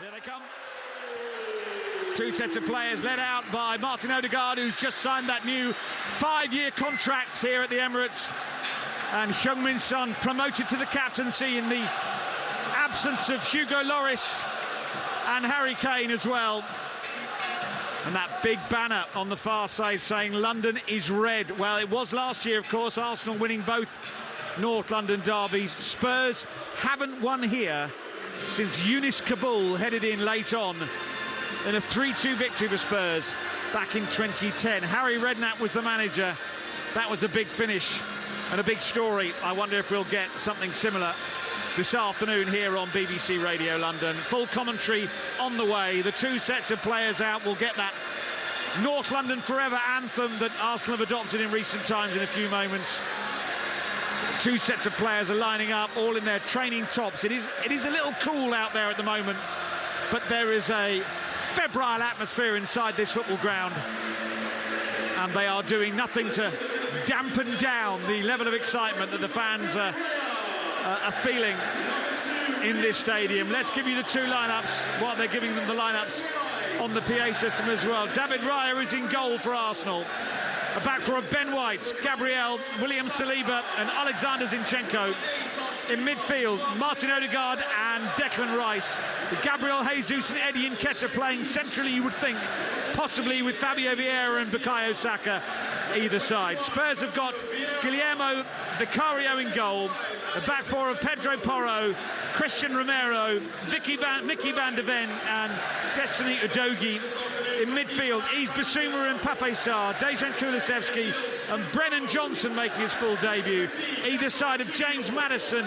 Here they come. Two sets of players led out by Martin Odegaard, who's just signed that new 5-year contract here at the Emirates. And Heung-min Son promoted to the captaincy in the absence of Hugo Lloris and Harry Kane as well. And that big banner on the far side saying London is red. Well, it was last year, of course, Arsenal winning both North London derbies. Spurs haven't won here since Yunus Kabul headed in late on in a 3-2 victory for Spurs back in 2010. Harry Redknapp was the manager. That was a big finish and a big story. I wonder if we'll get something similar this afternoon here on BBC Radio London. Full commentary on the way. The two sets of players out. We'll get that North London Forever anthem that Arsenal have adopted in recent times in a few moments. Two sets of players are lining up, all in their training tops. It is a little cool out there at the moment, but there is a febrile atmosphere inside this football ground, and they are doing nothing to dampen down the level of excitement that the fans are feeling in this stadium. Let's give you the two lineups while they're giving them the lineups on the PA system as well. David Raya is in goal for Arsenal. A back four of Ben White, Gabriel, William Saliba and Alexander Zinchenko. In midfield, Martin Odegaard and Declan Rice. With Gabriel Jesus and Eddie Nketiah playing centrally, you would think, possibly with Fabio Vieira and Bukayo Saka either side. Spurs have got Guillermo Vicario in goal. A back four of Pedro Porro, Christian Romero, Mickey van der Ven and Destiny Udogie. In midfield, Yves Bissouma and Pape Sarr, Dejan Kulusevski and Brennan Johnson making his full debut. Either side of James Maddison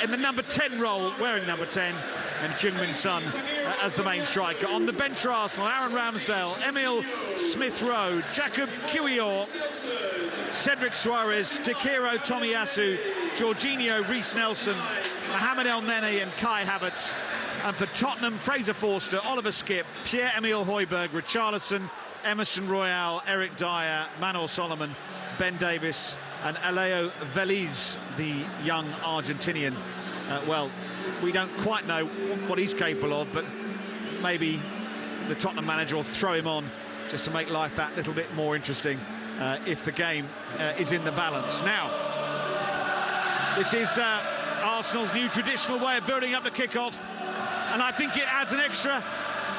in the number 10 role, wearing number 10, and Heung-min Son as the main striker. On the bench for Arsenal, Aaron Ramsdale, Emile Smith-Rowe, Jacob Kiwior, Cedric Suarez, Takehiro Tomiyasu, Jorginho Reece-Nelson, Mohamed El Neni and Kai Havertz. And for Tottenham, Fraser Forster, Oliver Skipp, Pierre-Emile Højbjerg, Richarlison, Emerson Royal, Eric Dyer, Manor Solomon, Ben Davis and Aleo Veliz, the young Argentinian. Well, we don't quite know what he's capable of, but maybe the Tottenham manager will throw him on just to make life that little bit more interesting if the game is in the balance. Now, this is Arsenal's new traditional way of building up the kickoff, and I think it adds an extra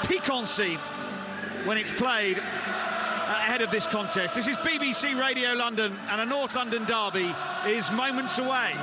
piquancy when it's played ahead of this contest. This is BBC Radio London, and a North London derby is moments away.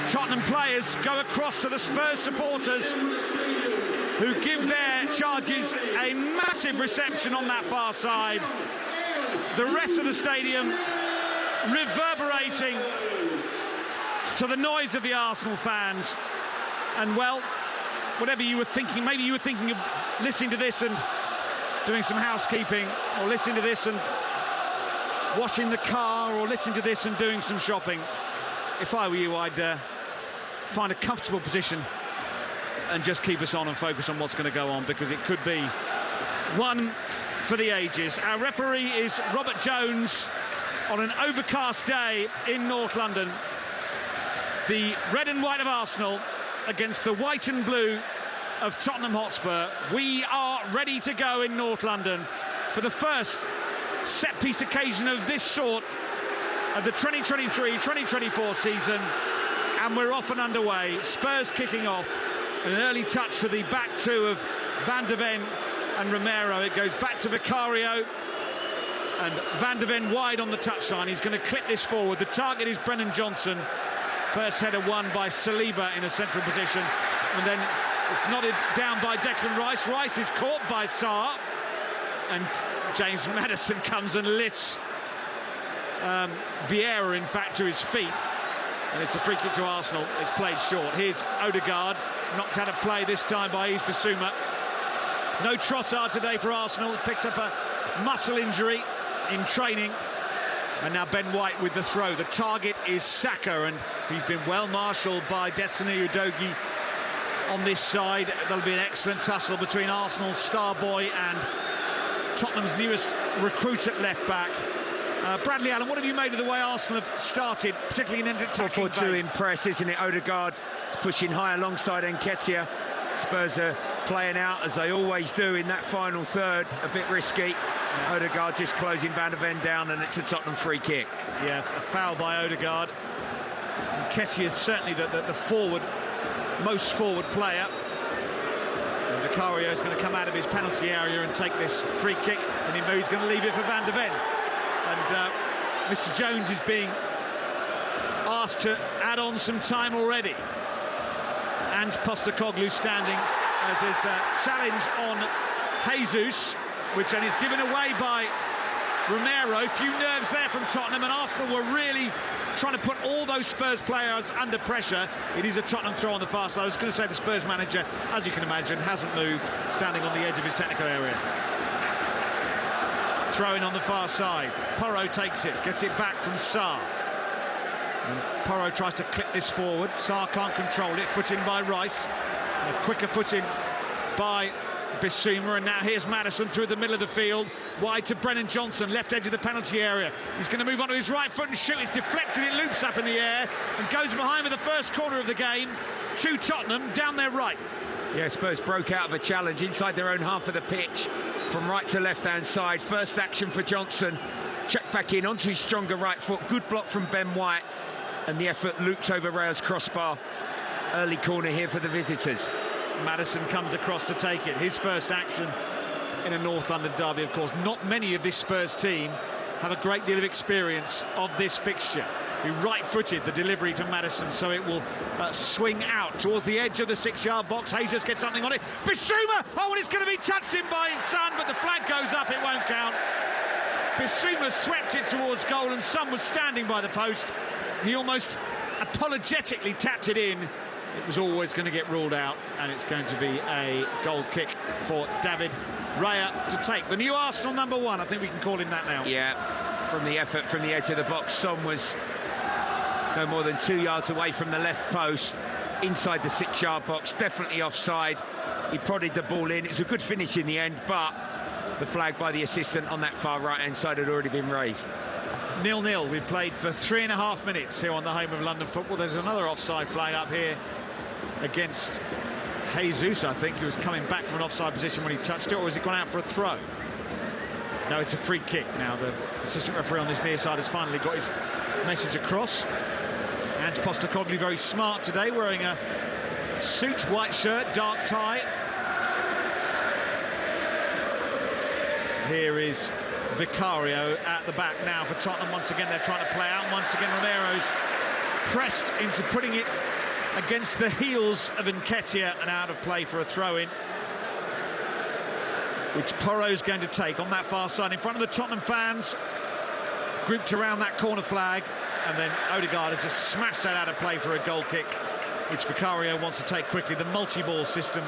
Tottenham players go across to the Spurs supporters, who give their charges a massive reception on that far side. The rest of the stadium reverberating to the noise of the Arsenal fans. And well, whatever you were thinking, maybe you were thinking of listening to this and doing some housekeeping, or listening to this and washing the car, or listening to this and doing some shopping. If I were you, I'd find a comfortable position and just keep us on and focus on what's going to go on, because it could be one for the ages. Our referee is Robert Jones on an overcast day in North London. The red and white of Arsenal against the white and blue of Tottenham Hotspur. We are ready to go in North London for the first set-piece occasion of this sort of the 2023-2024 season, and we're off and underway. Spurs kicking off, and an early touch for the back two of Van der Ven and Romero. It goes back to Vicario, and Van der Ven wide on the touchline. He's going to clip this forward. The target is Brennan Johnson. First header won by Saliba in a central position, and then it's nodded down by Declan Rice. Rice is caught by Sarr, and James Maddison comes and lifts Vieira, in fact, to his feet, and it's a free kick to Arsenal. It's played short. Here's Odegaard, knocked out of play this time by Yves Bissouma. No Trossard today for Arsenal. Picked up a muscle injury in training, and now Ben White with the throw. The target is Saka, and He's been well marshalled by Destiny Udogie on this side. There'll be an excellent tussle between Arsenal's star boy and Tottenham's newest recruit at left-back. Bradley Allen, what have you made of the way Arsenal have started, particularly in an attacking vein? 4-4-2 in press, isn't it? Odegaard is pushing high alongside Nketiah. Spurs are playing out, as they always do, in that final third. A bit risky. Odegaard just closing Van der Ven down, and it's a Tottenham free kick. Yeah, a foul by Odegaard. Nketiah is certainly the most forward player. And Vicario is going to come out of his penalty area and take this free kick, and he knows he's going to leave it for Van der Ven. And Mr. Jones is being asked to add on some time already. And Postecoglou standing as there's a challenge on Jesus, which then is given away by Romero. Few nerves there from Tottenham, and Arsenal were really trying to put all those Spurs players under pressure. It is a Tottenham throw on the far side. I was going to say the Spurs manager, as you can imagine, hasn't moved, standing on the edge of his technical area. Throw-in on the far side. Porro takes it, gets it back from Sarr. And Porro tries to clip this forward. Sarr can't control it. Put in by Rice. A quicker put in by Bissouma, and now here's Maddison through the middle of the field, wide to Brennan Johnson, left edge of the penalty area. He's going to move on to his right foot and shoot. It's deflected, it loops up in the air and goes behind with the first corner of the game to Tottenham down their right. Yeah, Spurs broke out of a challenge inside their own half of the pitch from right to left-hand side. First action for Johnson, checked back in onto his stronger right foot. Good block from Ben White, and the effort looped over Rayo's crossbar. Early corner here for the visitors. Maddison comes across to take it. His first action in a North London derby, of course. Not many of this Spurs team have a great deal of experience of this fixture. He right-footed the delivery to Maddison, so it will swing out towards the edge of the 6-yard box. Jesus gets something on it. Bissouma! Oh, and it's going to be touched in by his son, but the flag goes up, it won't count. Bissouma swept it towards goal, and Son was standing by the post. He almost apologetically tapped it in. It was always going to get ruled out, and it's going to be a goal kick for David Raya to take. The new Arsenal number 1, I think we can call him that now. Yeah, from the effort from the edge of the box, Son was no more than 2 yards away from the left post, inside the 6-yard box, definitely offside. He prodded the ball in. It was a good finish in the end, but the flag by the assistant on that far right-hand side had already been raised. 0-0. We've played for 3.5 minutes here on the home of London football. There's another offside flag up here against Jesus, I think. He was coming back from an offside position when he touched it, or has he gone out for a throw? No, it's a free kick now. The assistant referee on this near side has finally got his message across. And Postecoglou very smart today, wearing a suit, white shirt, dark tie. Here is Vicario at the back now for Tottenham. Once again, they're trying to play out. Once again, Romero's pressed into putting it against the heels of Nketiah and out of play for a throw-in, which Porro's going to take on that far side in front of the Tottenham fans, grouped around that corner flag, and then Odegaard has just smashed that out of play for a goal kick, which Vicario wants to take quickly. The multi-ball system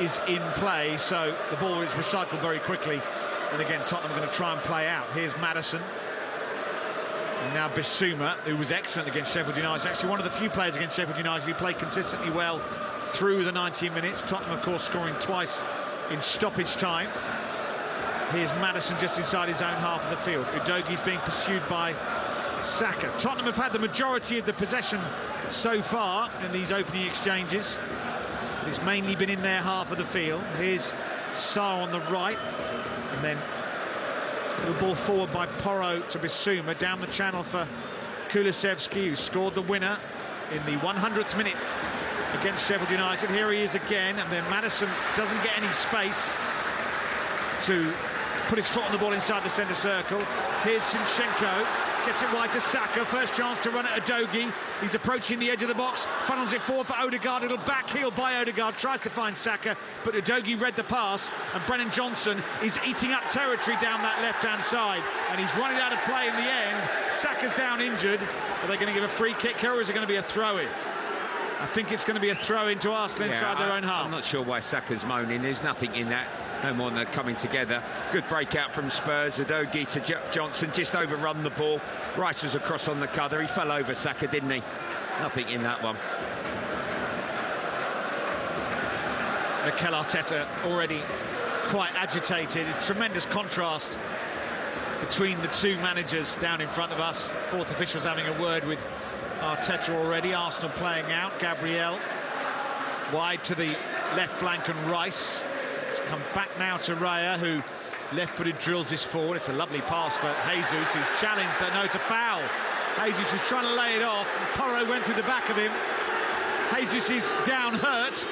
is in play, so the ball is recycled very quickly. And again, Tottenham are going to try and play out. Here's Maddison. And now Bissouma, who was excellent against Sheffield United. Actually one of the few players against Sheffield United who played consistently well through the 90 minutes. Tottenham, of course, scoring twice in stoppage time. Here's Maddison just inside his own half of the field. Udogie's being pursued by Saka. Tottenham have had the majority of the possession so far in these opening exchanges. It's mainly been in their half of the field. Here's Sarr on the right. And then the ball forward by Porro to Bissouma, down the channel for Kulusevski, who scored the winner in the 100th minute against Sheffield United. Here he is again, and then Maddison doesn't get any space to put his foot on the ball inside the centre circle. Here's Zinchenko, gets it wide to Saka, first chance to run at Udogie. He's approaching the edge of the box, funnels it forward for Odegaard, little back heel by Odegaard, tries to find Saka, but Udogie read the pass, and Brennan Johnson is eating up territory down that left-hand side, and he's running out of play in the end. Saka's down injured. Are they going to give a free kick here, or is it going to be a throw-in? I think it's going to be a throw-in to Arsenal inside their own half. I'm not sure why Saka's moaning. There's nothing in that. no more than they're coming together. Good breakout from Spurs. Udogie to Johnson, just overrun the ball. Rice was across on the cover. He fell over Saka, didn't he? Nothing in that one. Mikel Arteta already quite agitated. It's tremendous contrast between the two managers down in front of us. Fourth officials having a word with Arteta already. Arsenal playing out. Gabriel wide to the left flank, and Rice. It's come back now to Raya, who left-footed drills this forward. It's a lovely pass for Jesus, who's challenged. No, it's a foul. Jesus was trying to lay it off. Porro went through the back of him. Jesus is down hurt.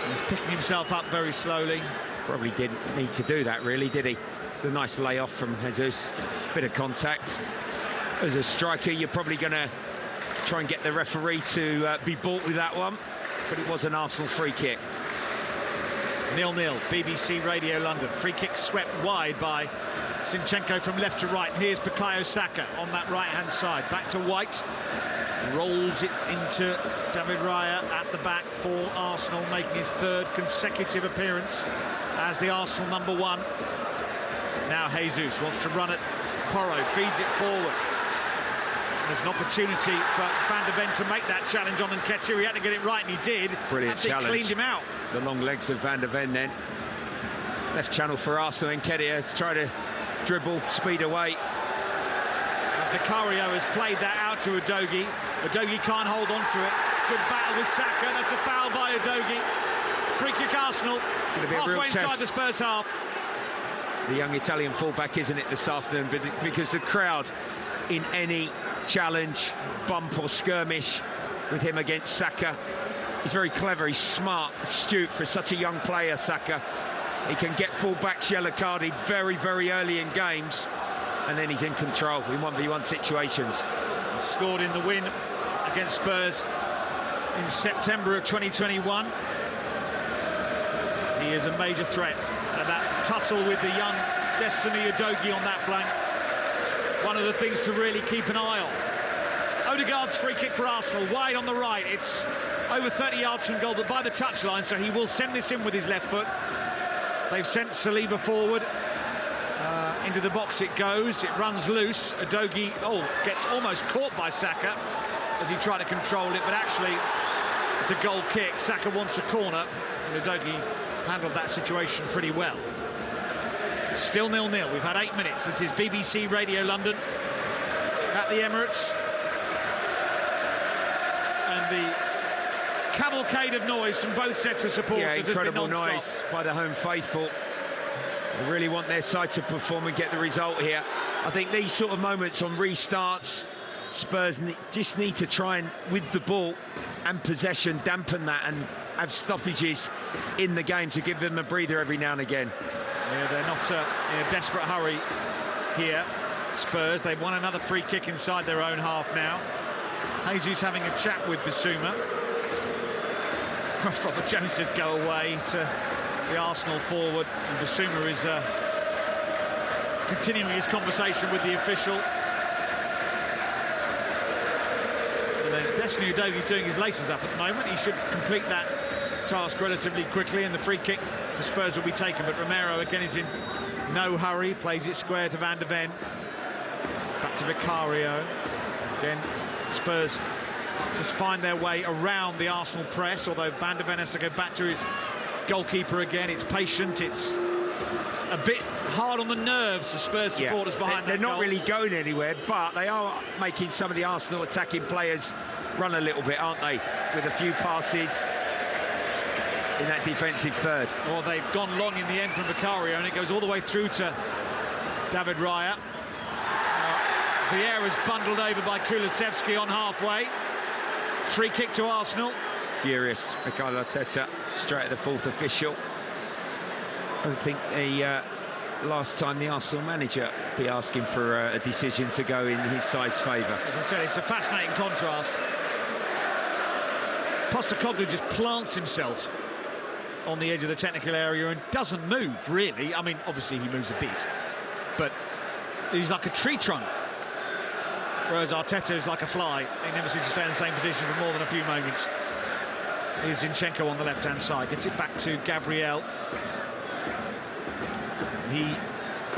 He's picking himself up very slowly. Probably didn't need to do that, really, did he? It's a nice layoff from Jesus. Bit of contact. As a striker, you're probably going to try and get the referee to be bought with that one. But it was an Arsenal free kick. 0-0, BBC Radio London. Free kick swept wide by Zinchenko from left to right. And here's Bukayo Saka on that right-hand side. Back to White. Rolls it into David Raya at the back for Arsenal, making his third consecutive appearance as the Arsenal #1. Now Jesus wants to run it. Porro feeds it forward. There's an opportunity for Van de Ven to make that challenge on Nketiah. He had to get it right, and he did. Brilliant challenge. Cleaned him out. The long legs of Van de Ven then. Left channel for Arsenal. Nketiah to try to dribble, speed away. Vicario has played that out to Udogie. Udogie can't hold on to it. Good battle with Saka. That's a foul by Udogie. Free kick Arsenal. Halfway inside the Spurs half. The young Italian fullback, isn't it, this afternoon? But because the crowd in any challenge, bump or skirmish with him against Saka, he's very clever, he's smart, astute for such a young player, Saka. He can get full-backs yellow-carded very, very early in games, and then he's in control in 1v1 situations. He scored in the win against Spurs in September of 2021. He is a major threat. And that tussle with the young Destiny Udogie on that flank, one of the things to really keep an eye on. Odegaard's free kick for Arsenal, wide on the right. It's over 30 yards from goal, but by the touchline, so he will send this in with his left foot. They've sent Saliba forward. Into the box it goes, it runs loose. Udogie, gets almost caught by Saka as he tried to control it, but actually it's a goal kick. Saka wants a corner, and Udogie handled that situation pretty well. Still 0-0. We've had 8 minutes. This is BBC Radio London at the Emirates. And the cavalcade of noise from both sets of supporters. Incredible noise by the home faithful. They really want their side to perform and get the result here. I think these sort of moments on restarts, Spurs just need to try and, with the ball and possession, dampen that and have stoppages in the game to give them a breather every now and again. Yeah, they're not in a desperate hurry here, Spurs. They've won another free kick inside their own half now. Jesus having a chat with Bissouma. Robert Jones says go away to the Arsenal forward, and Bissouma is continuing his conversation with the official. And then Destiny Udogie's doing his laces up at the moment. He should complete that task relatively quickly, and the free kick for Spurs will be taken. But Romero again is in no hurry, plays it square to Van de Ven. Back to Vicario. Again, Spurs just find their way around the Arsenal press, although Van de Ven has to go back to his goalkeeper again. It's patient, it's a bit hard on the nerves of Spurs supporters behind they're that not goal. really going anywhere, but they are making some of the Arsenal attacking players run a little bit, aren't they, with a few passes in that defensive third. Well, they've gone long in the end from Vicario, and it goes all the way through to David Raya. Vieira's bundled over by Kulusevski on halfway. Free kick to Arsenal. Furious, Mikel Arteta, straight at the fourth official. I don't think the last time the Arsenal manager be asking for a decision to go in his side's favour. As I said, it's a fascinating contrast. Postecoglou just plants himself on the edge of the technical area and doesn't move, really. I mean, obviously he moves a bit, but he's like a tree trunk. Whereas Arteta is like a fly. He never seems to stay in the same position for more than a few moments. Here's Zinchenko on the left-hand side, gets it back to Gabriel. He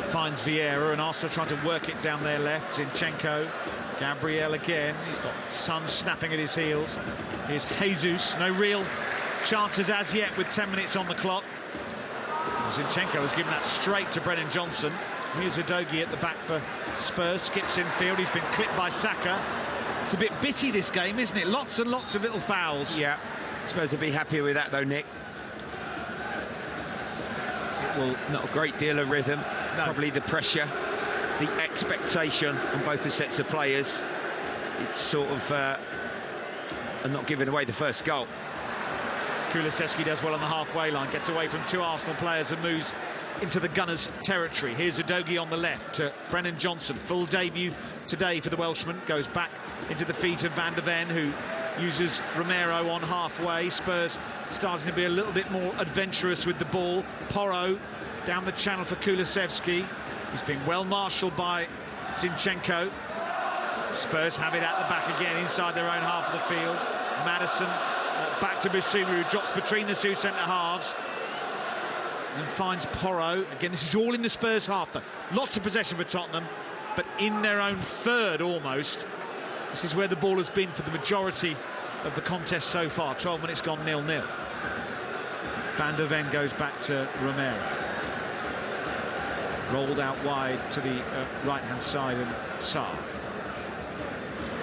finds Vieira, and Arsenal trying to work it down their left. Zinchenko, Gabriel again. He's got Son snapping at his heels. Here's Jesus. No real chances as yet with 10 minutes on the clock. Zinchenko has given that straight to Brennan Johnson. Here's Udogie at the back for Spurs. Skips infield. He's been clipped by Saka. It's a bit bitty, this game, isn't it? Lots and lots of little fouls. Yeah, Spurs will be happier with that, though, Nick. It will not a great deal of rhythm. No. Probably the pressure, the expectation on both the sets of players. It's sort of not giving away the first goal. Kulusevski does well on the halfway line, gets away from two Arsenal players and moves into the Gunners' territory. Here's Udogie on the left to Brennan Johnson. Full debut today for the Welshman. Goes back into the feet of Van de Ven, who uses Romero on halfway. Spurs starting to be a little bit more adventurous with the ball. Porro down the channel for Kulusevski, who's been well marshalled by Zinchenko. Spurs have it at the back again, inside their own half of the field. Maddison back to Bissouma, who drops between the two centre-halves and finds Porro. Again, this is all in the Spurs half, though. Lots of possession for Tottenham, but in their own third almost. This is where the ball has been for the majority of the contest so far. 12 minutes gone, 0-0. Van de Ven goes back to Romero. Rolled out wide to the right-hand side, and Sarr.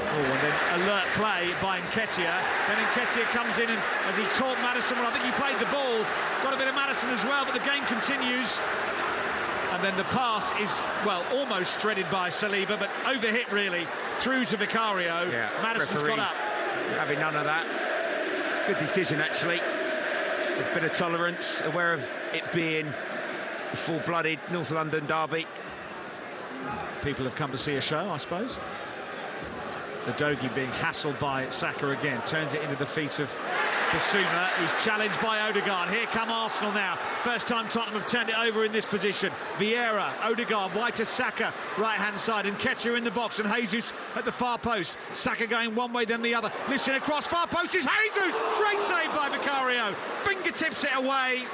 Oh, and then alert play by Nketiah. Then Nketiah comes in, and as he caught Maddison, well, I think he played the ball, got a bit of Maddison as well, but the game continues. And then the pass is, well, almost threaded by Saliba, but overhit really, through to Vicario. Yeah, Maddison's got up. Having none of that. Good decision, actually. A bit of tolerance, aware of it being a full-blooded North London derby. People have come to see a show, I suppose. Udogie being hassled by Saka again, turns it into the feet of Bissouma, who's challenged by Odegaard. Here come Arsenal now. First time Tottenham have turned it over in this position. Vieira, Odegaard, wide to Saka, right-hand side, and Nketiah in the box, and Jesus at the far post. Saka going one way, then the other. Listen across, far post is Jesus! Great save by Vicario. Fingertips it away.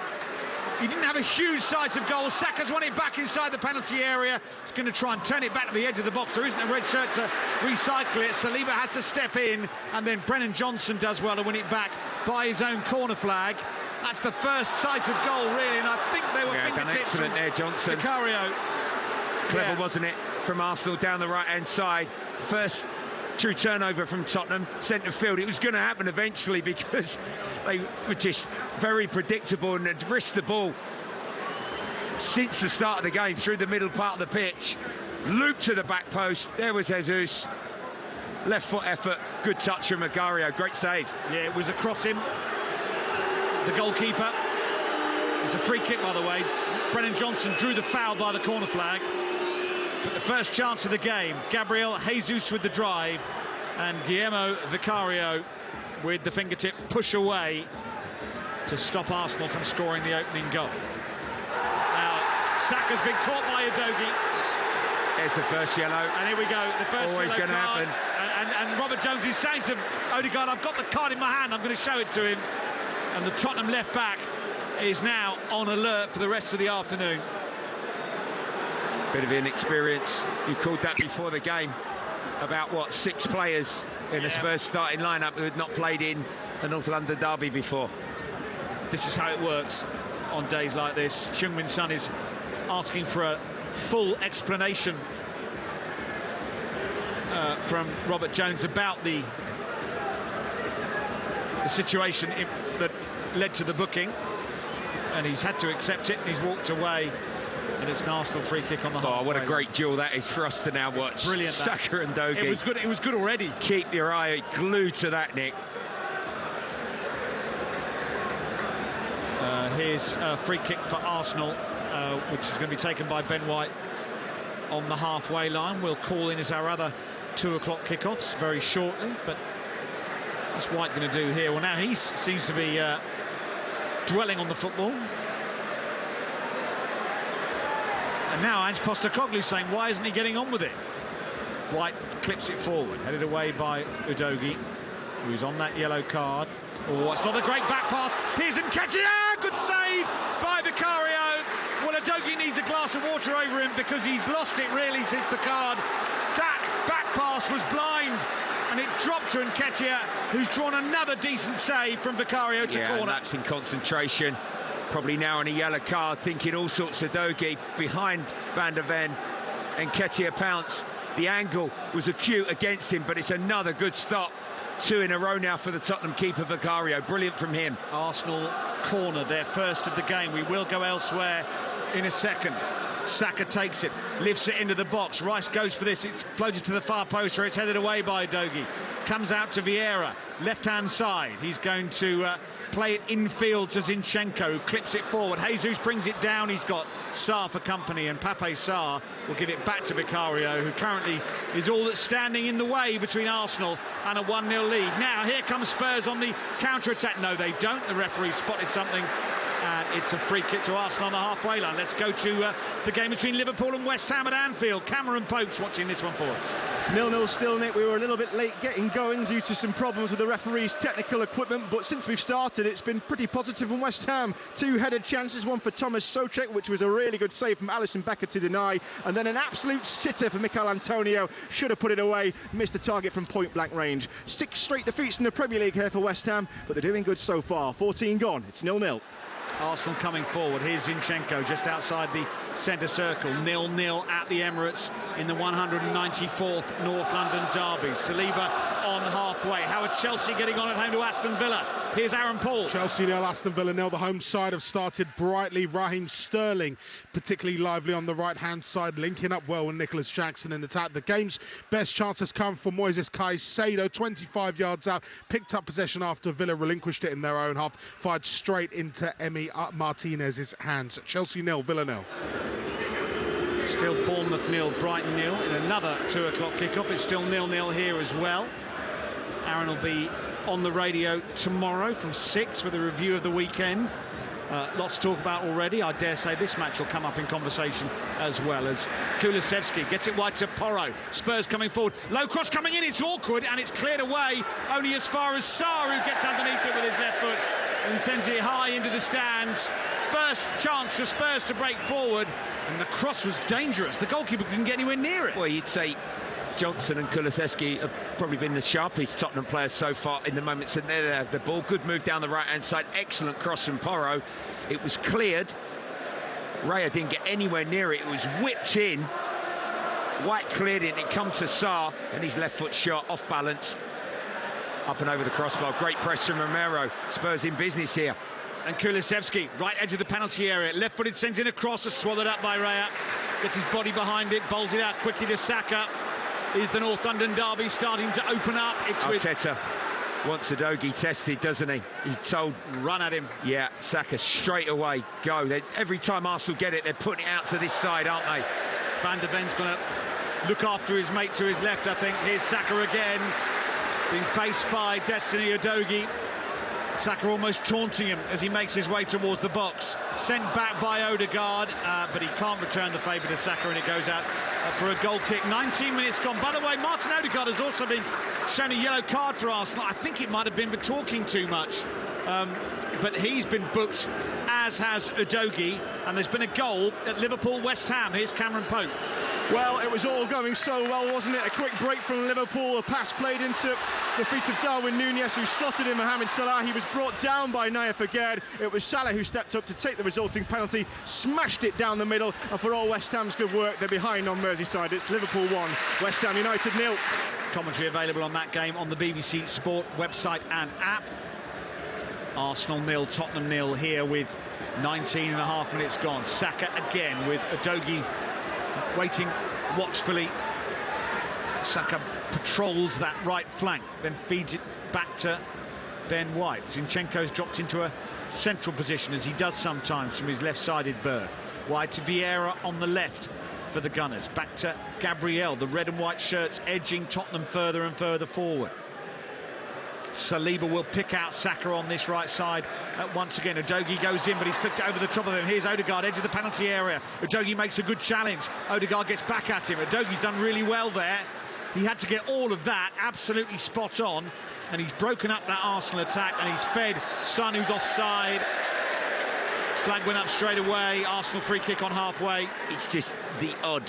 He didn't have a huge size of goal. Saka's won it back inside the penalty area. He's going to try and turn it back to the edge of the box. There isn't a red shirt to recycle it. Saliba has to step in, and then Brennan Johnson does well to win it back by his own corner flag. That's the first sight of goal, really, and I think they were fingertips. Excellent there, Johnson. Vicario. Clever, wasn't it, from Arsenal down the right-hand side. First true turnover from Tottenham, centre field. It was going to happen eventually because they were just very predictable and had risked the ball since the start of the game through the middle part of the pitch. Loop to the back post. There was Jesus. Left foot effort. Good touch from Vicario. Great save. Yeah, it was across him. The goalkeeper. It's a free kick, by the way. Brennan Johnson drew the foul by the corner flag. But the first chance of the game, Gabriel Jesus with the drive, and Guillermo Vicario with the fingertip push away to stop Arsenal from scoring the opening goal. Now, Saka's been caught by Udogie. There's the first yellow. And here we go, the first Always yellow going to happen. And Robert Jones is saying to Odegaard, I've got the card in my hand, I'm going to show it to him. And the Tottenham left back is now on alert for the rest of the afternoon. Bit of inexperience. You called that before the game about what, 6 players in the Spurs starting lineup who had not played in the North London derby before. This is how it works on days like this. Heung-min Son is asking for a full explanation from Robert Jones about the situation that led to the booking, and he's had to accept it, and he's walked away. And it's an Arsenal free kick on the halfway. Oh, what a great duel that is for us to now watch. Brilliant. Saka and Udogie. It was good. It was good already. Keep your eye glued to that, Nick. Here's a free kick for Arsenal, which is going to be taken by Ben White on the halfway line. We'll call in as our other 2 o'clock kickoffs very shortly. But what's White going to do here? Well, now he seems to be dwelling on the football. And now Ange Postecoglou's saying, why isn't he getting on with it? White clips it forward, headed away by Udogie. who's on that yellow card. Oh, it's not a great back pass. Here's Nketiah, good save by Vicario. Well, Udogie needs a glass of water over him because he's lost it really since the card. That back pass was blind, and it dropped to Nketiah, who's drawn another decent save from Vicario to corner. Lapse in concentration. Probably now on a yellow card, thinking all sorts of Udogie behind Van der Ven. Nketiah pounced. The angle was acute against him, but it's another good stop. 2 in a row now for the Tottenham keeper, Vicario. Brilliant from him. Arsenal corner, their first of the game. We will go elsewhere in a second. Saka takes it, lifts it into the box. Rice goes for this. It's floated to the far post where it's headed away by Udogie. Comes out to Vieira, left-hand side. He's going to play it infield to Zinchenko, who clips it forward. Jesus brings it down. He's got Sarr for company, and Pape Sarr will give it back to Vicario, who currently is all that's standing in the way between Arsenal and a 1-0 lead. Now, here comes Spurs on the counter-attack. No, they don't. The referee spotted something. And it's a free kick to Arsenal on the halfway line. Let's go to the game between Liverpool and West Ham at Anfield. Cameron Pope's watching this one for us. 0-0 still, Nick. We were a little bit late getting going due to some problems with the referee's technical equipment, but since we've started, it's been pretty positive from West Ham. 2 headed chances, one for Thomas Soucek, which was a really good save from Alisson Becker to deny, and then an absolute sitter for Mikel Antonio. Should have put it away, missed the target from point-blank range. 6 straight defeats in the Premier League here for West Ham, but they're doing good so far. 14 gone, it's 0-0. Arsenal coming forward. Here's Zinchenko just outside the centre circle. 0-0 at the Emirates in the 194th North London derby. Saliba on halfway. How are Chelsea getting on at home to Aston Villa? Here's Aaron Paul. Chelsea 0, Aston Villa 0. The home side have started brightly. Raheem Sterling particularly lively on the right-hand side, linking up well with Nicholas Jackson in attack. The game's best chance has come for Moises Caicedo, 25 yards out, picked up possession after Villa relinquished it in their own half, fired straight into Emi Martinez's hands. Chelsea 0, Villa 0. Still Bournemouth 0, Brighton 0 in another 2 o'clock kickoff. It's still 0-0 here as well. Aaron will be on the radio tomorrow from 6 with a review of the weekend. Lots to talk about already. I dare say this match will come up in conversation as well, as Kulusevski gets it wide to Porro. Spurs coming forward. Low cross coming in. It's awkward and it's cleared away only as far as Sarr, who gets underneath it with his left foot and sends it high into the stands. First chance for Spurs to break forward, and the cross was dangerous. The goalkeeper couldn't get anywhere near it. Well, you'd say Johnson and Kulusevski have probably been the sharpest Tottenham players so far in the moments in there. The ball, good move down the right-hand side, excellent cross from Porro. It was cleared. Raya didn't get anywhere near it. It was whipped in. White cleared it, and it come to Sarr, and his left foot shot off balance. Up and over the crossbar. Great press from Romero. Spurs in business here. And Kulusevski, right edge of the penalty area. Left-footed, sends in a cross, swallowed up by Raya. Gets his body behind it, bowls it out quickly to Saka. Is the North London derby starting to open up? It's Arteta wants Udogie tested, doesn't he? He told... Run at him. Yeah, Saka straight away, go. Every time Arsenal get it, they're putting it out to this side, aren't they? Van der Ven's going to look after his mate to his left, I think. Here's Saka again, being faced by Destiny Udogie. Saka almost taunting him as he makes his way towards the box. Sent back by Odegaard, but he can't return the favour to Saka, and it goes out for a goal kick. 19 minutes gone. By the way, Martin Odegaard has also been shown a yellow card for Arsenal. I think it might have been for talking too much. But he's been booked, as has Udogie, and there's been a goal at Liverpool-West Ham. Here's Cameron Pope. Well, it was all going so well, wasn't it? A quick break from Liverpool, a pass played into the feet of Darwin Núñez, who slotted in Mohamed Salah. He was brought down by Naya Faghed. It was Salah who stepped up to take the resulting penalty, smashed it down the middle, and for all West Ham's good work, they're behind on Merseyside. It's Liverpool 1, West Ham United 0. Commentary available on that game on the BBC Sport website and app. Arsenal 0, Tottenham 0 here with 19.5 minutes gone. Saka again with Udogie waiting watchfully. Saka patrols that right flank, then feeds it back to Ben White. Zinchenko's dropped into a central position, as he does sometimes from his left-sided berth. Wide to Vieira on the left for the Gunners. Back to Gabriel, the red and white shirts edging Tottenham further and further forward. Saliba will pick out Saka on this right side once again. Udogie goes in, but he's flicked it over the top of him. Here's Odegaard, edge of the penalty area. Udogie makes a good challenge. Odegaard gets back at him. Udogie's done really well there. He had to get all of that absolutely spot on, and he's broken up that Arsenal attack, and he's fed Son, who's offside. Flag went up straight away. Arsenal free kick on halfway. It's just the odd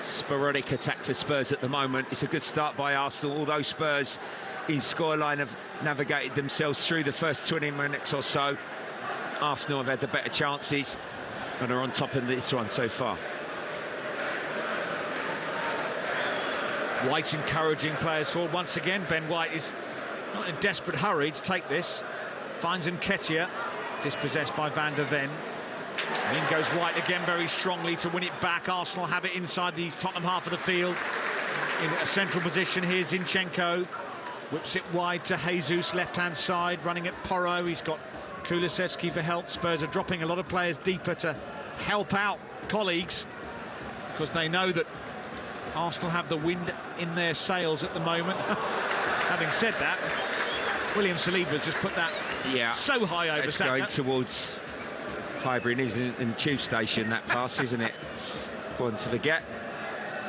sporadic attack for Spurs at the moment. It's a good start by Arsenal, although Spurs in scoreline have navigated themselves through the first 20 minutes or so. Arsenal have had the better chances and are on top of this one so far. White encouraging players forward once again. Ben White is not in a desperate hurry to take this. Finds Nketiah, dispossessed by Van der Ven. And in goes White again very strongly to win it back. Arsenal have it inside the Tottenham half of the field. In a central position, here's Zinchenko. Whips it wide to Jesus, left-hand side, running at Porro. He's got Kulusevski for help. Spurs are dropping a lot of players deeper to help out colleagues, because they know that Arsenal have the wind in their sails at the moment. Having said that, William Saliba's just put that so high over It's Saka. going towards Highbury, isn't it, in the tube station, that pass, isn't it? One to forget.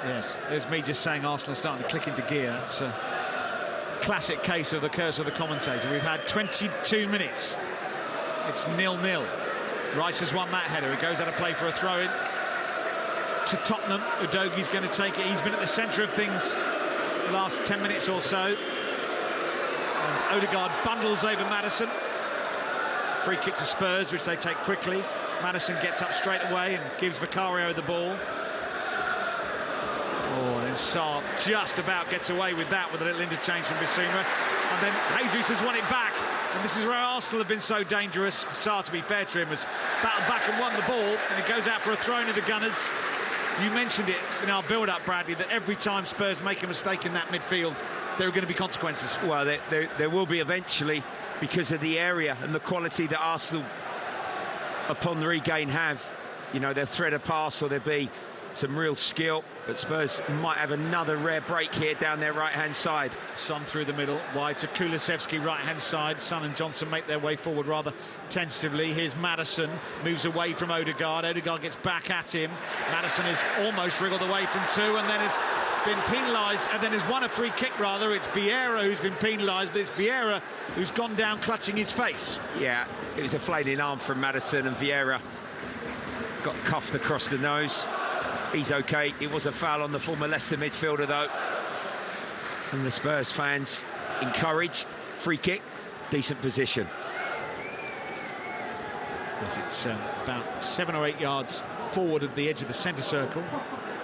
Yes, there's me just saying Arsenal are starting to click into gear. It's a classic case of the curse of the commentator. We've had 22 minutes. It's 0-0. Rice has won that header. It goes out of play for a throw-in to Tottenham. Udogi's going to take it. He's been at the centre of things the last 10 minutes or so. And Odegaard bundles over Maddison. Free kick to Spurs, which they take quickly. Maddison gets up straight away and gives Vicario the ball. Oh, and then Sarr just about gets away with that with a little interchange from Bissouma. And then Jesus has won it back. And this is where Arsenal have been so dangerous. Sarr, to be fair to him, has battled back and won the ball. And it goes out for a throw-in of the Gunners. You mentioned it in our build-up, Bradley, that every time Spurs make a mistake in that midfield, there are going to be consequences. Well, there will be eventually, because of the area and the quality that Arsenal, upon the regain, have. You know, they'll thread a pass or there'll be some real skill, but Spurs might have another rare break here down their right-hand side. Son through the middle, wide to Kulusevski, right-hand side. Son and Johnson make their way forward rather tentatively. Here's Maddison, moves away from Odegaard. Odegaard gets back at him. Maddison has almost wriggled away from two and then has been penalised, and then has won a free kick rather. It's Vieira who's been penalised, but it's Vieira who's gone down clutching his face. Yeah, it was a flailing arm from Maddison, and Vieira got cuffed across the nose. He's okay. It was a foul on the former Leicester midfielder, though. And the Spurs fans encouraged. Free kick, decent position. Yes, it's about 7 or 8 yards forward of the edge of the centre circle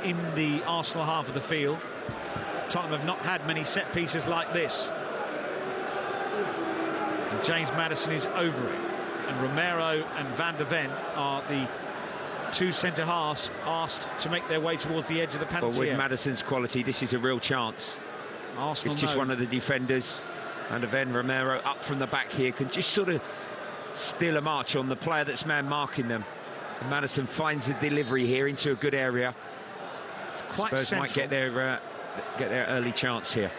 in the Arsenal half of the field. Tottenham have not had many set pieces like this. And James Maddison is over it. And Romero and Van der Ven are the two centre-halves asked to make their way towards the edge of the penalty Well, with area. Maddison's quality, this is a real chance. Arsenal It's just one of the defenders. Van der Ven, Romero up from the back here, can just sort of steal a march on the player that's man-marking them. And Maddison finds a delivery here into a good area. It's quite Spurs central. might get their early chance here.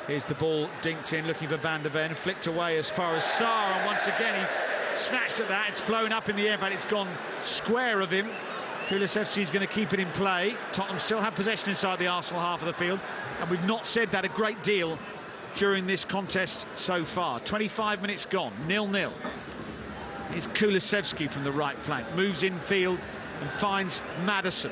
Here's the ball dinked in, looking for Van der Ven, flicked away as far as Sarr, and once again he's snatched at that. It's flown up in the air, but it's gone square of him. Kulusevski's going to keep it in play. Tottenham still have possession inside the Arsenal half of the field, and we've not said that a great deal during this contest so far. 25 minutes gone, 0-0. Here's Kulusevski from the right flank, moves infield and finds Maddison.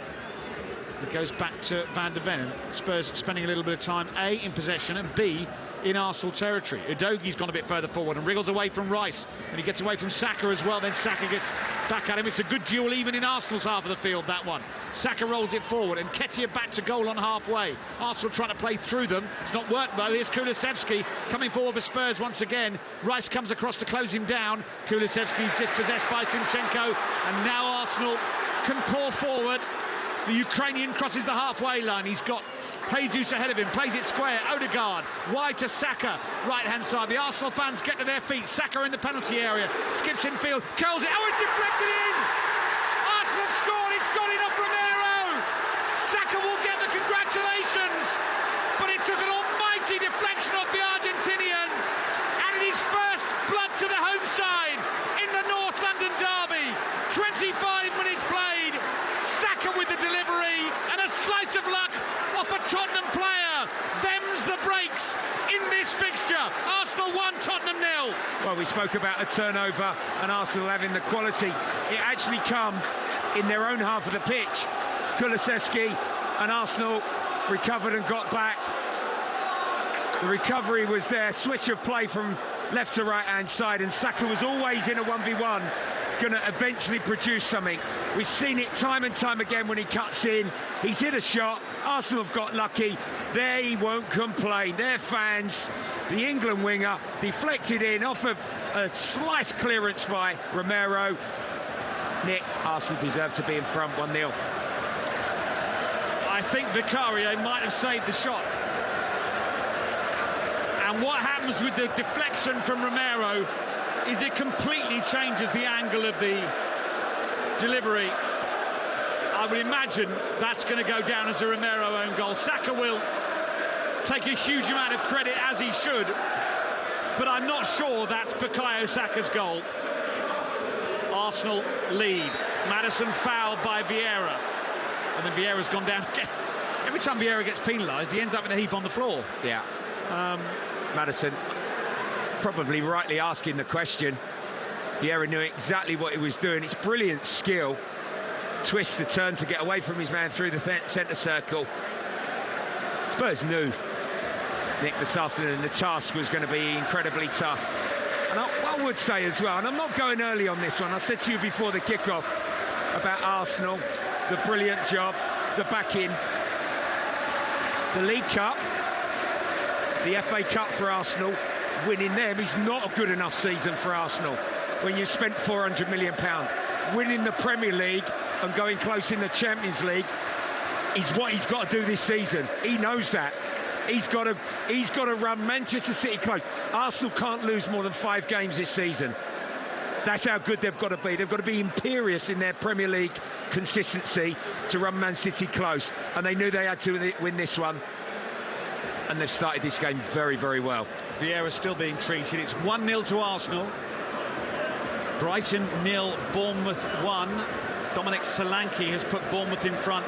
It goes back to Van der Ven. Spurs spending a little bit of time, A, in possession, and B, in Arsenal territory. Udogi's gone a bit further forward and wriggles away from Rice, and he gets away from Saka as well. Then Saka gets back at him. It's a good duel even in Arsenal's half of the field, that one. Saka rolls it forward, and Nketiah back to goal on halfway. Arsenal trying to play through them. It's not worked though. Here's Kulusevski coming forward for Spurs once again. Rice comes across to close him down. Kulusevski's dispossessed by Zinchenko, and now Arsenal can pour forward. The Ukrainian crosses the halfway line. He's got Jesus ahead of him, plays it square. Odegaard wide to Saka, right-hand side. The Arsenal fans get to their feet. Saka in the penalty area, skips infield, curls it. Oh, it's deflected in! Arsenal have scored. It's got enough Romero. Saka will get the congratulations, but it took an almighty deflection off the Argentinian, and it is first blood to the home side in the North London derby. 25 minutes played. Saka with the delivery and a slice of luck off a Tottenham player. fixture. Arsenal 1, Tottenham 0. Well, we spoke about a turnover and Arsenal having the quality. It actually come in their own half of the pitch. Kulusevski and Arsenal recovered and got back. The recovery was there, switch of play from left to right-hand side, and Saka was always in a 1v1, going to eventually produce something. We've seen it time and time again when he cuts in. He's hit a shot. Arsenal have got lucky. They won't complain. Their fans, the England winger, deflected in off of a slice clearance by Romero. Nick, Arsenal deserve to be in front 1-0. I think Vicario might have saved the shot. And what happens with the deflection from Romero is it completely changes the angle of the delivery. I would imagine that's going to go down as a Romero own goal. Saka will take a huge amount of credit, as he should, but I'm not sure that's Bukayo Saka's goal. Arsenal lead. Maddison fouled by Vieira, and then Vieira's gone down again. Every time Vieira gets penalised, he ends up in a heap on the floor. Yeah. Maddison probably rightly asking the question. Vieira knew exactly what he was doing. It's brilliant skill. Twist the turn to get away from his man through the centre circle. Spurs knew, Nick, this afternoon the task was going to be incredibly tough. And I would say as well, and I'm not going early on this one, I said to you before the kickoff about Arsenal, the brilliant job, the back-in, the League Cup, the FA Cup for Arsenal. Winning them is not a good enough season for Arsenal when you've spent £400 million. Winning the Premier League and going close in the Champions League is what he's got to do this season. He knows that. He's got to run Manchester City close. Arsenal can't lose more than 5 games this season. That's how good they've got to be. They've got to be imperious in their Premier League consistency to run Man City close. And they knew they had to win this one. And they've started this game very, very well. Vieira still being treated. It's 1-0 to Arsenal. Brighton 0, Bournemouth 1. Dominic Solanke has put Bournemouth in front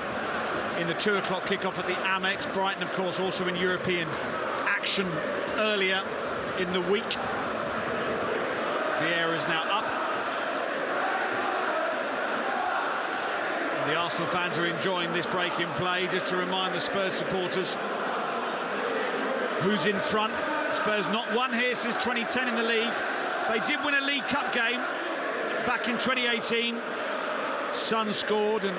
in the 2 o'clock kickoff at the Amex. Brighton, of course, also in European action earlier in the week. Vieira is now up. And the Arsenal fans are enjoying this break in play. Just to remind the Spurs supporters who's in front. Spurs not won here since 2010 in the league. They did win a League Cup game back in 2018. Son scored and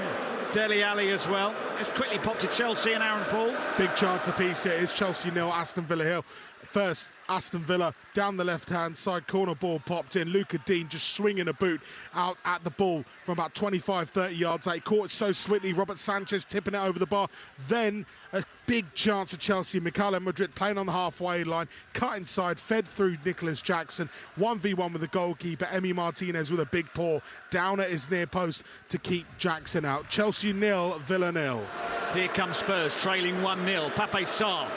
Dele Alli as well. It's quickly popped to Chelsea and Aaron Paul. Big chance apiece here. It's Chelsea 0, Aston Villa 0. First, Aston Villa down the left-hand side, corner ball popped in. Luca Dean just swinging a boot out at the ball from about 25-30 yards out. He caught it so swiftly. Robert Sanchez tipping it over the bar. Then a big chance for Chelsea. Mikhailo Madrid playing on the halfway line, cut inside, fed through Nicholas Jackson. 1v1 with the goalkeeper. Emi Martinez with a big paw down at his near post to keep Jackson out. Chelsea 0, Villa 0. Here comes Spurs trailing 1-0. Pape Sarr.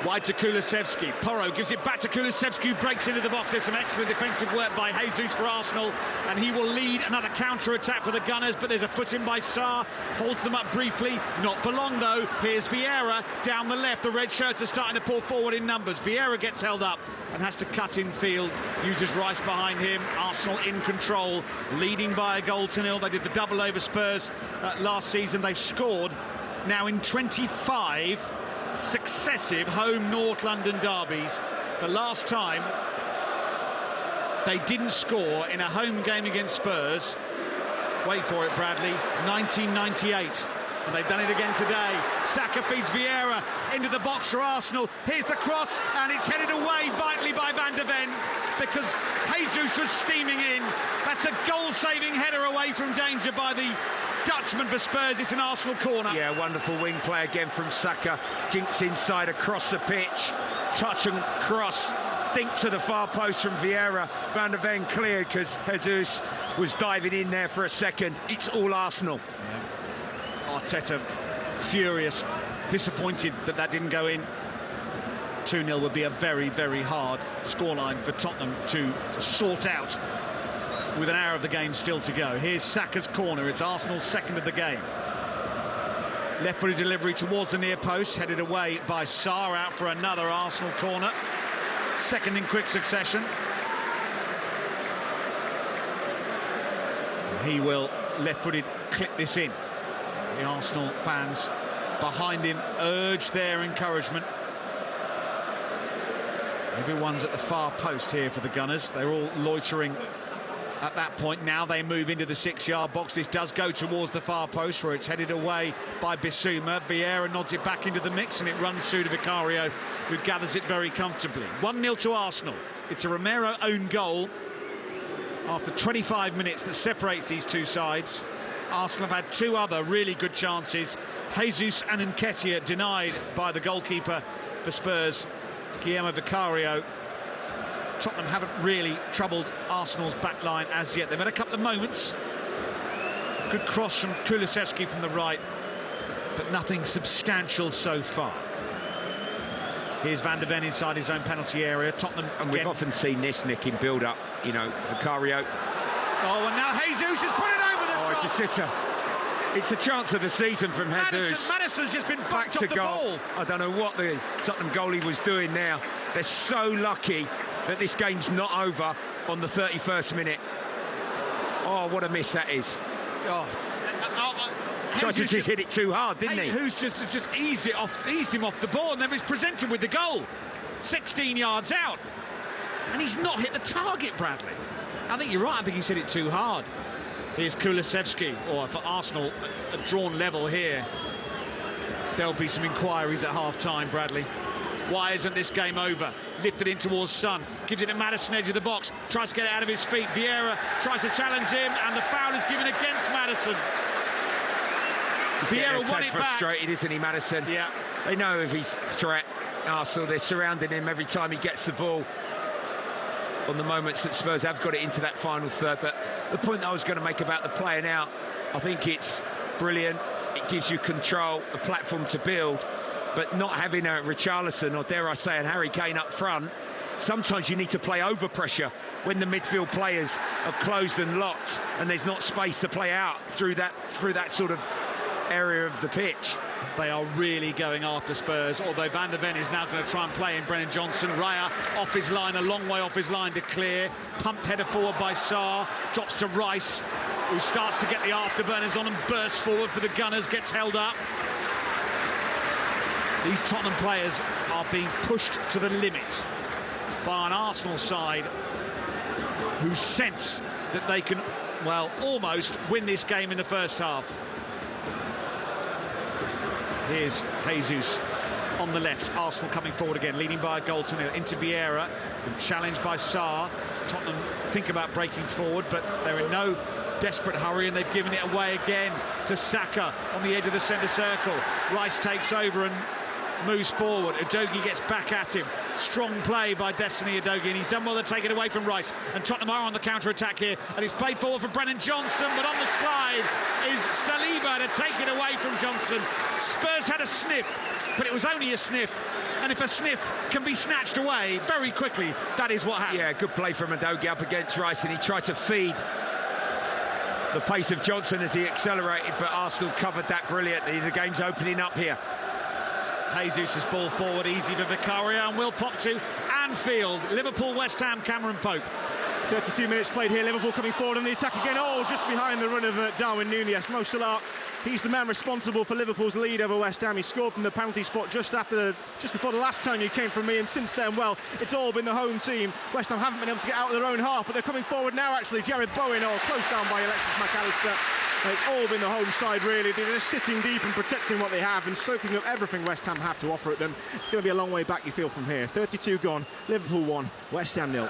Wide to Kulusevski. Porro gives it back to Kulusevski, who breaks into the box. There's some excellent defensive work by Jesus for Arsenal, and he will lead another counter-attack for the Gunners, but there's a foot in by Sarr. Holds them up briefly. Not for long, though. Here's Vieira down the left. The red shirts are starting to pull forward in numbers. Vieira gets held up and has to cut in field. Uses Rice behind him. Arsenal in control, leading by a goal to 0. They did the double over Spurs last season. They've scored now in 25 successive home North London derbies. The last time they didn't score in a home game against Spurs, wait for it, Bradley, 1998. And they've done it again today. Saka feeds Vieira into the box for Arsenal. Here's the cross, and it's headed away vitally by Van der Ven because Jesus was steaming in. That's a goal-saving header away from danger by the Dutchman for Spurs. It's an Arsenal corner. Yeah, wonderful wing play again from Saka. Jinks inside across the pitch. Touch and cross. Think to the far post from Vieira. Van der Ven cleared because Jesus was diving in there for a second. It's all Arsenal. Yeah. Arteta furious, disappointed that didn't go in. 2-0 would be a very, very hard scoreline for Tottenham to sort out with an hour of the game still to go. Here's Saka's corner. It's Arsenal's second of the game. Left-footed delivery towards the near post, headed away by Sarr, out for another Arsenal corner. Second in quick succession. He will left-footed clip this in. The Arsenal fans behind him urge their encouragement. Everyone's at the far post here for the Gunners. They're all loitering at that point. Now they move into the 6-yard box. This does go towards the far post, where it's headed away by Bissouma. Vieira nods it back into the mix, and it runs through to Vicario, who gathers it very comfortably. 1-0 to Arsenal. It's a Romero own goal after 25 minutes that separates these two sides. Arsenal have had two other really good chances. Jesus and Nketiah denied by the goalkeeper for Spurs, Guillermo Vicario. Tottenham haven't really troubled Arsenal's back line as yet. They've had a couple of moments. Good cross from Kulusevski from the right, but nothing substantial so far. Here's Van de Ven inside his own penalty area. Tottenham again. And we've often seen this, Nick, in build-up, you know, Vicario. Oh, and now Jesus has put it over the top. It's a sitter. It's a chance of the season from Jesus. Madison's just been backed off the ball. I don't know what the Tottenham goalie was doing now. They're so lucky that this game's not over on the 31st minute. Oh, what a miss that is. Tried to just hit it too hard, didn't he? Who's just eased him off the ball, and then he's presented with the goal. 16 yards out. And he's not hit the target, Bradley. I think you're right. I think he's hit it too hard. Here's Kulusevski, or for Arsenal, a drawn level here. There'll be some inquiries at half-time, Bradley. Why isn't this game over? Lifted in towards Son, gives it to Maddison, edge of the box, tries to get it out of his feet. Vieira tries to challenge him, and the foul is given against Maddison. Vieira won it back. Frustrated, isn't he, Maddison? Yeah. They know if he's threat. Arsenal, they're surrounding him every time he gets the ball. On the moments that Spurs have got it into that final third. But the point that I was going to make about the playing out, I think it's brilliant. It gives you control, a platform to build, but not having a Richarlison, or dare I say, an Harry Kane up front. Sometimes you need to play over pressure when the midfield players are closed and locked, and there's not space to play out through that sort of area of the pitch. They are really going after Spurs, although Van de Ven is now going to try and play in Brennan Johnson. Raya off his line, a long way off his line to clear. Pumped header forward by Sarr, drops to Rice, who starts to get the afterburners on and bursts forward for the Gunners, gets held up. These Tottenham players are being pushed to the limit by an Arsenal side who sense that they can, well, almost win this game in the first half. Here's Jesus on the left. Arsenal coming forward again, leading by a goal to nil. Into Vieira, challenged by Sarr. Tottenham think about breaking forward, but they're in no desperate hurry, and they've given it away again to Saka on the edge of the centre circle. Rice takes over and moves forward. Udogie gets back at him. Strong play by Destiny Udogie, and he's done well to take it away from Rice. And Tottenham are on the counter-attack here, and it's played forward for Brennan Johnson, but on the slide is Saliba to take it away from Johnson. Spurs had a sniff, but it was only a sniff. And if a sniff can be snatched away very quickly, that is what happened. Yeah, good play from Udogie up against Rice, and he tried to feed the pace of Johnson as he accelerated, but Arsenal covered that brilliantly. The game's opening up here. Jesus' ball forward, easy for Vicario, and will pop to Anfield. Liverpool, West Ham, Cameron Pope. 32 minutes played here, Liverpool coming forward on the attack again. Oh, just behind the run of Darwin Núñez. Mo Salah, he's the man responsible for Liverpool's lead over West Ham. He scored from the penalty spot just before the last time he came from me, and since then, well, it's all been the home team. West Ham haven't been able to get out of their own half, but they're coming forward now, actually. Jared Bowen, close down by Alexis Mac Allister. It's all been the home side, really. They're just sitting deep and protecting what they have and soaking up everything West Ham have to offer at them. It's going to be a long way back, you feel, from here. 32 gone, Liverpool 1, West Ham 0.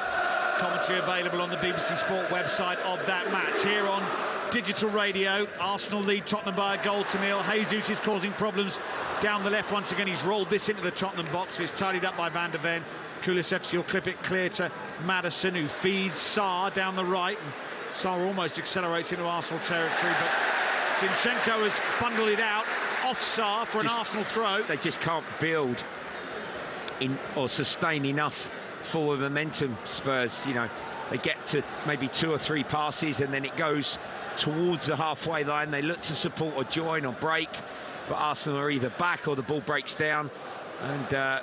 Commentary available on the BBC Sport website of that match. Here on digital radio, Arsenal lead Tottenham by a goal to nil. Jesus is causing problems down the left once again. He's rolled this into the Tottenham box, but it's tidied up by Van de Ven. Kulusevski will clip it clear to Maddison, who feeds Sarr down the right. And Sarr almost accelerates into Arsenal territory, but Zinchenko has bundled it out off Sarr for an Arsenal throw. They just can't build in or sustain enough forward momentum, Spurs. You know, they get to maybe 2 or 3 passes and then it goes towards the halfway line. They look to support or join or break, but Arsenal are either back or the ball breaks down, and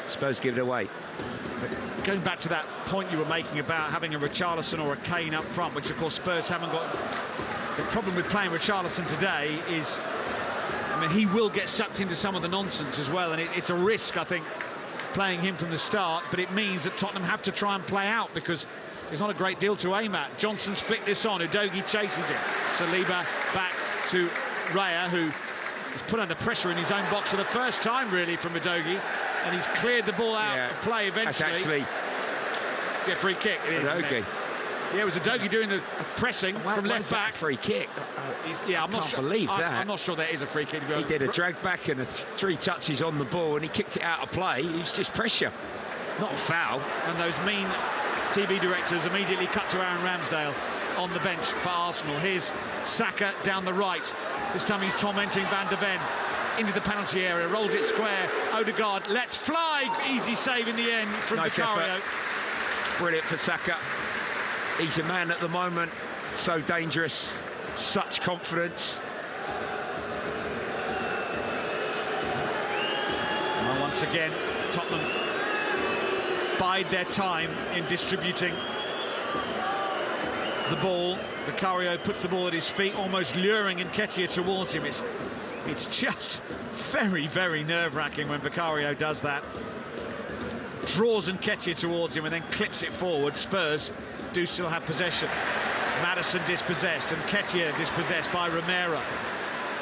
Spurs give it away. Going back to that point you were making about having a Richarlison or a Kane up front, which of course Spurs haven't got. The problem with playing Richarlison today is, I mean, he will get sucked into some of the nonsense as well, and it's a risk, I think, playing him from the start, but it means that Tottenham have to try and play out because there's not a great deal to aim at. Johnson's flicked this on, Udogie chases it. Saliba back to Raya, who is put under pressure in his own box for the first time, really, from Udogie, and he's cleared the ball out of play eventually. That's actually... Is it a free kick? It is, Udogie. Yeah, it was Udogie doing the pressing from left back. Free kick. I'm not sure. Believe that. I'm not sure there is a free kick. He did a drag back and 3 touches on the ball, and he kicked it out of play. It was just pressure, not a foul. And those mean TV directors immediately cut to Aaron Ramsdale on the bench for Arsenal. Here's Saka down the right. This time he's tormenting Van de Ven into the penalty area, rolls it square. Odegaard lets fly. Easy save in the end from Vicario. Brilliant for Saka. He's a man at the moment, so dangerous, such confidence. Well, once again, Tottenham bide their time in distributing the ball. Vicario puts the ball at his feet, almost luring Nketiah towards him. It's just very, very nerve-wracking when Vicario does that. Draws Nketiah towards him and then clips it forward. Spurs do still have possession. Maddison dispossessed, and Nketiah dispossessed by Romero.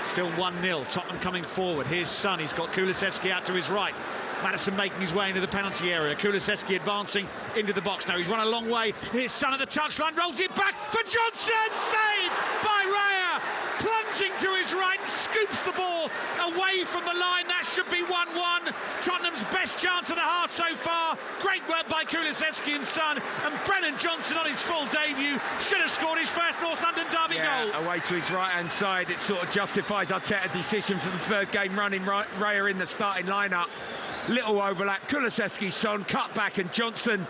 Still 1-0, Tottenham coming forward. Here's Son, he's got Kulusevski out to his right. Maddison making his way into the penalty area. Kulusevski advancing into the box now. He's run a long way. Here's Son at the touchline, rolls it back for Johnson. Saved by Raya. Plunging to his right, scoops the ball away from the line. That should be 1-1. Tottenham's best chance of the half so far. Great work by Kulusevski and Son. And Brennan Johnson on his full debut should have scored his first North London derby goal. Away to his right-hand side. It sort of justifies Arteta's decision for the third game running. Raya in the starting lineup. Little overlap. Kulusevski, Son, cut back, and Johnson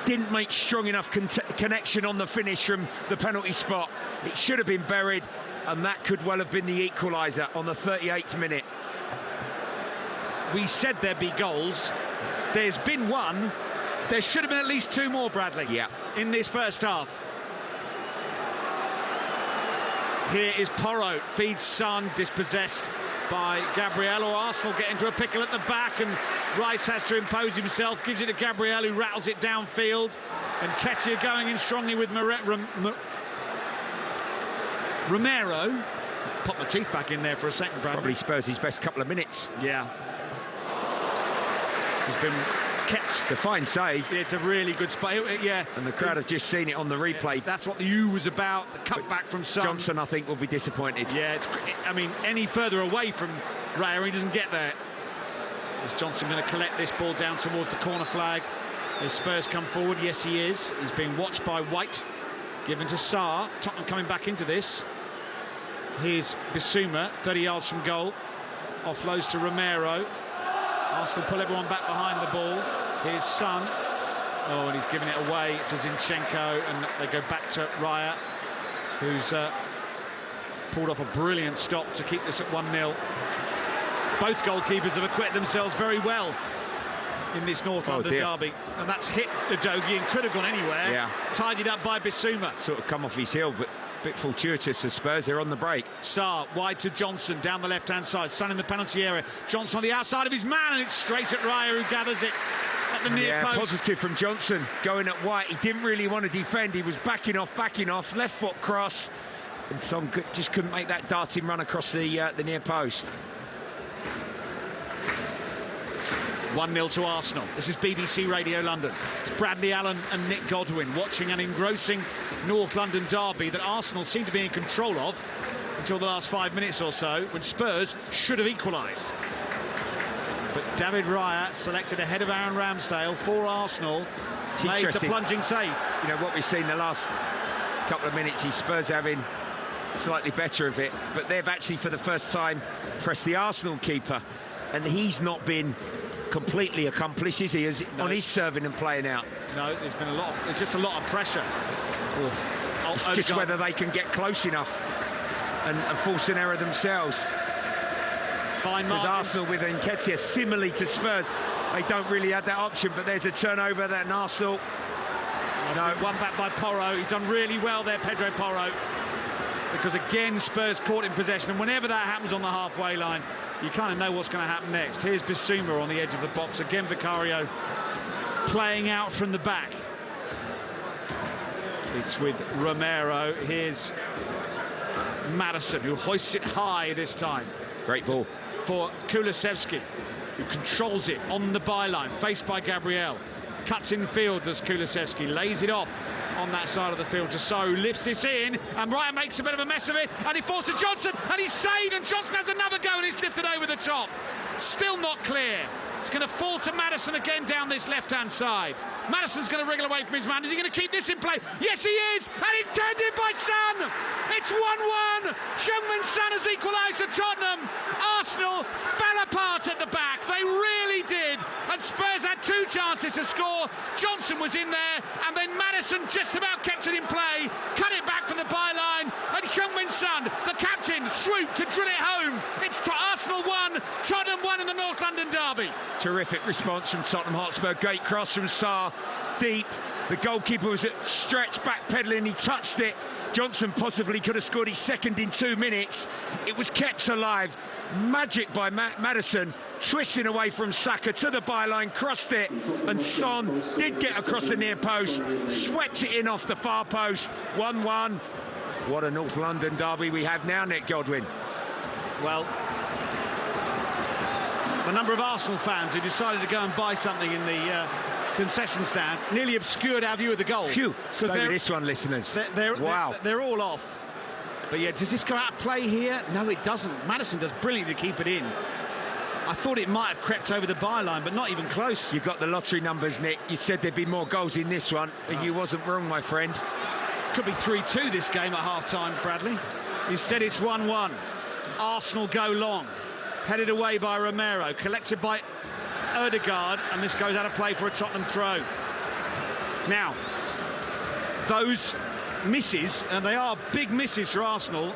didn't make strong enough connection on the finish from the penalty spot. It should have been buried, and that could well have been the equaliser on the 38th minute. We said there'd be goals. There's been one. There should have been at least 2 more, Bradley, in this first half. Here is Porro, feeds Son, dispossessed by Gabriel, or Arsenal get into a pickle at the back, and Rice has to impose himself, gives it to Gabriel, who rattles it downfield, and Nketiah going in strongly with Romero. Pop my teeth back in there for a second, Bradley. Probably Spurs his best couple of minutes. Yeah. He's been kept. It's a fine save. It's a really good spot. Yeah. And the crowd have just seen it on the replay. That's what the U was about. The cutback from Son. Johnson, I think, will be disappointed. Yeah, I mean, any further away from Raya, he doesn't get there. Is Johnson going to collect this ball down towards the corner flag? As Spurs come forward, yes, he is. He's being watched by White. Given to Sarr. Tottenham coming back into this. Here's Bissouma, 30 yards from goal. Offloads to Romero. Arsenal pull everyone back behind the ball. Here's Son. Oh, and he's giving it away to Zinchenko, and they go back to Raya, who's pulled off a brilliant stop to keep this at 1-0. Both goalkeepers have acquitted themselves very well in this North London derby, and that's hit Udogie and could have gone anywhere. Yeah. Tidied up by Bissouma. Sort of come off his heel, but a bit fortuitous for Spurs. They're on the break. Sarr wide to Johnson down the left-hand side. Son in the penalty area. Johnson on the outside of his man, and it's straight at Raya, who gathers it at the near post. Positive from Johnson going at White. He didn't really want to defend. He was backing off, left foot cross, and Son just couldn't make that darting run across the near post. 1-0 to Arsenal. This is BBC Radio London. It's Bradley Allen and Nick Godwin watching an engrossing North London derby that Arsenal seem to be in control of until the last 5 minutes or so, when Spurs should have equalised. But David Raya, selected ahead of Aaron Ramsdale for Arsenal, made the plunging save. You know, what we've seen the last couple of minutes is Spurs having slightly better of it, but they've actually for the first time pressed the Arsenal keeper, and he's not been completely accomplished, is he? On his serving and playing out. No, there's just a lot of pressure. It's just whether they can get close enough. and force an error themselves. Fine Because margins. Arsenal with Nketiah, similarly to Spurs, they don't really have that option, but there's a turnover that Arsenal. No, one back by Porro. He's done really well there, Pedro Porro. Because again, Spurs caught in possession, and whenever that happens on the halfway line, you kind of know what's going to happen next. Here's Bissouma on the edge of the box. Again, Vicario playing out from the back. It's with Romero. Here's Maddison, who hoists it high this time. Great ball. For Kulusevski, who controls it on the byline, faced by Gabriel. Cuts in field, does Kulusevski, lays it off on that side of the field to So, who lifts this in, and Ryan makes a bit of a mess of it, and he falls to Johnson, and he's saved, and Johnson has another go, and he's lifted over the top. Still not clear. It's going to fall to Maddison again down this left-hand side. Maddison's going to wriggle away from his man. Is he going to keep this in play? Yes, he is, and it's turned in by Son. It's 1-1. Heung-min Son has equalised for Tottenham. Arsenal fell apart at the back. They really did. And Spurs had two chances to score. Johnson was in there, and then Maddison just about kept it in play, cut it back from the byline, and Heung-min Son, the captain, swooped to drill it home. It's Arsenal 1, Tottenham 1 in the North London derby. Terrific response from Tottenham Hotspur. Great cross from Sarr, deep. The goalkeeper was stretched back pedalling. He touched it. Johnson possibly could have scored his second in 2 minutes. It was kept alive. Magic by Maddison, twisting away from Saka to the byline, crossed it, and Son did get across the near post, swept it in off the far post. 1-1. What a North London derby we have now, Nick Godwin. Well, the number of Arsenal fans who decided to go and buy something in the concession stand nearly obscured our view of the goal. Phew, slow this one, listeners. Wow. They're all off. But yeah, does this go out of play here? No, it doesn't. Maddison does brilliantly to keep it in. I thought it might have crept over the byline, but not even close. You got the lottery numbers, Nick. You said there'd be more goals in this one, and you wasn't wrong, my friend. Could be 3-2 this game at half-time, Bradley. Instead, it's 1-1. Arsenal go long. Headed away by Romero, collected by Ødegaard, and this goes out of play for a Tottenham throw. Now, those misses, and they are big misses for Arsenal,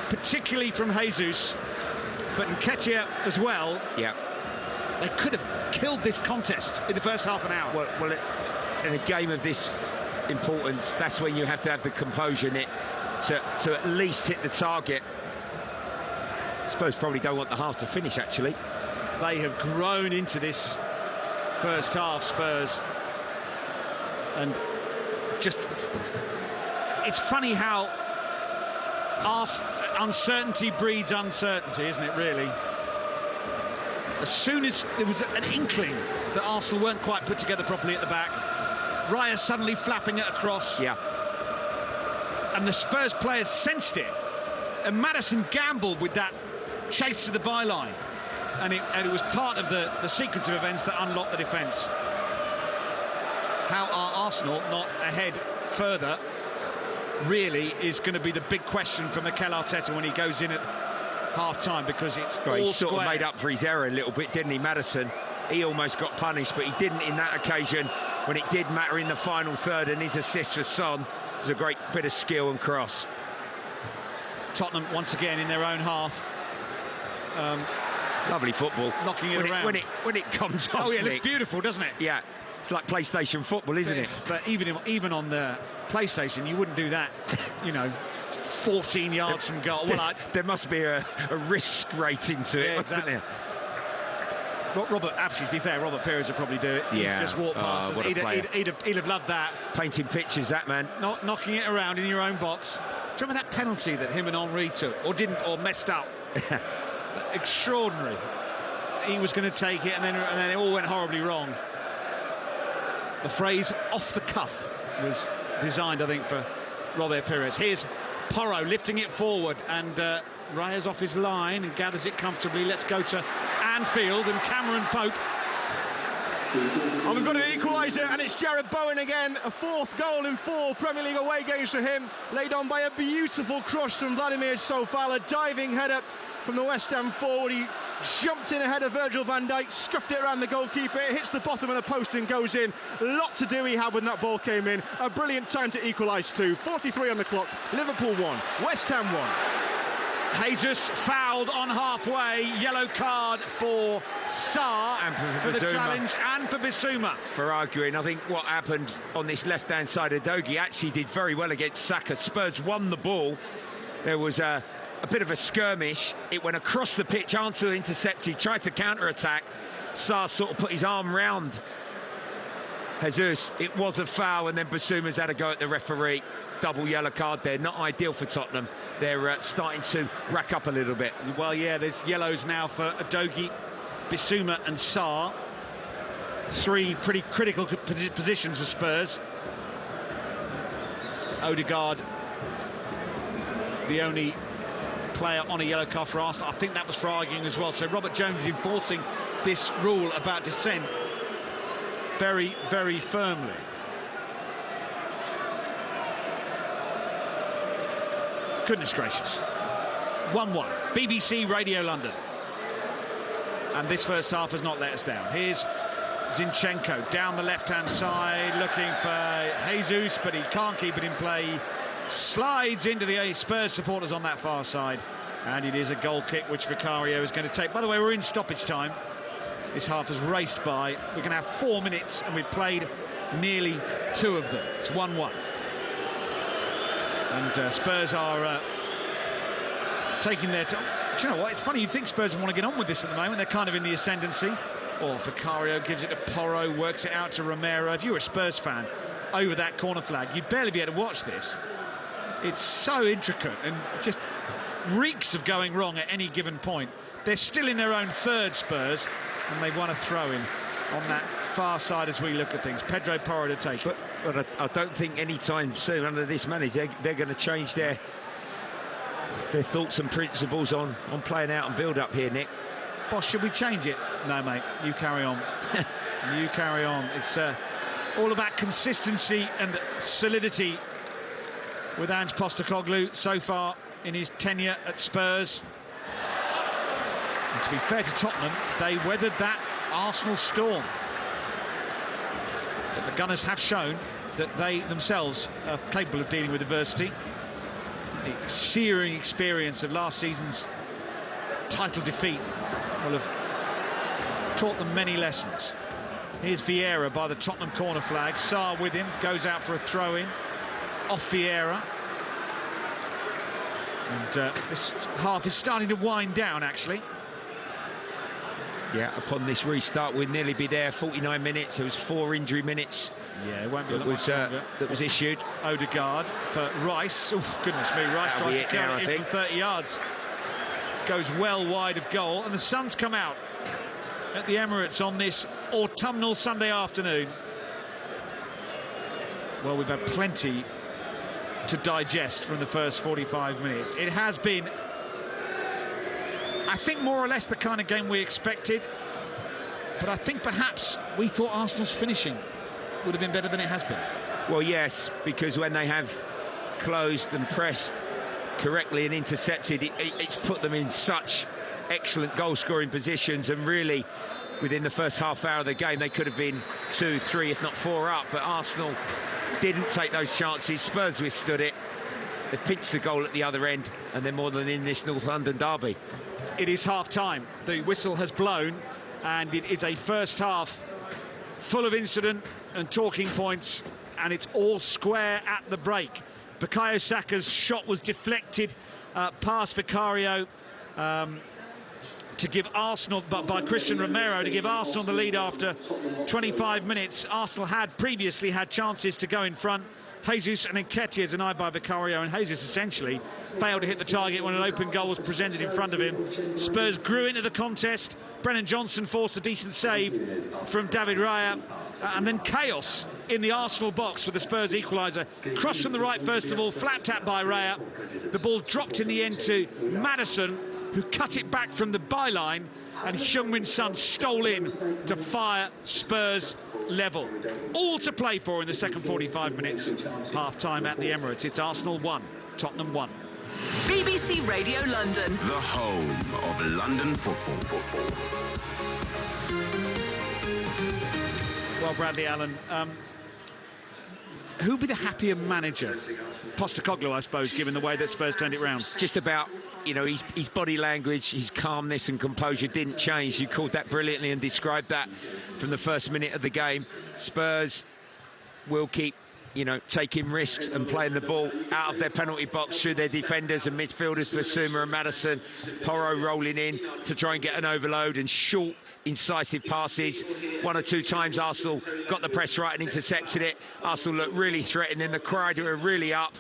particularly from Jesus, but Nketiah as well. Yeah. They could have killed this contest in the first half an hour. Well, in a game of this importance, that's when you have to have the composure, Nick, to at least hit the target. Spurs probably don't want the half to finish, actually. They have grown into this first half, Spurs. And just, it's funny how uncertainty breeds uncertainty, isn't it, really? As soon as there was an inkling that Arsenal weren't quite put together properly at the back, Raya suddenly flapping it across. Yeah. And the Spurs players sensed it. And Maddison gambled with that chase to the byline, and it was part of the sequence of events that unlocked the defence. How are Arsenal not ahead further really is going to be the big question for Mikel Arteta when he goes in at half-time, because it's all he sort square. of made up for his error a little bit, didn't he, Maddison? He almost got punished, but he didn't in that occasion when it did matter in the final third, and his assist for Son was a great bit of skill and cross. Tottenham once again in their own half. Lovely football. Knocking it around. When it comes off. Oh yeah, it Nick, looks beautiful, doesn't it? Yeah, it's like PlayStation football, isn't it? But even on the PlayStation, you wouldn't do that, 14 yards from goal. Well, there must be a risk rating to it, wasn't there? Actually, to be fair, Robert Pires would probably do it. Yeah. He's just walked past us. He'd have loved that. Painting pictures, that man. Not knocking it around in your own box. Do you remember that penalty that him and Henry took, or didn't, or messed up? Extraordinary. He was going to take it, and then it all went horribly wrong. The phrase "off the cuff" was designed, I think, for Robert Pires. Here's Porro lifting it forward, and Raya's off his line and gathers it comfortably. Let's go to Anfield and Cameron Pope. And we've got an equaliser, and it's Jared Bowen again. A fourth goal in 4 Premier League away games for him, laid on by a beautiful cross from Vladimir Sofal, a diving header from the West Ham forward. He jumped in ahead of Virgil van Dijk, scuffed it around the goalkeeper, it hits the bottom of the post and goes in. A lot to do he had when that ball came in. A brilliant time to equalise too. 43 on the clock. Liverpool 1, West Ham 1. Jesus fouled on halfway. Yellow card for Sarr And for the Bissouma. challenge, and for Bissouma. For arguing. I think what happened on this left-hand side of Dogi actually did very well against Saka. Spurs won the ball. There was a bit of a skirmish. It went across the pitch. Arsenal intercepted, tried to counter-attack. Sarr sort of put his arm round Jesus. It was a foul, and then Bissouma's had a go at the referee. Double yellow card there. Not ideal for Tottenham. They're starting to rack up a little bit. Well, yeah, there's yellows now for Udogie, Bissouma and Sarr. Three pretty critical positions for Spurs. Odegaard, the only player on a yellow card for Arsenal. I think that was for arguing as well. So Robert Jones is enforcing this rule about dissent very, very firmly. Goodness gracious. 1-1, BBC Radio London. And this first half has not let us down. Here's Zinchenko down the left-hand side, looking for Jesus, but he can't keep it in play. He slides into the Spurs supporters on that far side, and it is a goal kick which Vicario is going to take. By the way, we're in stoppage time. This half has raced by. We're going to have 4 minutes, and we've played nearly 2 of them. It's 1-1. And Spurs are taking their time. Do you know what? It's funny, you'd think Spurs want to get on with this at the moment. They're kind of in the ascendancy. Or Vicario gives it to Porro, works it out to Romero. If you were a Spurs fan over that corner flag, you'd barely be able to watch this. It's so intricate and just reeks of going wrong at any given point. They're still in their own third, Spurs, and they want to throw in on that far side as we look at things. Pedro Porro to take it. But I don't think any time soon under this manager they're going to change their thoughts and principles on playing out and build up here, Nick. Boss, should we change it? No, mate, you carry on. You carry on. It's all about consistency and solidity with Ange Postecoglou so far in his tenure at Spurs. And to be fair to Tottenham, they weathered that Arsenal storm. But the Gunners have shown that they themselves are capable of dealing with adversity. The searing experience of last season's title defeat will have taught them many lessons. Here's Vieira by the Tottenham corner flag. Sarr with him, goes out for a throw-in off Vieira. And this half is starting to wind down, actually. Yeah, upon this restart, we'll nearly be there. 49 minutes. There was 4 injury minutes. Yeah, it won't be that was issued. Odegaard for Rice. Oh, goodness me, Rice tries to carry it in from 30 yards. Goes well wide of goal, and the sun's come out at the Emirates on this autumnal Sunday afternoon. Well, we've had plenty to digest from the first 45 minutes. It has been, I think, more or less the kind of game we expected, but I think perhaps we thought Arsenal's finishing would have been better than it has been. Well, yes, because when they have closed and pressed correctly and intercepted, it's put them in such excellent goal-scoring positions, and really within the first half hour of the game they could have been 2, 3, if not 4 up, but Arsenal didn't take those chances. Spurs withstood it. They pinched the goal at the other end, and they're more than in this North London derby. It is half-time. The whistle has blown, and it is a first half full of incident and talking points, and it's all square at the break. Bukayo Saka's shot was deflected past Vicario to give Arsenal, but by Christian Romero, to give Arsenal the lead after 25 minutes. Arsenal had previously had chances to go in front. Jesus and Nketiah is denied by Vicario, and Jesus essentially failed to hit the target when an open goal was presented in front of him. Spurs grew into the contest. Brennan Johnson forced a decent save from David Raya, and then chaos in the Arsenal box with the Spurs equaliser. Crossed from the right first of all, flat tap by Raya. The ball dropped in the end to Maddison, who cut it back from the byline, and Heung-min Son stole in to fire Spurs level. All to play for in the second 45 minutes. Half-time at the Emirates. It's Arsenal 1, Tottenham 1. BBC Radio London. The home of London football. Well, Bradley Allen, who'd be the happier manager? Postecoglou, I suppose, given the way that Spurs turned it round. Just about you know, his body language, his calmness and composure didn't change. You called that brilliantly and described that from the first minute of the game. Spurs will keep, you know, taking risks and playing the ball out of their penalty box through their defenders and midfielders, Basuma and Maddison. Porro rolling in to try and get an overload, and short, incisive passes. One or two times Arsenal got the press right and intercepted it. Arsenal looked really threatening. The crowd were really up,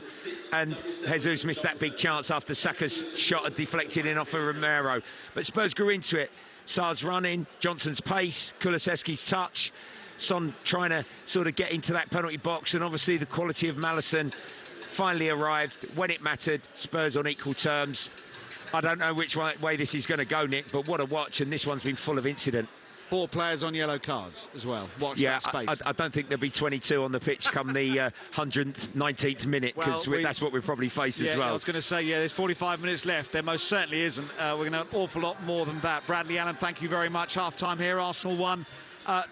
and Jesus missed that big chance after Saka's shot had deflected in off of Romero. But Spurs grew into it. Sar's running, Johnson's pace, Kulusevski's touch, Son trying to sort of get into that penalty box, and obviously the quality of Maddison finally arrived when it mattered. Spurs on equal terms. I don't know which way this is going to go, Nick, but what a watch, and this one's been full of incident. 4 players on yellow cards as well. Watch that space. I don't think there'll be 22 on the pitch come the 119th minute, because that's what we probably face as well. I was going to say, there's 45 minutes left. There most certainly isn't. We're going to have an awful lot more than that. Bradley Allen, thank you very much. Half-time here, Arsenal 1.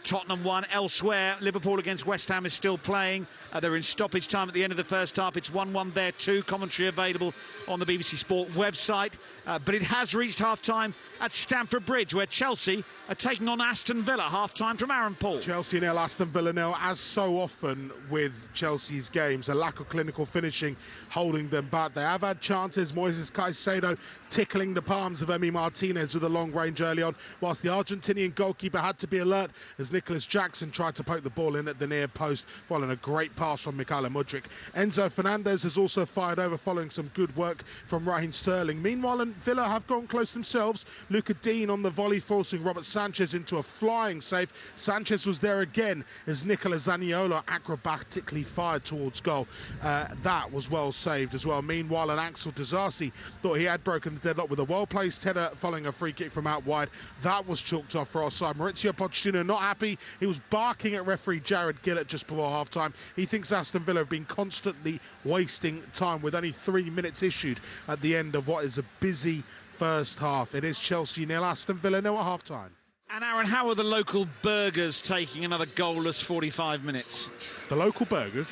Tottenham 1. Elsewhere, Liverpool against West Ham is still playing. They're in stoppage time at the end of the first half. It's 1-1 there too. Commentary available on the BBC Sport website. But it has reached half-time at Stamford Bridge, where Chelsea are taking on Aston Villa. Half-time from Aaron Paul. Chelsea nil, Aston Villa nil. As so often with Chelsea's games, a lack of clinical finishing holding them back. They have had chances. Moises Caicedo tickling the palms of Emi Martinez with a long range early on, whilst the Argentinian goalkeeper had to be alert as Nicholas Jackson tried to poke the ball in at the near post, following a great pass from Mikhailo Mudryk. Enzo Fernandez has also fired over following some good work from Raheem Sterling. Meanwhile, Villa have gone close themselves. Luca Dean on the volley, forcing Robert Sanchez into a flying save. Sanchez was there again as Nicola Zaniolo acrobatically fired towards goal. That was well saved as well. Meanwhile, Axel Disasi thought he had broken the deadlock with a well-placed header following a free kick from out wide. That was chalked off for offside. Maurizio Pochettino not happy. He was barking at referee Jared Gillett just before half-time. He thinks Aston Villa have been constantly wasting time, with only 3 minutes issued at the end of what is a busy first half. It is Chelsea nil, Aston Villa nil at half-time. And Aaron, how are the local burgers taking another goalless 45 minutes? The local burgers?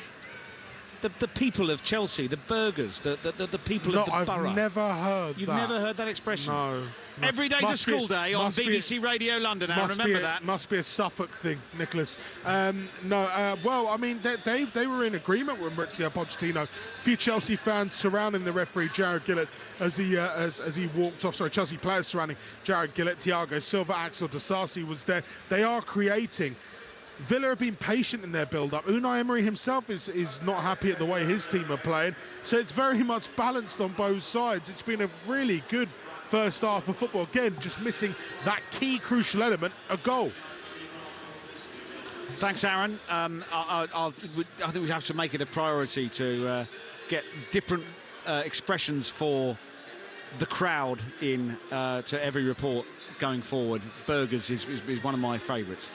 The people of Chelsea, the burgers, the people of the borough. I've never heard You've that. never heard that expression? No. Every day's a school day on BBC Radio London, Aaron, remember that? Must be a Suffolk thing, Nicholas. Well, I mean, they were in agreement with Maurizio Pochettino. A few Chelsea fans surrounding the referee, Jared Gillett, as he walked off. Sorry, Chelsea players surrounding Jared Gillett, Thiago Silva, Axel Disasi was there. They are creating. Villa have been patient in their build-up. Unai Emery himself is not happy at the way his team are playing. So it's very much balanced on both sides. It's been a really good first half of football. Again, just missing that key crucial element, a goal. Thanks, Aaron. I think we have to make it a priority to get different expressions for the crowd in to every report going forward. Burgers is one of my favourites.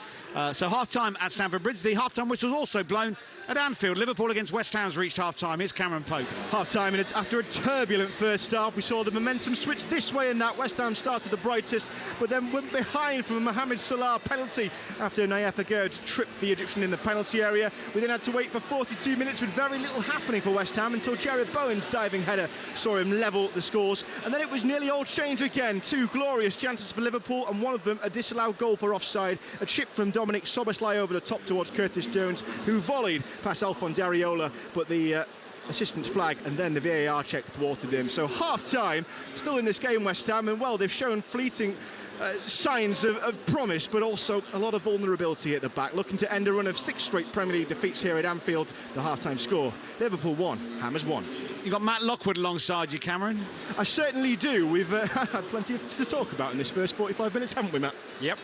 So half-time at Stamford Bridge. The half-time whistle was also blown at Anfield. Liverpool against West Ham's reached half-time. Here's Cameron Pope. Half-time, after a turbulent first half, we saw the momentum switch this way and that. West Ham started the brightest, but then went behind from a Mohamed Salah penalty after Nayef Aguerd tripped the Egyptian in the penalty area. We then had to wait for 42 minutes with very little happening for West Ham until Jared Bowen's diving header saw him level the scores. And then it was nearly all change again. 2 glorious chances for Liverpool, and one of them a disallowed goal for offside. A chip from Dominic Szoboszlai over the top towards Curtis Jones, who volleyed past Alphonse Areola, but the assistant's flag and then the VAR check thwarted him. So half-time, still in this game, West Ham, and well, they've shown fleeting signs of promise, but also a lot of vulnerability at the back. Looking to end a run of 6 straight Premier League defeats here at Anfield. The half-time score, Liverpool 1, Hammers 1. You've got Matt Lockwood alongside you, Cameron. I certainly do. We've had plenty to talk about in this first 45 minutes, haven't we, Matt? Yep.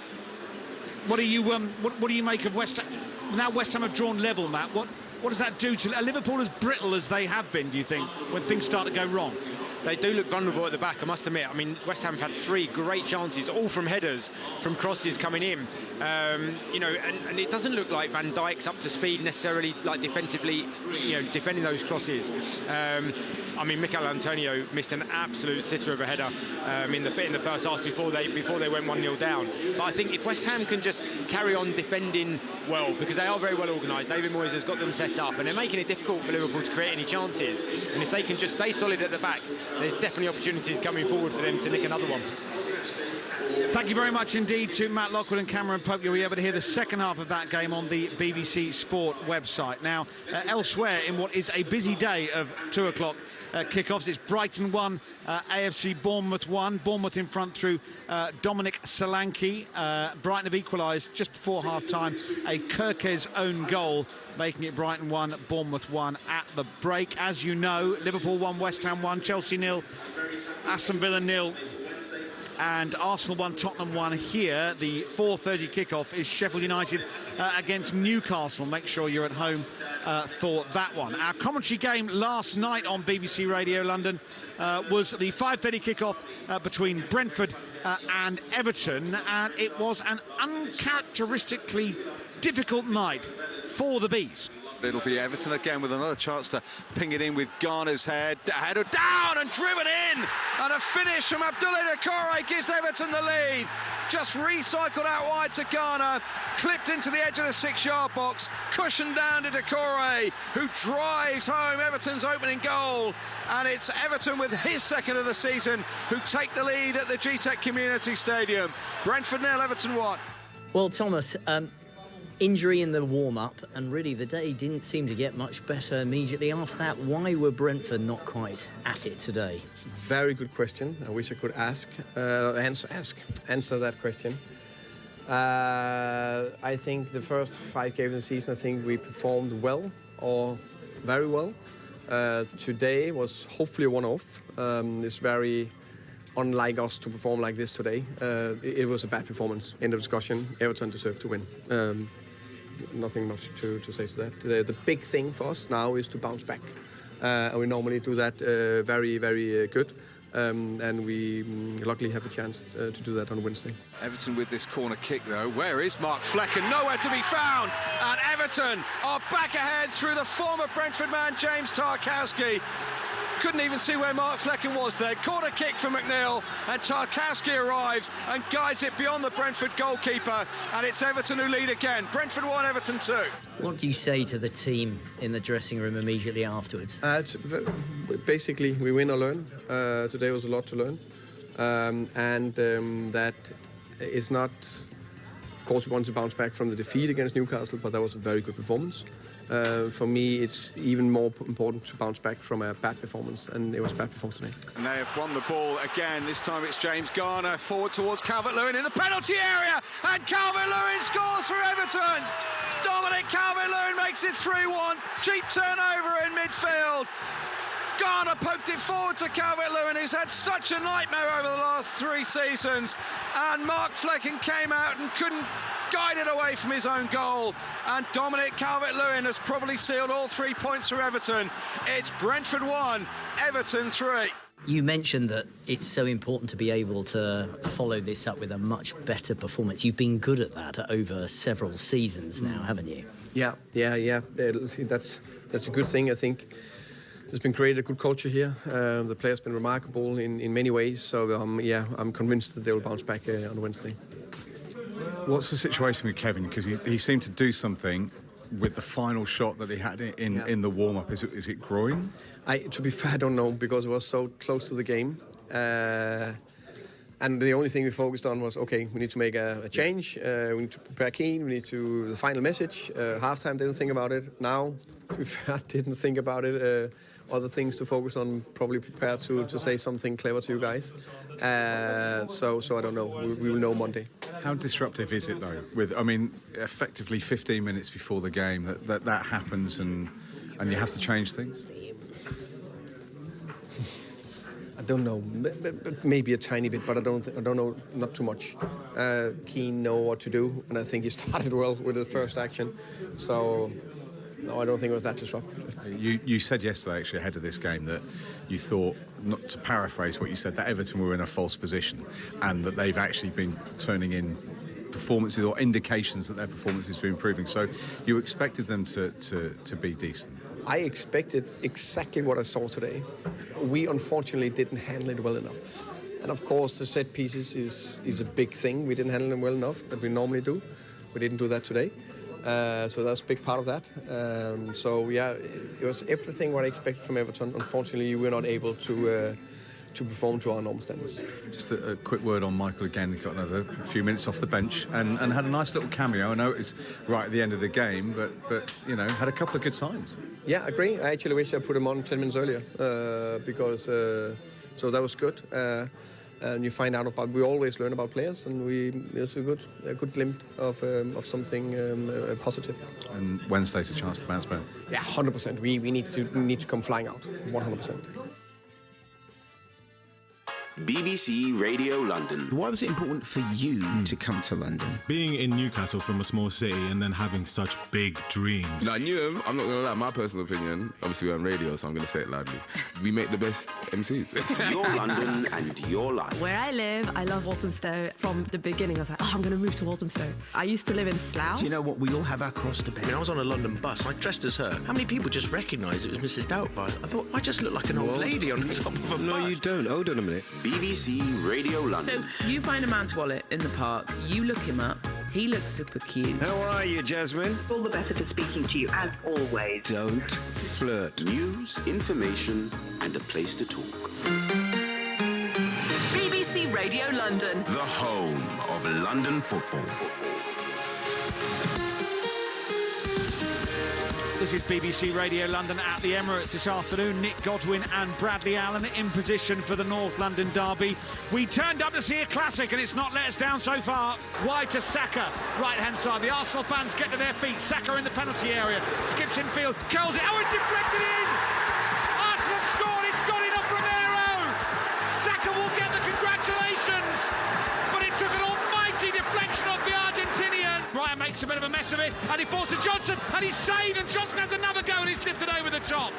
What do you make of West Ham? Now West Ham have drawn level, Matt. What does that do to Liverpool, as brittle as they have been, do you think, when things start to go wrong? They do look vulnerable at the back, I must admit. I mean, West Ham have had 3 great chances, all from headers, from crosses coming in. You know, and it doesn't look like Van Dijk's up to speed necessarily, like defensively, you know, defending those crosses. I mean, Mikel Antonio missed an absolute sitter of a header in the first half before they went 1-0 down. But I think if West Ham can just carry on defending well, because they are very well organised. David Moyes has got them set up, and they're making it difficult for Liverpool to create any chances. And if they can just stay solid at the back, there's definitely opportunities coming forward for them to nick another one. Thank you very much indeed to Matt Lockwood and Cameron Pope. You'll be able to hear the second half of that game on the BBC Sport website. Now, elsewhere in what is a busy day of 2 o'clock kickoffs, it's Brighton 1, AFC Bournemouth 1. Bournemouth in front through Dominic Solanke. Brighton have equalised just before half-time, a Kirkes own goal, making it Brighton 1, Bournemouth 1 at the break. As you know, Liverpool 1, West Ham 1, Chelsea 0, Aston Villa 0. And Arsenal 1, Tottenham 1 here. The 4:30 kickoff is Sheffield United against Newcastle. Make sure you're at home for that one. Our commentary game last night on BBC Radio London was the 5:30 kickoff between Brentford and Everton, and it was an uncharacteristically difficult night for the Bees. It'll be Everton again with another chance to ping it in with Garner's header down and driven in, and a finish from Abdoulaye Doucouré gives Everton the lead. Just recycled out wide to Garner, clipped into the edge of the 6-yard box, cushioned down to Doucouré, who drives home Everton's opening goal, and it's Everton with his second of the season who take the lead at the GTEC Community Stadium. Brentford 0, Everton 1. Well, Thomas, injury in the warm-up, and really the day didn't seem to get much better immediately after that. Why were Brentford not quite at it today? Very good question. I wish I could answer that question. I think the first 5 games of the season, I think we performed well, or very well. Today was hopefully a one-off. It's very unlike us to perform like this today. It was a bad performance. End of discussion. Everton deserved to win. Nothing much to say to that. The big thing for us now is to bounce back. And we normally do that very, very good. And we luckily have a chance to do that on Wednesday. Everton with this corner kick, though. Where is Mark Flecken? Nowhere to be found. And Everton are back ahead through the former Brentford man, James Tarkowski. Couldn't even see where Mark Flecken was there. Corner kick from McNeil, and Tarkowski arrives and guides it beyond the Brentford goalkeeper, and it's Everton who lead again. Brentford 1, Everton 2. What do you say to the team in the dressing room immediately afterwards? Basically, we win or learn. Today was a lot to learn. That is not... Of course, we want to bounce back from the defeat against Newcastle, but that was a very good performance. For me, it's even more important to bounce back from a bad performance, and it was a bad performance today. And they have won the ball again. This time it's James Garner forward towards Calvert-Lewin in the penalty area, and Calvert-Lewin scores for Everton. Dominic Calvert-Lewin makes it 3-1. Cheap turnover in midfield. Garner poked it forward to Calvert-Lewin, who's had such a nightmare over the last 3 seasons, and Mark Flecken came out and couldn't guide it away from his own goal, and Dominic Calvert-Lewin has probably sealed all 3 points for Everton. It's Brentford 1, Everton 3. You mentioned that it's so important to be able to follow this up with a much better performance. You've been good at that over several seasons now, haven't you? Yeah. That's a good thing, I think. There's been created a good culture here. The players have been remarkable in many ways. So, I'm convinced that they will bounce back on Wednesday. What's the situation with Kevin? Because he seemed to do something with the final shot that he had in the warm-up. Is it groin? To be fair, I don't know, because it was so close to the game. And the only thing we focused on was, okay, we need to make a change. We need to prepare Keane. We need to... The final message. Halftime, didn't think about it. Now, to be fair, didn't think about it. Other things to focus on, probably prepared to say something clever to you guys. So I don't know. We will know Monday. How disruptive is it, though? Effectively 15 minutes before the game, that happens and you have to change things? I don't know. Maybe a tiny bit, but I don't know. Not too much. Keane know what to do, and I think he started well with his first action. So... No, I don't think it was that disruptive. You said yesterday, actually, ahead of this game, that you thought, not to paraphrase what you said, that Everton were in a false position and that they've actually been turning in performances or indications that their performances were improving. So you expected them to be decent? I expected exactly what I saw today. We, unfortunately, didn't handle it well enough. And, of course, the set pieces is a big thing. We didn't handle them well enough, that we normally do. We didn't do that today. So that's a big part of that. So yeah, it was everything what I expected from Everton. Unfortunately, we were not able to perform to our normal standards. Just a quick word on Michael again. He got another few minutes off the bench and had a nice little cameo. I know it was right at the end of the game, but you know, had a couple of good signs. Yeah, I agree. I actually wish I put him on 10 minutes earlier because so that was good. And you find out about, we always learn about players, and it's a good glimpse of something positive. And Wednesday's a chance to bounce back. Yeah, 100%. We need to come flying out, 100%. BBC Radio London. Why was it important for you to come to London? Being in Newcastle from a small city and then having such big dreams. No, I knew him. I'm not going to lie. My personal opinion, obviously we're on radio, so I'm going to say it loudly. We make the best MCs. Your London and your life. Where I live, I love Walthamstow. From the beginning, I was like, I'm going to move to Walthamstow. I used to live in Slough. Do you know what? We all have our cross to bear. I mean, I was on a London bus. I dressed as her. How many people just recognised it was Mrs. Doubtfire? I thought, I just look like an old lady on the top of a bus. No, you don't. Hold on a minute. BBC Radio London. So you find a man's wallet in the park, you look him up, he looks super cute. How are you, Jasmine? All the better for speaking to you, as always. Don't flirt. News, information, and a place to talk. BBC Radio London. The home of London football. This is BBC Radio London at the Emirates this afternoon. Nick Godwin and Bradley Allen in position for the North London derby. We turned up to see a classic and it's not let us down so far. Wide to Saka, right-hand side. The Arsenal fans get to their feet. Saka in the penalty area. Skips infield, curls it. Oh, it's deflected in! Arsenal scored. It's got in off Romero. Saka will get the congratulations. But it took an almighty deflection off the Argentinian. Brian makes a bit of a mess of it, and he falls to Johnson, and he's saved, and Johnson has another go, and he's lifted over the top.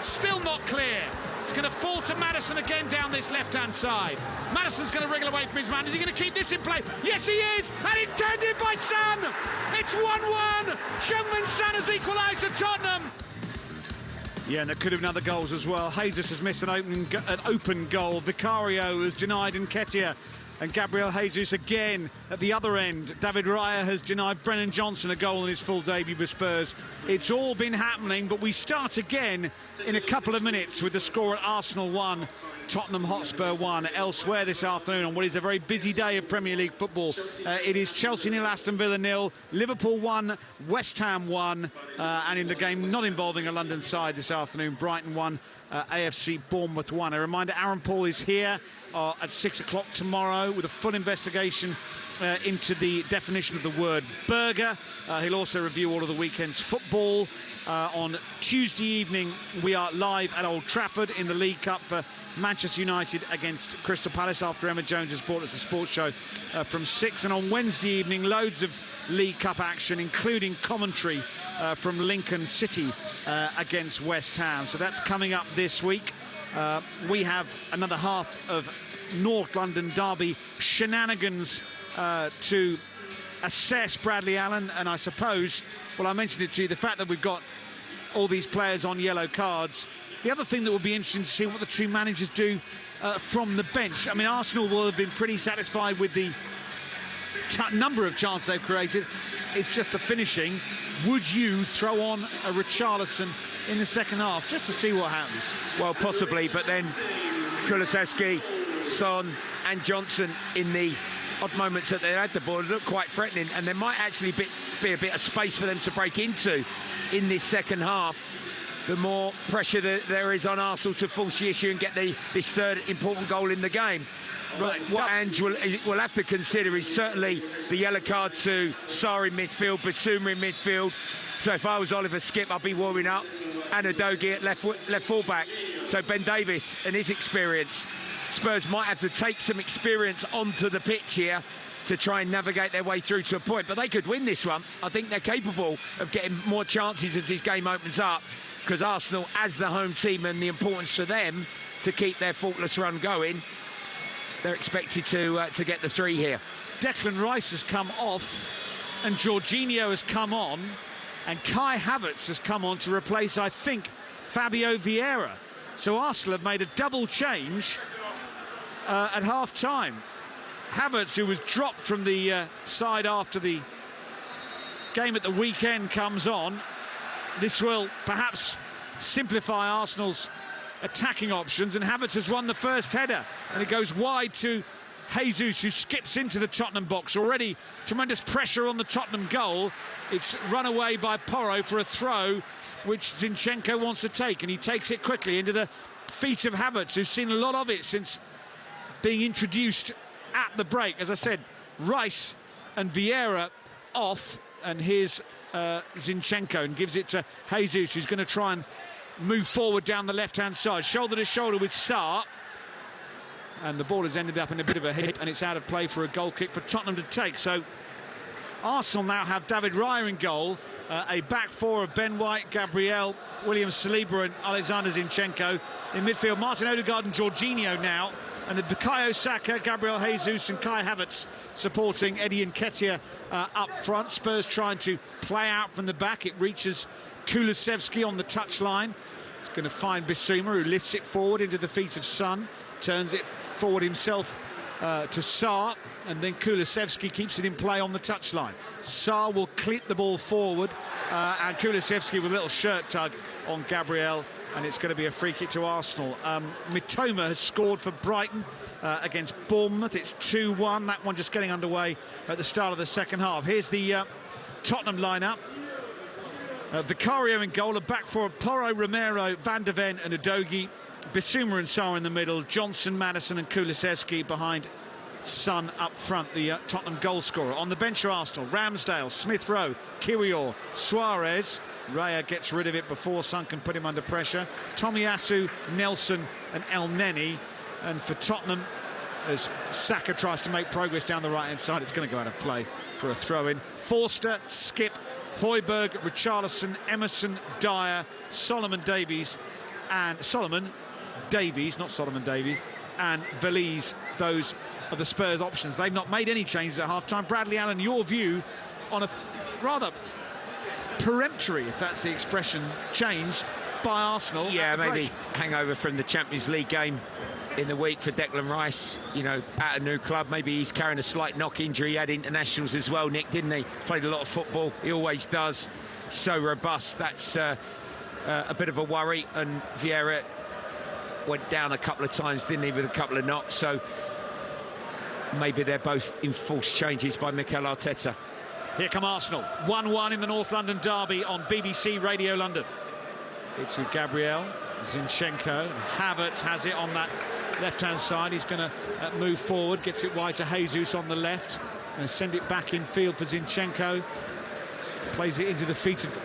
Still not clear. It's going to fall to Maddison again down this left-hand side. Maddison's going to wriggle away from his man. Is he going to keep this in play? Yes, he is, and it's turned in by Son. It's 1-1. Heung-min Son has equalised for Tottenham. Yeah, and there could have been other goals as well. Jesus has missed an open goal. Vicario has denied Nketiah. And Gabriel Jesus again at the other end. David Raya has denied Brennan Johnson a goal in his full debut for Spurs. It's all been happening, but we start again in a couple of minutes with the score at Arsenal 1, Tottenham Hotspur 1. Elsewhere this afternoon on what is a very busy day of Premier League football, it is Chelsea 0, Aston Villa 0, Liverpool 1, West Ham 1, and in the game not involving a London side this afternoon, Brighton 1, AFC Bournemouth 1. A reminder, Aaron Paul is here at 6 o'clock tomorrow with a full investigation into the definition of the word burger. He'll also review all of the weekend's football. On Tuesday evening, we are live at Old Trafford in the League Cup for Manchester United against Crystal Palace after Emma Jones has brought us the sports show from 6. And on Wednesday evening, loads of League Cup action, including commentary from Lincoln City against West Ham. So that's coming up this week. We have another half of North London derby shenanigans to assess, Bradley Allen, and I suppose, well, I mentioned it to you, the fact that we've got all these players on yellow cards. The other thing that will be interesting to see what the two managers do from the bench. I mean, Arsenal will have been pretty satisfied with the number of chances they've created. It's just the finishing. Would you throw on a Richarlison in the second half just to see what happens? Well, possibly, but then Kulusevski, Son and Johnson in the odd moments that they had the ball look quite threatening, and there might actually be a bit of space for them to break into in this second half. The more pressure that there is on Arsenal to force the issue and get this third important goal in the game. Right, what Ange will have to consider is certainly the yellow card to Sarr in midfield, Basuma in midfield. So if I was Oliver Skipp, I'd be warming up. And Udogie at left fullback. So Ben Davies and his experience. Spurs might have to take some experience onto the pitch here to try and navigate their way through to a point. But they could win this one. I think they're capable of getting more chances as this game opens up, because Arsenal, as the home team, and the importance for them to keep their faultless run going, they're expected to get the 3 here. Declan Rice has come off and Jorginho has come on, and Kai Havertz has come on to replace, I think, Fabio Vieira. So Arsenal have made a double change at half-time. Havertz, who was dropped from the side after the game at the weekend comes on, this will perhaps simplify Arsenal's attacking options, and Havertz has won the first header, and it goes wide to Jesus, who skips into the Tottenham box. Already tremendous pressure on the Tottenham goal. It's run away by Porro for a throw, which Zinchenko wants to take, and he takes it quickly into the feet of Havertz, who's seen a lot of it since being introduced at the break. As I said, Rice and Vieira off, and here's Zinchenko, and gives it to Jesus, who's going to try and move forward down the left-hand side, shoulder to shoulder with Sarr, and the ball has ended up in a bit of a hit, and it's out of play for a goal kick for Tottenham to take. So Arsenal now have David Raya in goal, a back four of Ben White, Gabriel, William Saliba and Alexander Zinchenko. In midfield, Martin Odegaard and Jorginho now, and the Bukayo Saka, Gabriel Jesus and Kai Havertz supporting Eddie Nketiah up front. Spurs trying to play out from the back. It reaches Kulusevski on the touchline. It's going to find Bissouma, who lifts it forward into the feet of Son, turns it forward himself to Sarr, and then Kulusevski keeps it in play on the touchline. Sarr will clip the ball forward, and Kulusevski with a little shirt tug on Gabriel, and it's going to be a free kick to Arsenal. Mitoma has scored for Brighton against Bournemouth. It's 2-1. That one just getting underway at the start of the second half. Here's the Tottenham lineup. Vicario in goal, a back four of Porro, Romero, Van de Ven and Udogie. Bissouma and Sarr in the middle, Johnson, Maddison and Kulusevski behind Son up front, the Tottenham goal scorer. On the bench are Arsenal, Ramsdale, Smith Rowe, Kiwior, Suarez. Raya gets rid of it before Son can put him under pressure. Tomiyasu, Nelson and El Neni. And for Tottenham, as Saka tries to make progress down the right-hand side, it's going to go out of play for a throw-in. Forster, Skip, Højbjerg, Richarlison, Emerson, Dyer, Solomon Davies, and Solomon Davies, not Solomon Davies, and Valise. Those are the Spurs options. They've not made any changes at half-time. Bradley Allen, your view on a rather peremptory, if that's the expression, change by Arsenal? Yeah, maybe hangover from the Champions League game in the week for Declan Rice, you know, at a new club. Maybe he's carrying a slight knock injury. He had internationals as well, Nick, didn't he? Played a lot of football. He always does. So robust. That's a bit of a worry. And Vieira went down a couple of times, didn't he, with a couple of knocks. So maybe they're both enforced changes by Mikel Arteta. Here come Arsenal, 1-1 in the North London derby on BBC Radio London. It's with Gabriel, Zinchenko, Havertz has it on that left-hand side. He's going to move forward, gets it wide to Jesus on the left, and send it back in field for Zinchenko. Plays it into the feet of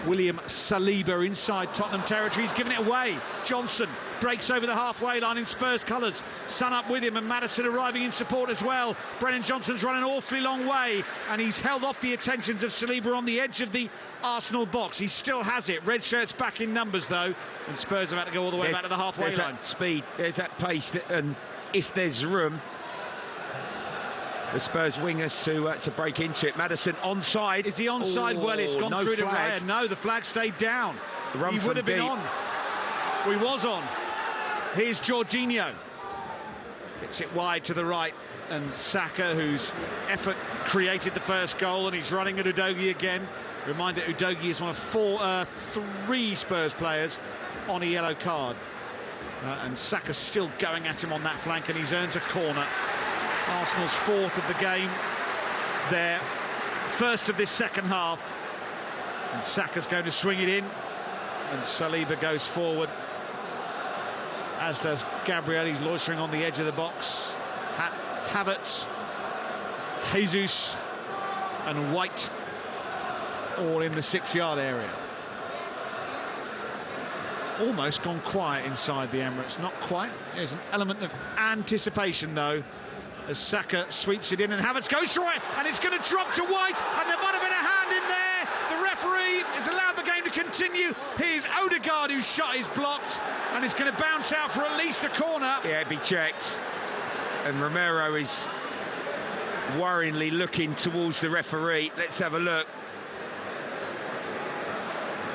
William Saliba inside Tottenham territory. He's given it away. Johnson breaks over the halfway line in Spurs colours. Son up with him, and Maddison arriving in support as well. Brennan Johnson's run an awfully long way, and he's held off the attentions of Saliba on the edge of the Arsenal box. He still has it. Red shirts back in numbers though, and Spurs have had to go all the way back to the halfway line. There's that speed, there's that pace, and if there's room, the Spurs wingers to break into it. Maddison onside. Is he onside? Well, it's gone through to Raya. No, the flag stayed down. He would have been on. He was on. Here's Jorginho. Gets it wide to the right. And Saka, whose effort created the first goal, and he's running at Udogie again. Reminder, Udogie is one of three Spurs players on a yellow card. And Saka's still going at him on that flank, and he's earned a corner. Arsenal's fourth of the game, their first of this second half, and Saka's going to swing it in, and Saliba goes forward, as does Gabriel. He's loitering on the edge of the box. Havertz, Jesus and White all in the 6-yard area. It's almost gone quiet inside the Emirates. Not quite. There's an element of anticipation though, as Saka sweeps it in, and Havertz goes for it, and it's going to drop to White, and there might have been a hand in there. The referee has allowed the game to continue. Here's Odegaard, whose shot is blocked, and it's going to bounce out for at least a corner. Yeah, it'd be checked. And Romero is worryingly looking towards the referee. Let's have a look.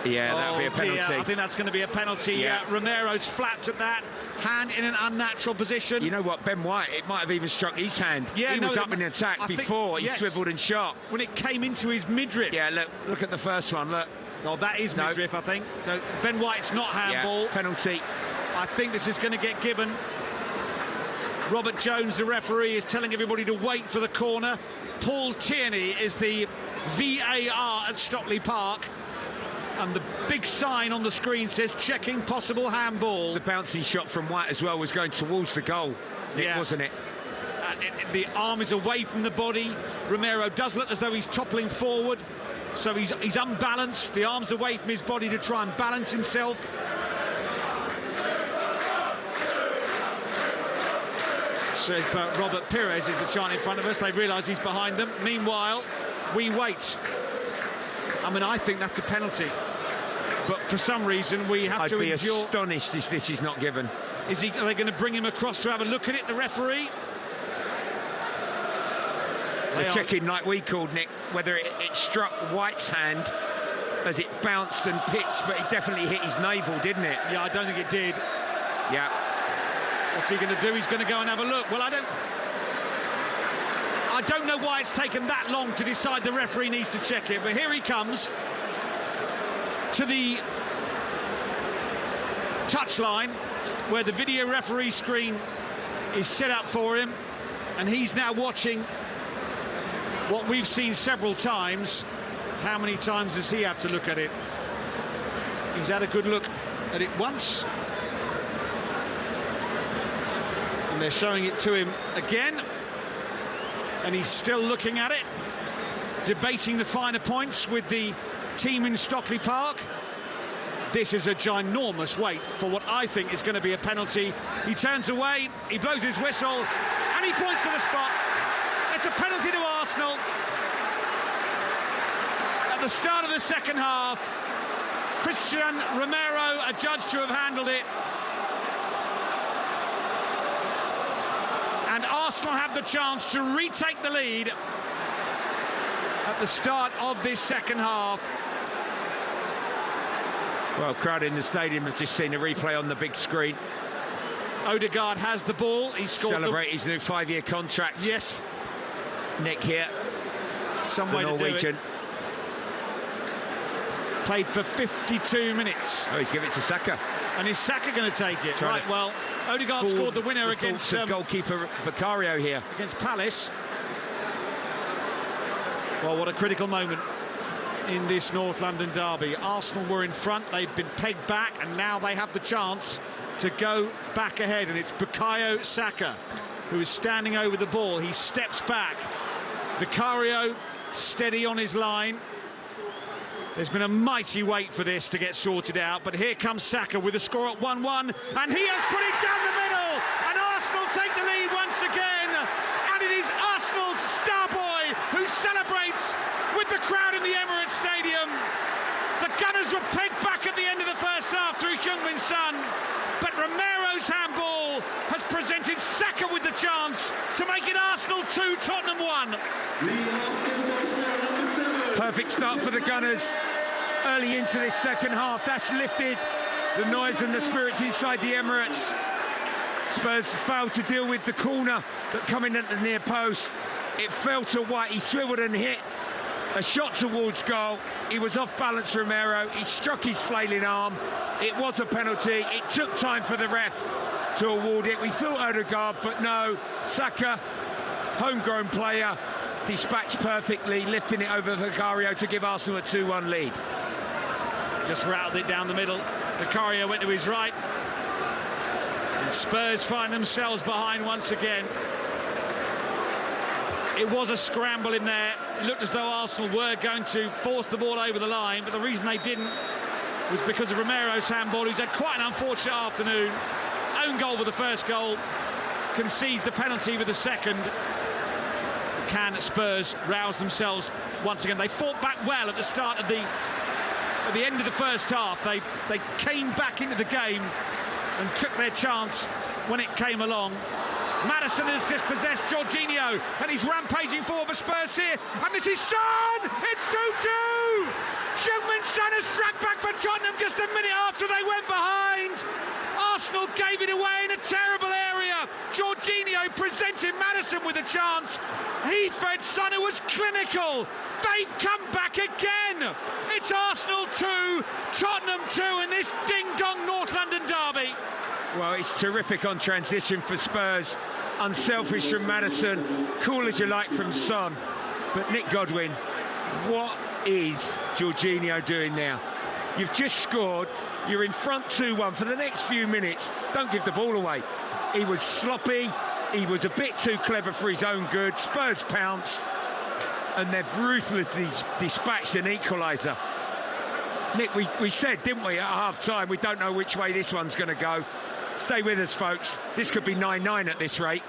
Yeah, that would be a penalty. Dear, I think that's going to be a penalty. Yeah. Romero's flapped at that, hand in an unnatural position. You know what, Ben White, it might have even struck his hand. Yeah, he was up in attack before, he swiveled and shot. When it came into his midriff. Yeah, look at the first one, look. Oh, that is midriff, I think. So Ben White's not handball. Yeah, penalty. I think this is going to get given. Robert Jones, the referee, is telling everybody to wait for the corner. Paul Tierney is the VAR at Stockley Park. And the big sign on the screen says checking possible handball. The bouncing shot from White as well was going towards the goal, Nick, wasn't it? The arm is away from the body. Romero does look as though he's toppling forward. So he's unbalanced. The arm's away from his body to try and balance himself. So Robert Pires is the chant in front of us. They realise he's behind them. Meanwhile, we wait. I mean, I think that's a penalty. But for some reason, we have to endure... I'd be astonished if this is not given. Are they going to bring him across to have a look at it, the referee? They're checking, like we called, Nick, whether it struck White's hand as it bounced and pitched, but it definitely hit his navel, didn't it? Yeah, I don't think it did. Yeah. What's he going to do? He's going to go and have a look. Well, I don't know why it's taken that long to decide the referee needs to check it, but here he comes to the touchline where the video referee screen is set up for him, and he's now watching what we've seen several times. How many times does he have to look at it? He's had a good look at it once, and they're showing it to him again, and he's still looking at it, debating the finer points with the team in Stockley Park. This is a ginormous wait for what I think is going to be a penalty. He turns away, he blows his whistle, and he points to the spot. It's a penalty to Arsenal. At the start of the second half, Christian Romero adjudged to have handled it. And Arsenal have the chance to retake the lead at the start of this second half. Well, crowd in the stadium have just seen a replay on the big screen. Odegaard has the ball. He's scored. Celebrate his new 5-year contract. Yes. Nick here. Some the way Norwegian. to do it. Played for 52 minutes. Oh, he's giving it to Saka. And is Saka going to take it? Right, well, Odegaard scored the winner against... goalkeeper Vicario here. Against Palace. Well, what a critical moment in this North London derby. Arsenal were in front, they've been pegged back, and now they have the chance to go back ahead. And it's Bukayo Saka who is standing over the ball. He steps back. Vicario steady on his line. There's been a mighty wait for this to get sorted out, but here comes Saka with the score at 1-1, and he has put it down the middle, and Arsenal take the lead once again, and it is Arsenal's star boy who celebrates with the crowd in the Emirates Stadium. The Gunners were pegged back at the end of the first half through Heung-min Son, but Romero's handball has presented Saka with the chance to make it Arsenal 2, Tottenham 1. Perfect start for the Gunners early into this second half. That's lifted the noise and the spirits inside the Emirates. Spurs failed to deal with the corner that come in at the near post. It fell to White. He swiveled and hit a shot towards goal. He was off balance, Romero. He struck his flailing arm. It was a penalty. It took time for the ref to award it. We thought Odegaard, but no. Saka, homegrown player, dispatched perfectly, lifting it over Vicario to give Arsenal a 2-1 lead. Just rattled it down the middle. Vicario went to his right. And Spurs find themselves behind once again. It was a scramble in there. It looked as though Arsenal were going to force the ball over the line, but the reason they didn't was because of Romero's handball, who's had quite an unfortunate afternoon. Own goal with the first goal, concedes the penalty with the second. Can Spurs rouse themselves once again? They fought back well at the start of at the end of the first half. They came back into the game and took their chance when it came along. Maddison has dispossessed Jorginho, and he's rampaging forward for Spurs here, and this is Son! It's 2-2! Heung-min Son has struck back for Tottenham just a minute after they went behind. Arsenal gave it away in a terrible area. Jorginho presented Maddison with a chance. He fed Son, who was clinical. They've come back again. It's Arsenal 2, Tottenham 2 in this ding-dong North London derby. Well, it's terrific on transition for Spurs. Unselfish from Maddison, cool as you like from Son. But Nick Godwin, what is Jorginho doing now? You've just scored, you're in front 2-1 for the next few minutes. Don't give the ball away. He was sloppy, he was a bit too clever for his own good. Spurs pounced, and they've ruthlessly dispatched an equaliser. Nick, we said, didn't we, at half-time, we don't know which way this one's going to go. Stay with us, folks. This could be 9-9 at this rate.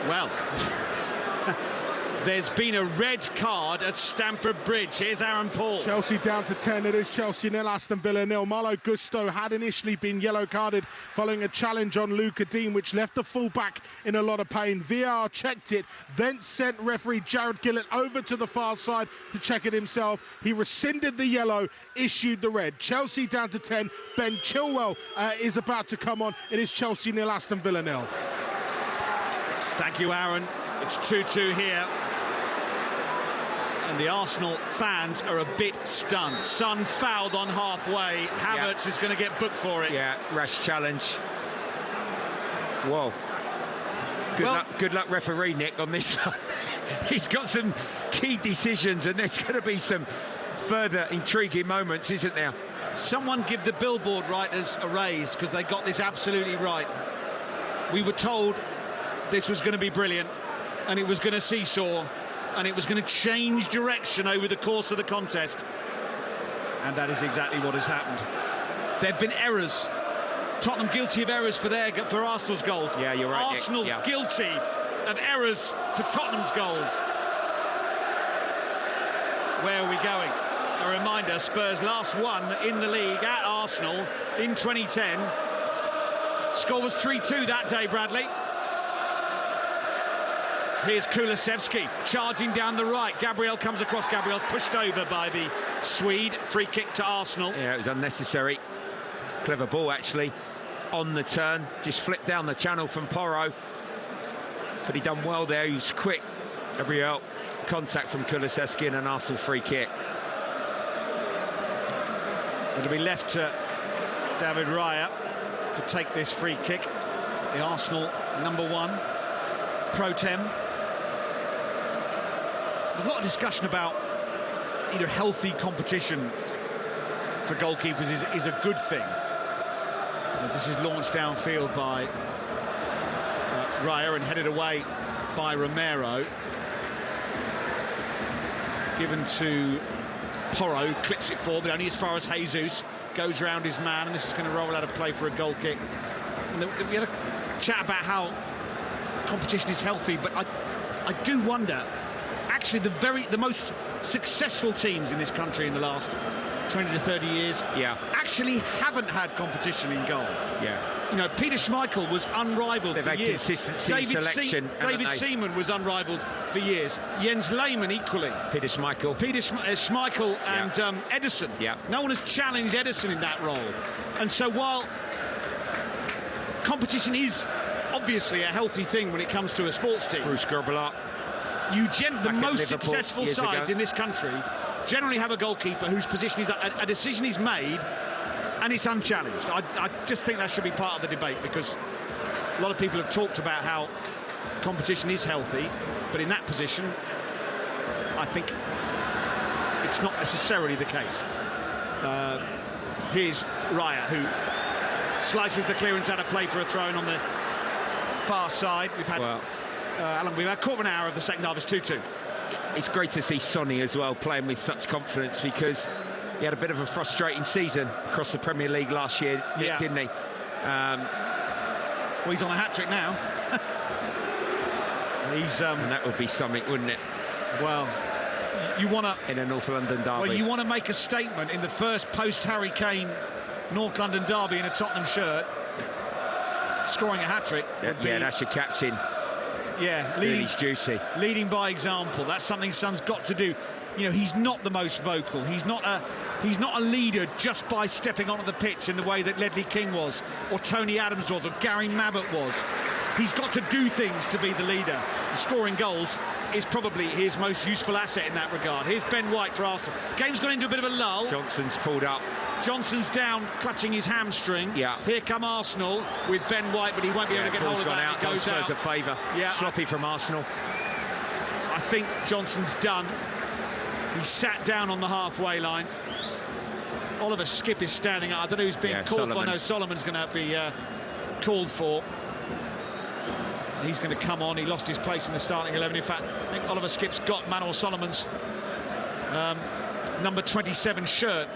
Well, there's been a red card at Stamford Bridge. Here's Aaron Paul. Chelsea down to 10. It is Chelsea 0, Aston Villa 0. Malo Gusto had initially been yellow carded following a challenge on Luca Dean, which left the fullback in a lot of pain. VAR checked it, then sent referee Jared Gillett over to the far side to check it himself. He rescinded the yellow, issued the red. Chelsea down to 10. Ben Chilwell is about to come on. It is Chelsea 0, Aston Villa 0. Thank you, Aaron. It's 2-2 here. And the Arsenal fans are a bit stunned. Son fouled on halfway. Havertz is going to get booked for it. Yeah, rash challenge. Whoa. Good luck, referee Nick, on this one. He's got some key decisions, and there's going to be some further intriguing moments, isn't there? Someone give the billboard writers a raise, because they got this absolutely right. We were told this was going to be brilliant, and it was going to seesaw, and it was going to change direction over the course of the contest. And that is exactly what has happened. There have been errors. Tottenham guilty of errors for Arsenal's goals. Yeah, you're right, Arsenal Nick. Yeah. guilty of errors for Tottenham's goals. Where are we going? A reminder, Spurs last won in the league at Arsenal in 2010. Score was 3-2 that day, Bradley. Here's Kulusevski charging down the right. Gabriel comes across. Gabriel's pushed over by the Swede. Free kick to Arsenal. Yeah, it was unnecessary. Clever ball, actually, on the turn. Just flipped down the channel from Porro. But he done well there. He was quick. Gabriel, contact from Kulusevski and an Arsenal free kick. It'll be left to David Raya to take this free kick. The Arsenal #1 pro tem. There's a lot of discussion about, healthy competition for goalkeepers is a good thing. As this is launched downfield by Raya and headed away by Romero. Given to Porro, clips it forward, but only as far as Jesus. Goes round his man, and this is going to roll out of play for a goal kick. And we had a chat about how competition is healthy, but I do wonder, actually the most successful teams in this country in the last 20 to 30 years actually haven't had competition in goal. Peter Schmeichel was unrivaled for years. Consistency in selection. David Seaman was unrivaled for years. Jens Lehmann equally. Peter Schmeichel. Schmeichel and Ederson. No one has challenged Ederson in that role. And so while competition is obviously a healthy thing when it comes to a sports team, Bruce Grobbelaar. The most successful sides in this country generally have a goalkeeper whose position is a decision is made and it's unchallenged. I just think that should be part of the debate, because a lot of people have talked about how competition is healthy, but in that position I think it's not necessarily the case. Here's Raya, who slices the clearance out of play for a throw-in on the far side. We've had Alan, we've had quarter of an hour of the second half. It's 2-2. It's great to see Sonny as well playing with such confidence, because he had a bit of a frustrating season across the Premier League last year, didn't he? Well, he's on a hat-trick now. And that would be something, wouldn't it? Well, you want to... In a North London derby. Well, you want to make a statement in the first post-Harry Kane North London derby in a Tottenham shirt. Scoring a hat-trick. Yeah, that's your captain. Yeah, doing his duty. Leading by example. That's something Son's got to do. you know, he's not the most vocal. He's not a leader just by stepping onto the pitch in the way that Ledley King was, or Tony Adams was, or Gary Mabbott was. He's got to do things to be the leader. Scoring goals is probably his most useful asset in that regard. Here's Ben White for Arsenal. Game's gone into a bit of a lull. Johnson's pulled up. Johnson's down, clutching his hamstring. Yeah. Here come Arsenal with Ben White, but he won't be able to get hold of that. It goes out. A favour. Yeah. Sloppy from Arsenal. I think Johnson's done. He sat down on the halfway line. Oliver Skipp is standing up. I don't know who's being called for. No, Solomon's going to be called for. He's going to come on. He lost his place in the starting 11. In fact, I think Oliver Skipp's got Manor Solomon's number 27 shirt.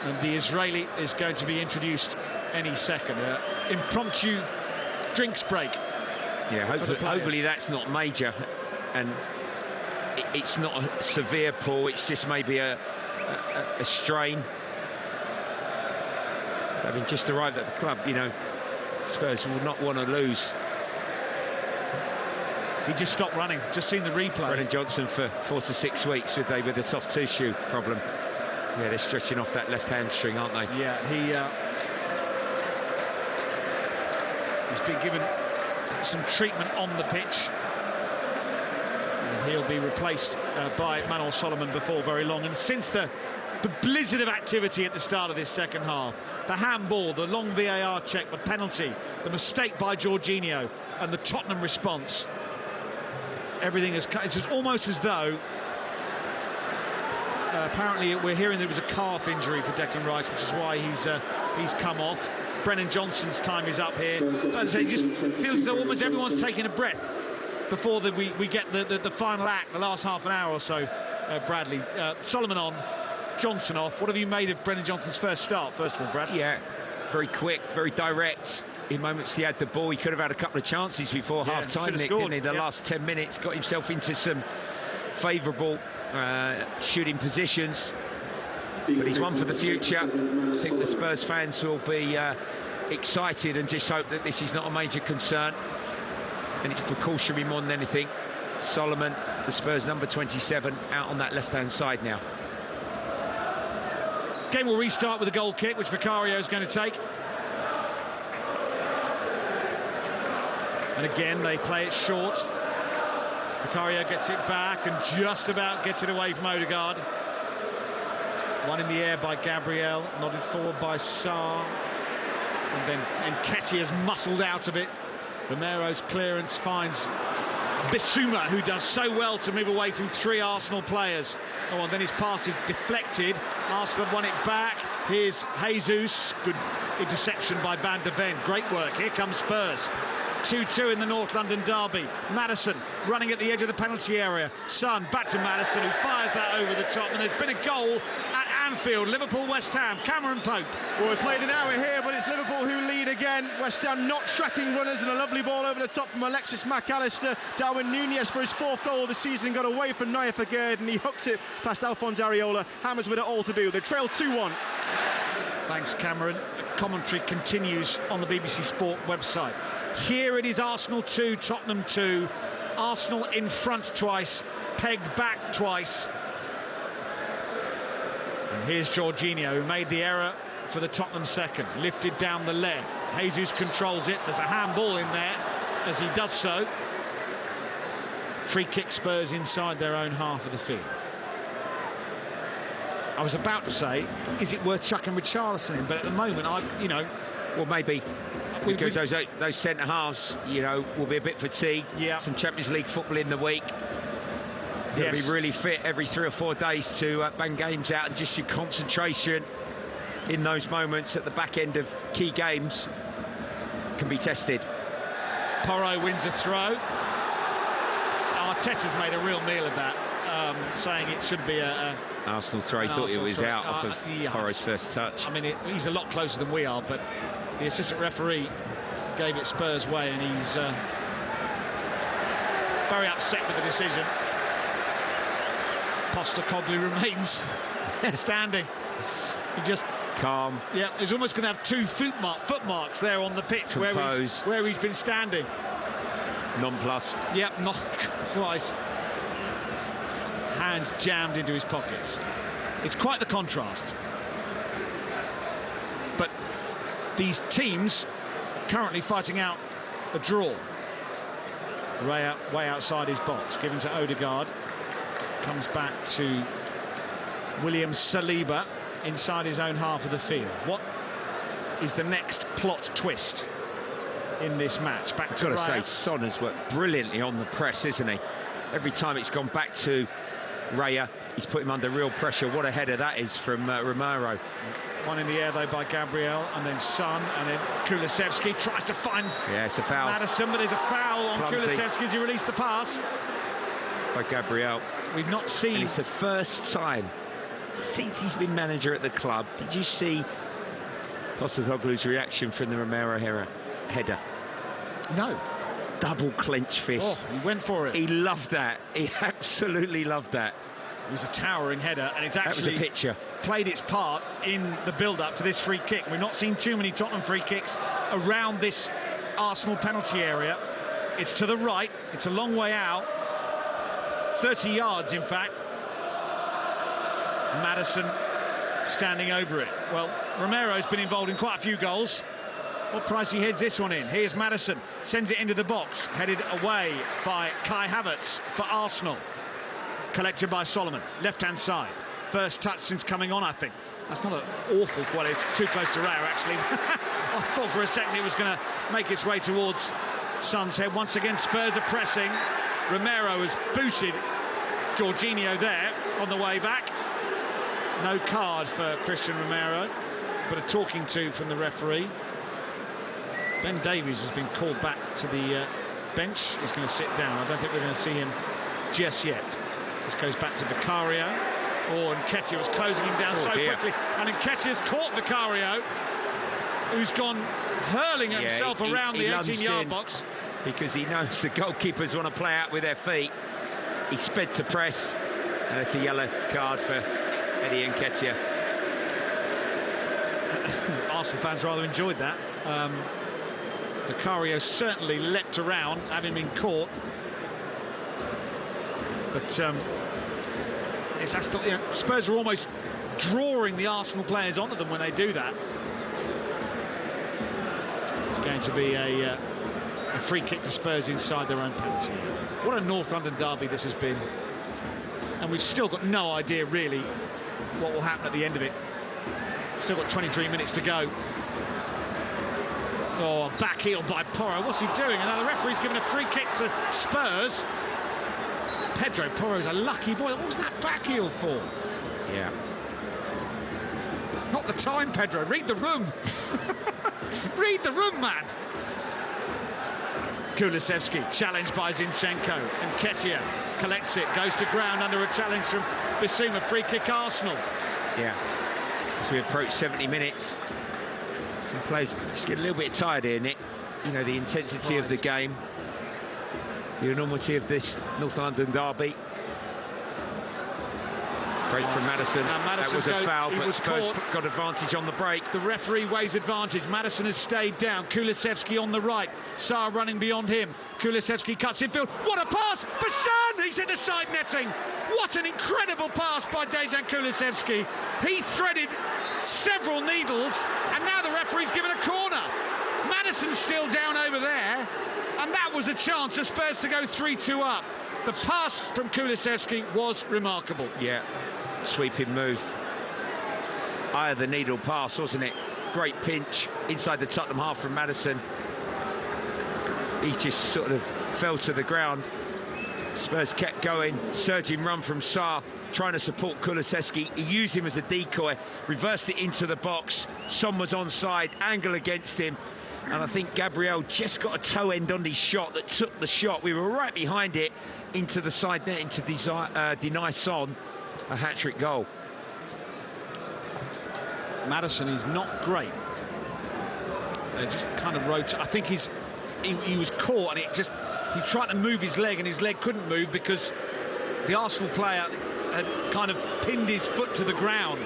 And the Israeli is going to be introduced any second. Impromptu drinks break. Yeah, hopefully that's not major, and it's not a severe pull. It's just maybe a strain. I mean, just arrived at the club, you know, Spurs will not want to lose. He just stopped running. Just seen the replay. Brennan Johnson for 4 to 6 weeks with a soft tissue problem. Yeah, they're stretching off that left hamstring, aren't they? Yeah, he's been given some treatment on the pitch. And he'll be replaced by Manor Solomon before very long. And since the blizzard of activity at the start of this second half, the handball, the long VAR check, the penalty, the mistake by Jorginho, and the Tottenham response, everything has... It's almost as though... apparently we're hearing there was a calf injury for Declan Rice, which is why he's come off. Brennan Johnson's time is up here. As I say, it just feels as though almost everyone's taking a breath before we get the final act, the last half an hour or so. Bradley, Solomon on, Johnson off. What have you made of Brennan Johnson's first start, first of all, Brad? Yeah, very quick, very direct. In moments he had the ball, he could have had a couple of chances before half-time, Nick, didn't he? The last 10 minutes, got himself into some favourable shooting positions, but he's one for the future. I think the Spurs fans will be excited and just hope that this is not a major concern, and it's precautionary more than anything. Solomon, the Spurs number 27, out on that left-hand side now. Game will restart with a goal kick, which Vicario is going to take. And again, they play it short. Vicario gets it back and just about gets it away from Odegaard. One in the air by Gabriel, nodded forward by Sarr. And then Nketiah's muscled out of it. Romero's clearance finds Bissouma, who does so well to move away from 3 Arsenal players. Oh, and then his pass is deflected. Arsenal have won it back. Here's Jesus. Good interception by Van de Ven. Great work. Here comes Spurs. 2-2 in the North London derby. Madison running at the edge of the penalty area. Son back to Madison, who fires that over the top, and there's been a goal at Anfield. Liverpool-West Ham. Cameron Pope. Well, we've played an hour here, but it's Liverpool who lead again. West Ham not tracking runners, and a lovely ball over the top from Alexis McAllister. Darwin Núñez for his 4th goal of the season got away from Naya Fagerd, and he hooks it past Alphonse Areola. Hammers with it all to do. They trail 2-1. Thanks, Cameron. The commentary continues on the BBC Sport website. Here it is, Arsenal 2, Tottenham 2. Arsenal in front twice, pegged back twice. And here's Jorginho, who made the error for the Tottenham second. Lifted down the left. Jesus controls it. There's a handball in there as he does so. Free kick Spurs inside their own half of the field. I was about to say, is it worth chucking Richarlison in? But at the moment, well, maybe. Because those centre-halves, you know, will be a bit fatigued. Yeah. Some Champions League football in the week. They'll be really fit every 3 or 4 days to bang games out, and just your concentration in those moments at the back end of key games can be tested. Porro wins a throw. Arteta's made a real meal of that, saying it should be a Arsenal throw. He thought it was out off of Porro's first touch. I mean, he's a lot closer than we are, but the assistant referee gave it Spurs' way, and he's very upset with the decision. Postecoglou remains standing. He just calm. Yeah, he's almost going to have 2 foot marks there on the pitch where he's been standing. Nonplussed. Yep, not quite. hands jammed into his pockets. It's quite the contrast. But these teams currently fighting out a draw. Way outside his box, given to Odegaard. Comes back to William Saliba inside his own half of the field. What is the next plot twist in this match? Back to I've got to Raya. say, Son has worked brilliantly on the press, isn't he? Every time it's gone back to Raya, he's put him under real pressure. What a header that is from Romero. One in the air, though, by Gabriel, and then Son, and then Kulusevski tries to find it's a foul. Maddison, but there's a foul on Clumsy. Kulusevski as he released the pass. By Gabriel. We've not seen... And it's the first time since he's been manager at the club. Did you see Postecoglou's reaction from the Romero header? No. Double clench fist. Oh, he went for it. He loved that. He absolutely loved that. It was a towering header, and it's actually that was a picture. Played its part in the build-up to this free kick. We've not seen too many Tottenham free kicks around this Arsenal penalty area. It's to the right. It's a long way out. 30 yards, in fact. Maddison standing over it. Well, Romero's been involved in quite a few goals. What price he heads this one in? Here's Maddison, sends it into the box, headed away by Kai Havertz for Arsenal. Collected by Solomon, left-hand side. First touch since coming on, I think. That's not an awful... Well, it's too close to Raya, actually. I thought for a second it was going to make its way towards Son's head. Once again, Spurs are pressing. Romero has booted Jorginho there on the way back. No card for Christian Romero, but a talking to from the referee. Ben Davies has been called back to the bench. He's going to sit down. I don't think we're going to see him just yet. This goes back to Vicario. Oh, and Nketiah was closing him down quickly. And Nketiah's caught Vicario, who's gone hurling himself around the 18-yard box. Because he knows the goalkeepers want to play out with their feet. He sped to press, and it's a yellow card for Eddie Nketiah. Arsenal fans rather enjoyed that. Vicario certainly leapt around, having been caught. But Spurs are almost drawing the Arsenal players onto them when they do that. It's going to be a free kick to Spurs inside their own penalty. What a North London derby this has been. And we've still got no idea, really, what will happen at the end of it. Still got 23 minutes to go. Oh, back heel by Porro. What's he doing? And now the referee's given a free kick to Spurs. Pedro Porro's a lucky boy. What was that back heel for? Yeah. Not the time, Pedro. Read the room. Read the room, man. Kulusevski, challenged by Zinchenko. And Nketiah collects it, goes to ground under a challenge from Bissouma. Free kick Arsenal. Yeah. As we approach 70 minutes, some players just get a little bit tired here, Nick. You know, the intensity of the game, the enormity of this North London derby. Break from Maddison. That was a foul, but Spurs got advantage on the break. The referee waves advantage. Maddison has stayed down. Kulusevski on the right. Sarr running beyond him. Kulusevski cuts infield. What a pass for Son! He's hit the side netting. What an incredible pass by Dejan Kulusevski. He threaded several needles, and now the referee's given a corner. Maddison's still down over there, and that was a chance for Spurs to go 3-2 up. The pass from Kulusevski was remarkable. Yeah, sweeping move. Eye of the needle pass, wasn't it? Great pinch inside the Tottenham half from Maddison. He just sort of fell to the ground. Spurs kept going, surging run from Sarr, trying to support Kulusevski. He used him as a decoy, reversed it into the box. Son was onside, angle against him. And I think Gabriel just got a toe end on his shot that took the shot. We were right behind it into the side net, to deny Son a hat-trick goal. Maddison is not great. They just kind of rotate. I think he was caught, and he tried to move his leg, and his leg couldn't move because the Arsenal player had kind of pinned his foot to the ground.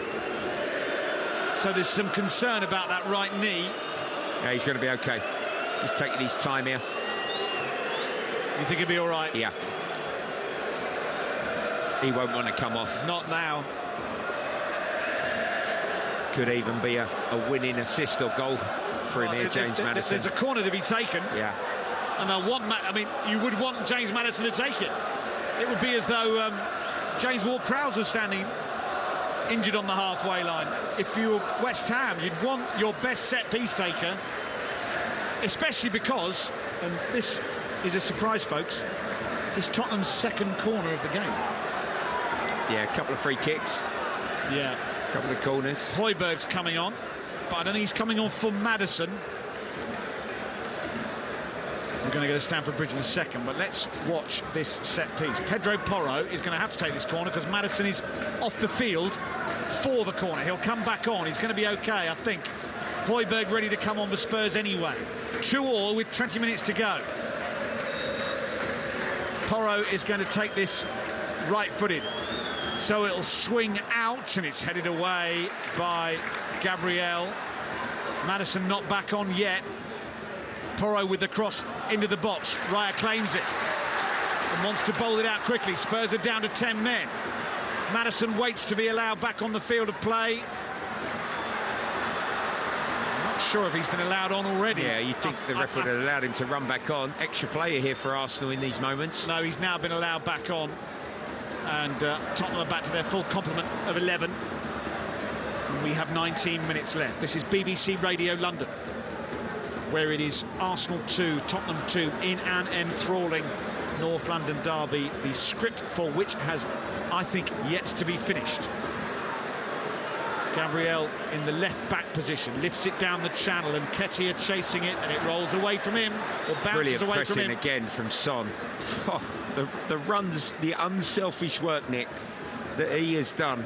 So there's some concern about that right knee. Yeah, he's going to be okay. Just taking his time here. You think he'll be all right? Yeah. He won't want to come off. Not now. Could even be a winning assist or goal for him here, James Maddison. There's a corner to be taken. Yeah. And you would want James Maddison to take it. It would be as though James Ward-Prowse was standing injured on the halfway line. If you were West Ham, you'd want your best set-piece taker, especially because, and this is a surprise, folks, this is Tottenham's second corner of the game. Yeah, a couple of free kicks. Yeah. A couple of corners. Højbjerg's coming on, but I don't think he's coming on for Maddison. We're going to go to Stamford Bridge in a second, but let's watch this set piece. Pedro Porro is going to have to take this corner because Maddison is off the field for the corner. He'll come back on. He's going to be okay, I think. Højbjerg ready to come on for Spurs anyway. 2-2 with 20 minutes to go. Porro is going to take this right-footed. So it'll swing out, and it's headed away by Gabriel. Maddison not back on yet. Porro with the cross into the box. Raya claims it and wants to bowl it out quickly. Spurs are down to 10 men. Maddison waits to be allowed back on the field of play. I'm not sure if he's been allowed on already. Yeah, you'd think the ref would have allowed him to run back on. Extra player here for Arsenal in these moments. No, he's now been allowed back on. And Tottenham are back to their full complement of 11. And we have 19 minutes left. This is BBC Radio London, where it is Arsenal 2, Tottenham 2 in an enthralling North London derby, the script for which has, I think, yet to be finished. Gabriel in the left-back position, lifts it down the channel, and Nketiah chasing it, and it rolls away from him, or bounces Brilliant away from him. pressing again from Son. Oh, the runs, the unselfish work, Nick, that he has done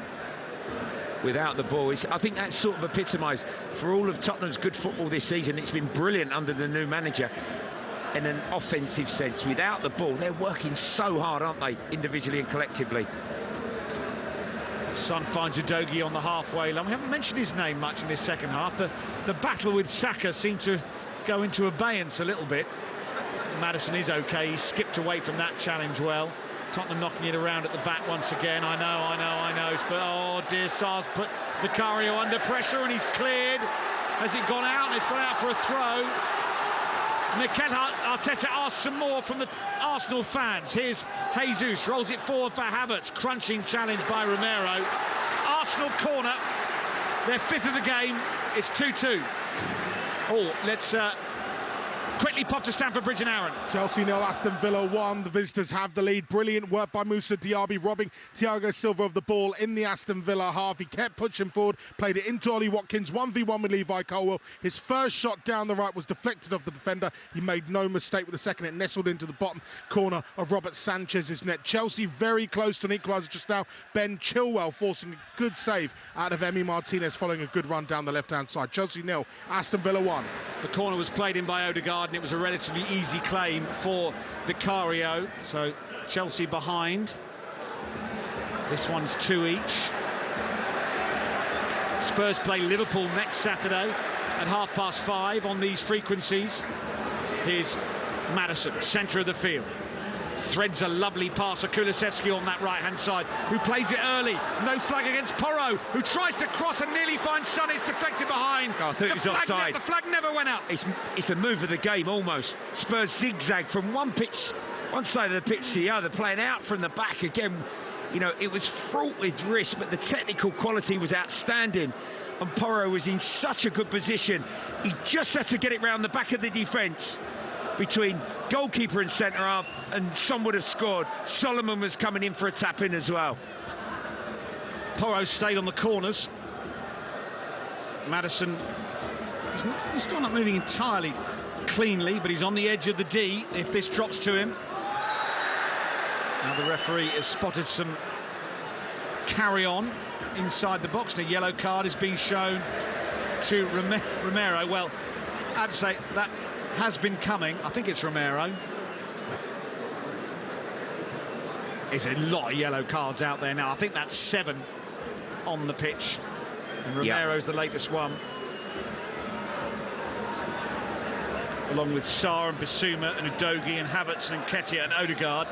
without the ball. I think that's sort of epitomised for all of Tottenham's good football this season. It's been brilliant under the new manager in an offensive sense. Without the ball, they're working so hard, aren't they, individually and collectively. Son finds Udogie on the halfway line. We haven't mentioned his name much in this second half. The battle with Saka seemed to go into abeyance a little bit. Maddison is okay. He skipped away from that challenge well. Tottenham knocking it around at the back once again. I know. But oh dear, Sarr's put Vicario under pressure and he's cleared. Has it gone out? It's gone out for a throw. Mikel Arteta asks some more from the Arsenal fans. Here's Jesus, rolls it forward for Havertz. Crunching challenge by Romero. Arsenal corner, their fifth of the game. It's 2-2. Oh, let's quickly pop to Stamford Bridge and Aaron. Chelsea 0, Aston Villa 1. The visitors have the lead. Brilliant work by Moussa Diaby, robbing Thiago Silva of the ball in the Aston Villa half. He kept pushing forward, played it into Ollie Watkins, 1v1 with Levi Colwill. His first shot down the right was deflected off the defender. He made no mistake with the second. It nestled into the bottom corner of Robert Sanchez's net. Chelsea very close to an equaliser just now. Ben Chilwell forcing a good save out of Emi Martinez following a good run down the left-hand side. Chelsea 0, Aston Villa 1. The corner was played in by Odegaard, and it was a relatively easy claim for Vicario. So Chelsea behind. This one's 2 each. Spurs play Liverpool next Saturday at 5:30 on these frequencies. Here's Maddison, centre of the field. Threads a lovely pass of Kulusevski on that right-hand side, who plays it early. No flag against Porro, who tries to cross and nearly finds Son. It's deflected behind. I thought it was offside. The flag never went up. It's the move of the game, almost. Spurs zigzag from one side of the pitch to the other, playing out from the back again. You know, it was fraught with risk, but the technical quality was outstanding. And Porro was in such a good position. He just had to get it round the back of the defence between goalkeeper and centre-half, and Son would have scored. Solomon was coming in for a tap-in as well. Porro stayed on the corners. Maddison, he's still not moving entirely cleanly, but he's on the edge of the D if this drops to him. Now the referee has spotted some carry-on inside the box. The yellow card is being shown to Romero. Well, I'd say that has been coming. I think it's Romero. There's a lot of yellow cards out there now. I think that's 7 on the pitch. And Romero's the latest one. Along with Sarr and Bissouma and Udogie and Havertz and Nketiah and Odegaard.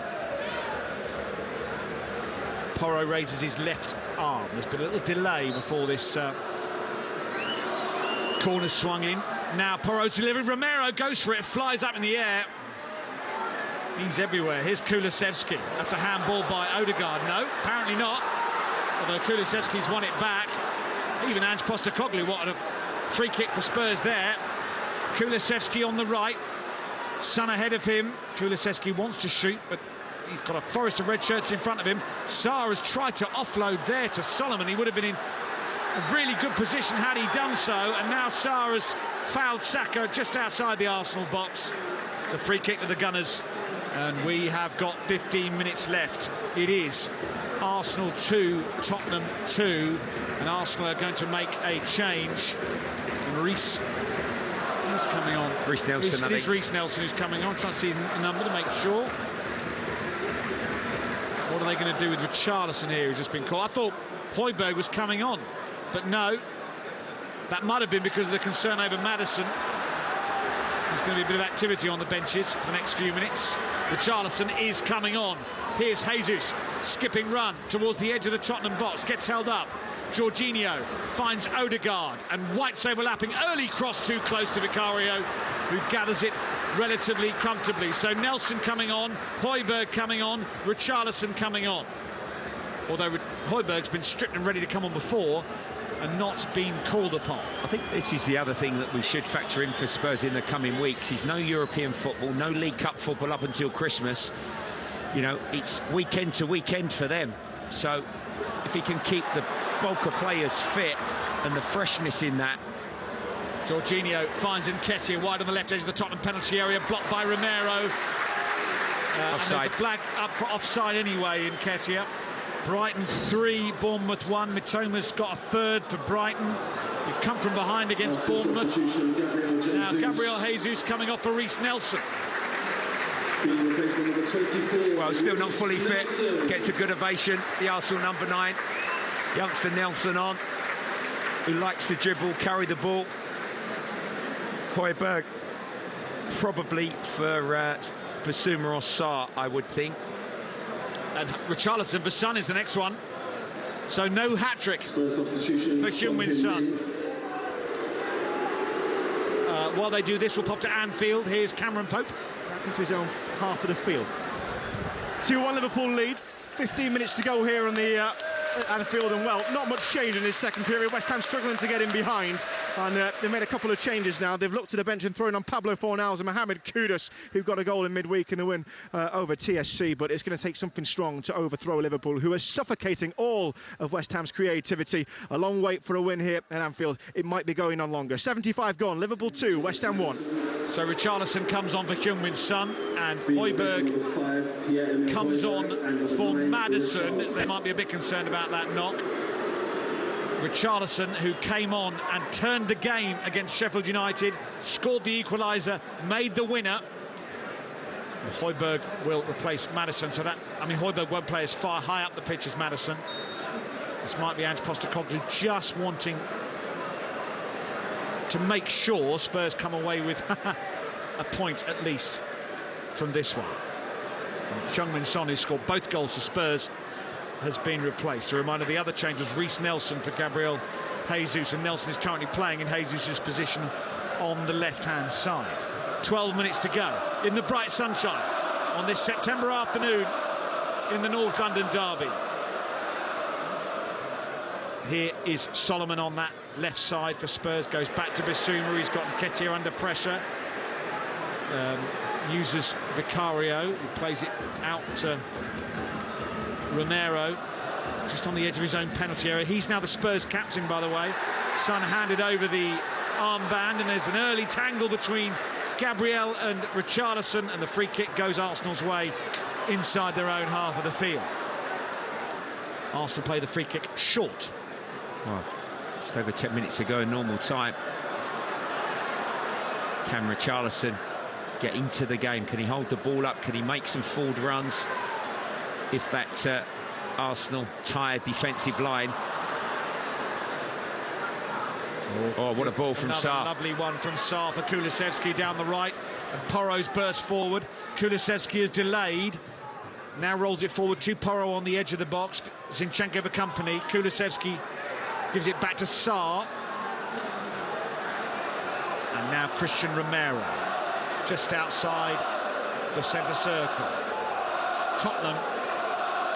Porro raises his left arm. There's been a little delay before this corner swung in. Now Porro's delivered. Romero goes for it, flies up in the air. He's everywhere. Here's Kulusevski. That's a handball by Odegaard. No, apparently not. Although Kulusevski's won it back. Even Ange Postecoglou wanted a free kick for Spurs there. Kulusevski on the right. Son ahead of him. Kulusevski wants to shoot, but he's got a forest of red shirts in front of him. Sarr has tried to offload there to Solomon. He would have been in a really good position had he done so. And now Sarr has fouled Saka just outside the Arsenal box. It's a free kick to the Gunners. And we have got 15 minutes left. It is Arsenal 2, Tottenham 2. And Arsenal are going to make a change. And Reece, who's coming on? Reece Nelson, It is Reece Nelson who's coming on. Trying to see the number to make sure. What are they going to do with Richarlison here, who's just been caught? I thought Højbjerg was coming on, but no. That might have been because of the concern over Maddison. There's going to be a bit of activity on the benches for the next few minutes. Richarlison is coming on. Here's Jesus, skipping run towards the edge of the Tottenham box, gets held up. Jorginho finds Odegaard, and White's overlapping. Early cross too close to Vicario, who gathers it relatively comfortably. So Nelson coming on, Højbjerg coming on, Richarlison coming on. Although Højbjerg's been stripped and ready to come on before and not been called upon. I think this is the other thing that we should factor in for Spurs in the coming weeks. Is no European football, no League Cup football up until Christmas. You know, it's weekend to weekend for them. So if he can keep the bulk of players fit and the freshness in that. Jorginho finds Nketiah wide on the left edge of the Tottenham penalty area, blocked by Romero. Offside. And there's a flag up for offside anyway, Nketiah. Brighton 3, Bournemouth 1. Mitoma's got a third for Brighton. You've come from behind against Bournemouth. Now Gabriel Jesus coming off for Reece Nelson. Well, still not fully fit. Gets a good ovation. The Arsenal number 9, youngster Nelson on, who likes to dribble, carry the ball. Højbjerg probably for Basuma or Sarr, I would think. And Richarlison for Son is the next one. So no hat-trick for Heung-min Son. While they do this, we'll pop to Anfield. Here's Cameron Pope. Back into his own half of the field. 2-1 Liverpool lead. 15 minutes to go here on the Anfield, and well, not much change in this second period. West Ham struggling to get in behind, and they've made a couple of changes now. They've looked to the bench and thrown on Pablo Fornals and Mohamed Kudus, who got a goal in midweek in a win over TSC, but it's going to take something strong to overthrow Liverpool, who are suffocating all of West Ham's creativity. A long wait for a win here at Anfield. It might be going on longer. 75 gone, Liverpool 2, West Ham 1. So Richarlison comes on for Heung-min Son, and Højbjerg comes on for Maddison. They might be a bit concerned about that knock. Richarlison, who came on and turned the game against Sheffield United, scored the equaliser, made the winner. Højbjerg will replace Maddison, so that, I mean, Højbjerg won't play as far high up the pitch as Maddison. This might be Ange Postecoglou just wanting to make sure Spurs come away with a point at least from this one. Heung-min Son, who scored both goals for Spurs, has been replaced. A reminder, the other change was Reece Nelson for Gabriel Jesus, and Nelson is currently playing in Jesus' position on the left-hand side. 12 minutes to go in the bright sunshine on this September afternoon in the North London derby. Here is Solomon on that left side for Spurs, goes back to Basuma. He's got Nketiah under pressure. Uses Vicario, who plays it out to Romero, just on the edge of his own penalty area. He's now the Spurs captain, by the way. Son handed over the armband, and there's an early tangle between Gabriel and Richarlison, and the free kick goes Arsenal's way inside their own half of the field. Arsenal play the free kick short. Well, just over 10 minutes ago in normal time. Can Richarlison get into the game? Can he hold the ball up? Can he make some forward runs if that Arsenal tired defensive line? Oh, what a ball from Another Sarr. Lovely one from Sarr for Kulusevski down the right, and Porro's burst forward. Kulusevski is delayed, Now rolls it forward to Porro on the edge of the box. Zinchenko for company. Kulusevski gives it back to Sarr. And now Christian Romero, just outside the centre circle. Tottenham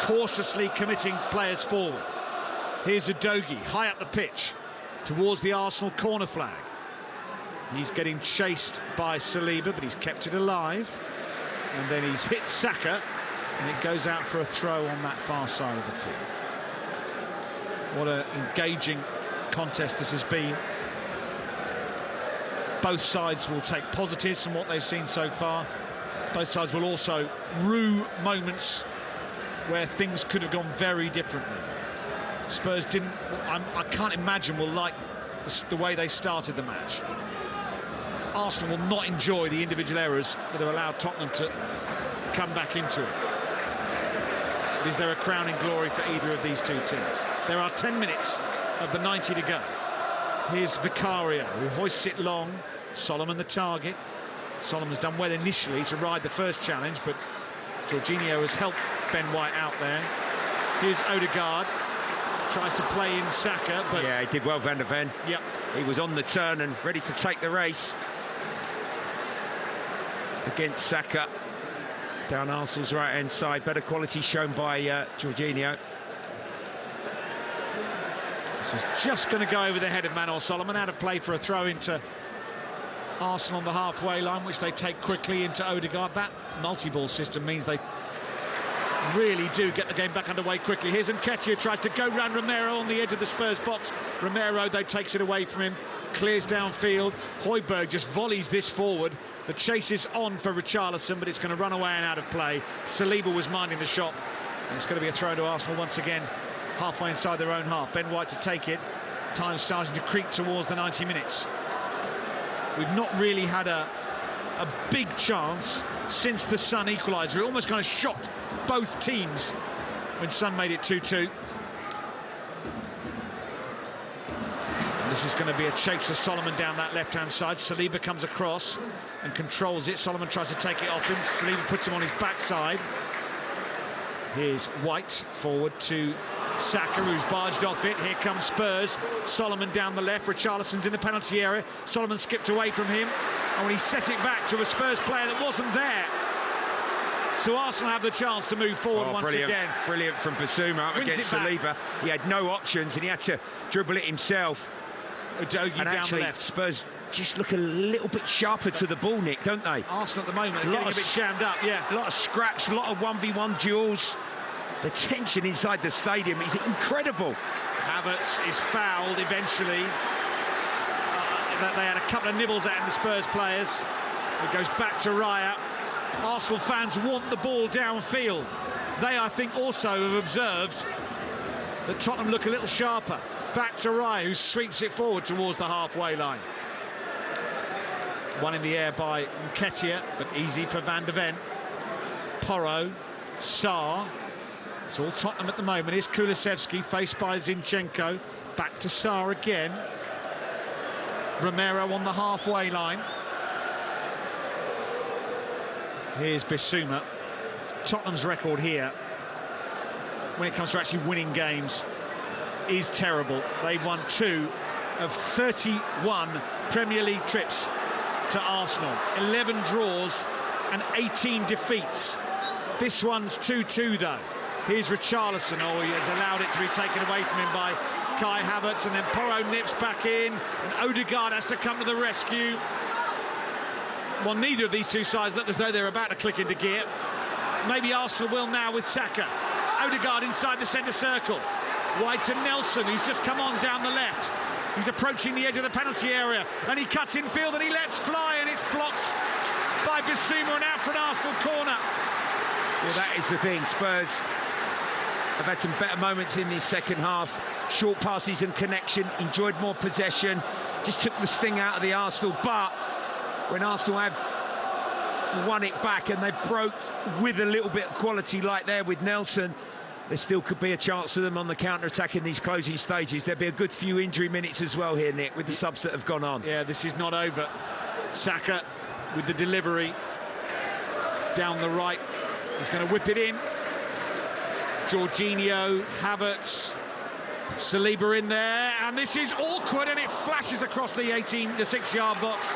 cautiously committing players forward. Here's Udogie, high up the pitch, towards the Arsenal corner flag. He's getting chased by Saliba, but he's kept it alive. And then he's hit Saka, and it goes out for a throw on that far side of the field. What an engaging contest this has been. Both sides will take positives from what they've seen so far. Both sides will also rue moments where things could have gone very differently. Spurs didn't, I can't imagine, will like the way they started the match. Arsenal will not enjoy the individual errors that have allowed Tottenham to come back into it. Is there a crowning glory for either of these two teams? There are 10 minutes of the 90 to go. Here's Vicario, who hoists it long. Solomon the target. Solomon's done well initially to ride the first challenge, but Jorginho has helped Ben White out there. Here's Odegaard. Tries to play in Saka, but... Yeah, he did well, Van der Ven. Yep. He was on the turn and ready to take the race. Against Saka. Down Arsenal's right-hand side. Better quality shown by Jorginho. This is just going to go over the head of Manor Solomon. Out of play for a throw into Arsenal on the halfway line, which they take quickly into Odegaard. That multi-ball system means they really do get the game back underway quickly. Here's Nketiah, tries to go round Romero on the edge of the Spurs box. Romero, though, takes it away from him, clears downfield. Højbjerg just volleys this forward. The chase is on for Richarlison, but it's going to run away and out of play. Saliba was minding the shot, and it's going to be a throw to Arsenal once again, halfway inside their own half. Ben White to take it. Time starting to creep towards the 90 minutes. We've not really had a big chance since the Sun equaliser. It almost kind of shocked both teams when Sun made it 2-2. And this is going to be a chase for Solomon down that left-hand side. Saliba comes across and controls it. Solomon tries to take it off him. Saliba puts him on his backside. Here's White forward to Saka, who's barged off it. Here comes Spurs. Solomon down the left. Richarlison's in the penalty area. Solomon skipped away from him. And when he set it back to a Spurs player that wasn't there. So Arsenal have the chance to move forward once again. Brilliant from Basuma up against Saliba. He had no options and he had to dribble it himself. Udogie and down actually, the left. Spurs just look a little bit sharper to the ball, Nick, don't they? Arsenal at the moment are getting a bit jammed up, yeah. A lot of scraps, a lot of 1v1 duels. The tension inside the stadium is incredible. Havertz is fouled eventually. They had a couple of nibbles at him, the Spurs players. It goes back to Raya. Arsenal fans want the ball downfield. They, I think, also have observed that Tottenham look a little sharper. Back to Raya, who sweeps it forward towards the halfway line. One in the air by Nketiah, but easy for Van der Ven. Porro, Sarr. It's all Tottenham at the moment. Here's Kulusevski, faced by Zinchenko. Back to Sarr again. Romero on the halfway line. Here's Bissouma. Tottenham's record here, when it comes to actually winning games, is terrible. They've won 2 of 31 Premier League trips to Arsenal. 11 draws and 18 defeats. This one's 2-2 though. Here's Richarlison. Oh, he has allowed it to be taken away from him by Kai Havertz, and then Porro nips back in, and Odegaard has to come to the rescue. Well, neither of these two sides look as though they're about to click into gear. Maybe Arsenal will now with Saka. Odegaard inside the centre circle. Wide to Nelson, who's just come on down the left. He's approaching the edge of the penalty area, and he cuts in field and he lets fly, and it's blocked by Bissouma and out for an Arsenal corner. Well, that is the thing. Spurs have had some better moments in this second half. Short passes and connection, enjoyed more possession, just took the sting out of the Arsenal. But when Arsenal have won it back and they broke with a little bit of quality like there with Nelson, there still could be a chance for them on the counter-attack in these closing stages. There'll be a good few injury minutes as well here, Nick, with the subs that have gone on. Yeah, this is not over. Saka with the delivery down the right. He's going to whip it in. Jorginho, Havertz, Saliba in there, and this is awkward, and it flashes across the 6-yard box.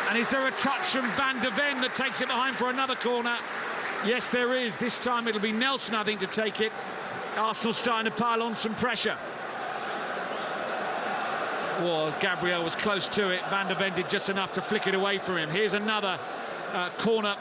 And is there a touch from Van de Ven that takes it behind for another corner? Yes, there is. This time it'll be Nelson, I think, to take it. Arsenal starting to pile on some pressure. Well, Gabriel was close to it. Van de Ven did just enough to flick it away from him. Here's another corner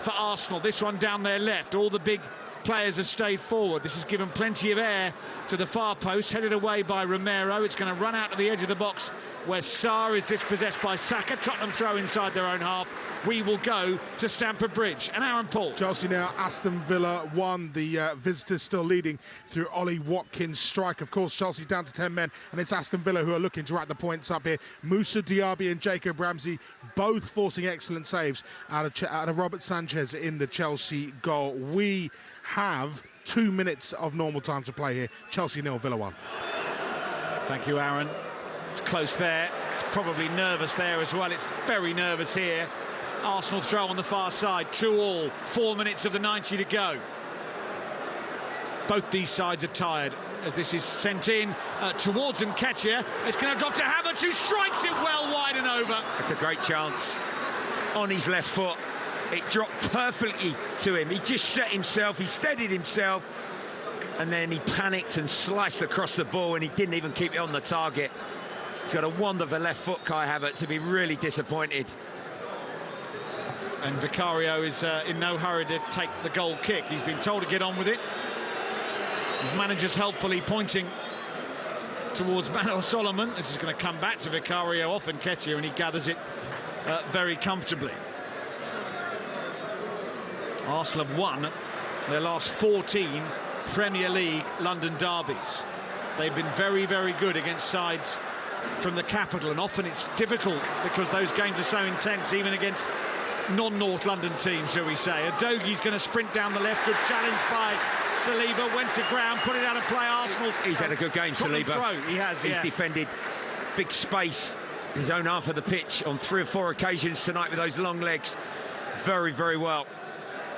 for Arsenal. This one down their left. All the big players have stayed forward. This has given plenty of air to the far post, headed away by Romero. It's going to run out to the edge of the box where Sarr is dispossessed by Saka. Tottenham throw inside their own half. We will go to Stamford Bridge. And Aaron Paul. Chelsea now, Aston Villa 1. The visitors still leading through Ollie Watkins' strike. Of course, Chelsea down to 10 men, and it's Aston Villa who are looking to rack the points up here. Moussa Diaby and Jacob Ramsey both forcing excellent saves out of Robert Sanchez in the Chelsea goal. We have 2 minutes of normal time to play here. Chelsea 0, Villa 1. Thank you, Aaron. It's close there. It's probably nervous there as well. It's very nervous here. Arsenal throw on the far side. 2-2. 4 minutes of the 90 to go. Both these sides are tired as this is sent in towards Nketiah. It's going to drop to Havertz, who strikes it well wide and over. It's a great chance on his left foot. It dropped perfectly to him. He just set himself, he steadied himself, and then he panicked and sliced across the ball, and he didn't even keep it on the target. He's got a wonderful left foot, Kai Havertz, to be really disappointed. And Vicario is in no hurry to take the goal kick. He's been told to get on with it. His manager's helpfully pointing towards Manor Solomon. This is going to come back to Vicario off Nketiah, and he gathers it very comfortably. Arsenal have won their last 14 Premier League London derbies. They've been very, very good against sides from the capital, and often it's difficult because those games are so intense, even against non-North London teams, shall we say. Udogi's going to sprint down the left. Good challenge by Saliba. Went to ground, put it out of play. Arsenal. He's had a good game, Saliba. He has, He's defended big space in his own half of the pitch on 3 or 4 occasions tonight with those long legs. Very, very well.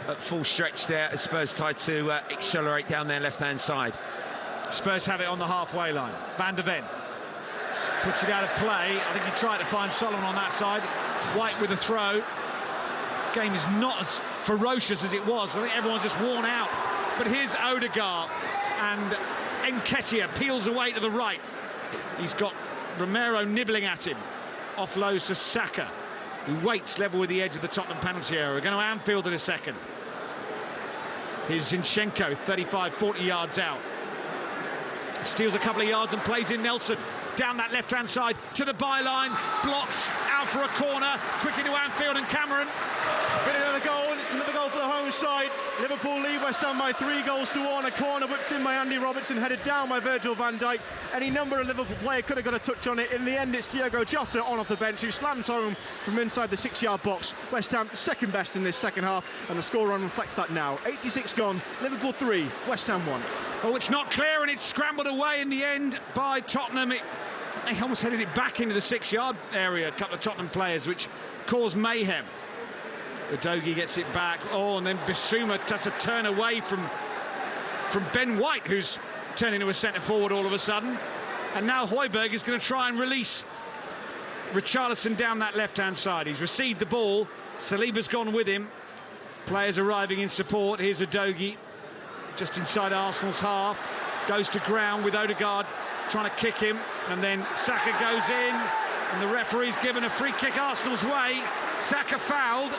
At full stretch there as Spurs try to accelerate down their left-hand side. Spurs have it on the halfway line. Van de Ven puts it out of play. I think he tried to find Solomon on that side. White with a throw. Game is not as ferocious as it was. I think everyone's just worn out. But here's Odegaard, and Nketiah peels away to the right. He's got Romero nibbling at him. Offloads to Saka, who waits level with the edge of the Tottenham penalty area. We're going to Anfield in a second. Here's Zinchenko, 35-40 yards out. Steals a couple of yards and plays in Nelson. Down that left-hand side to the byline. Blocks out for a corner. Quickly to Anfield and Cameron. Bit another goal, and it's another goal for the home side. Liverpool lead West Ham by 3-1. A corner whipped in by Andy Robertson, headed down by Virgil van Dijk. Any number of Liverpool player could have got a touch on it. In the end, it's Diogo Jota on off the bench, who slams home from inside the 6-yard box. West Ham second best in this second half, and the score run reflects that now. 86 gone, Liverpool 3, West Ham 1. Oh, it's not clear, and it's scrambled away in the end by Tottenham. They almost headed it back into the 6-yard area, a couple of Tottenham players, which caused mayhem. Udogie gets it back. Oh, and then Bissouma has to turn away from Ben White, who's turning into a centre forward all of a sudden. And now Højbjerg is going to try and release Richarlison down that left-hand side. He's received the ball. Saliba's gone with him. Players arriving in support. Here's Udogie, just inside Arsenal's half. Goes to ground with Odegaard trying to kick him. And then Saka goes in. And the referee's given a free kick Arsenal's way. Saka fouled.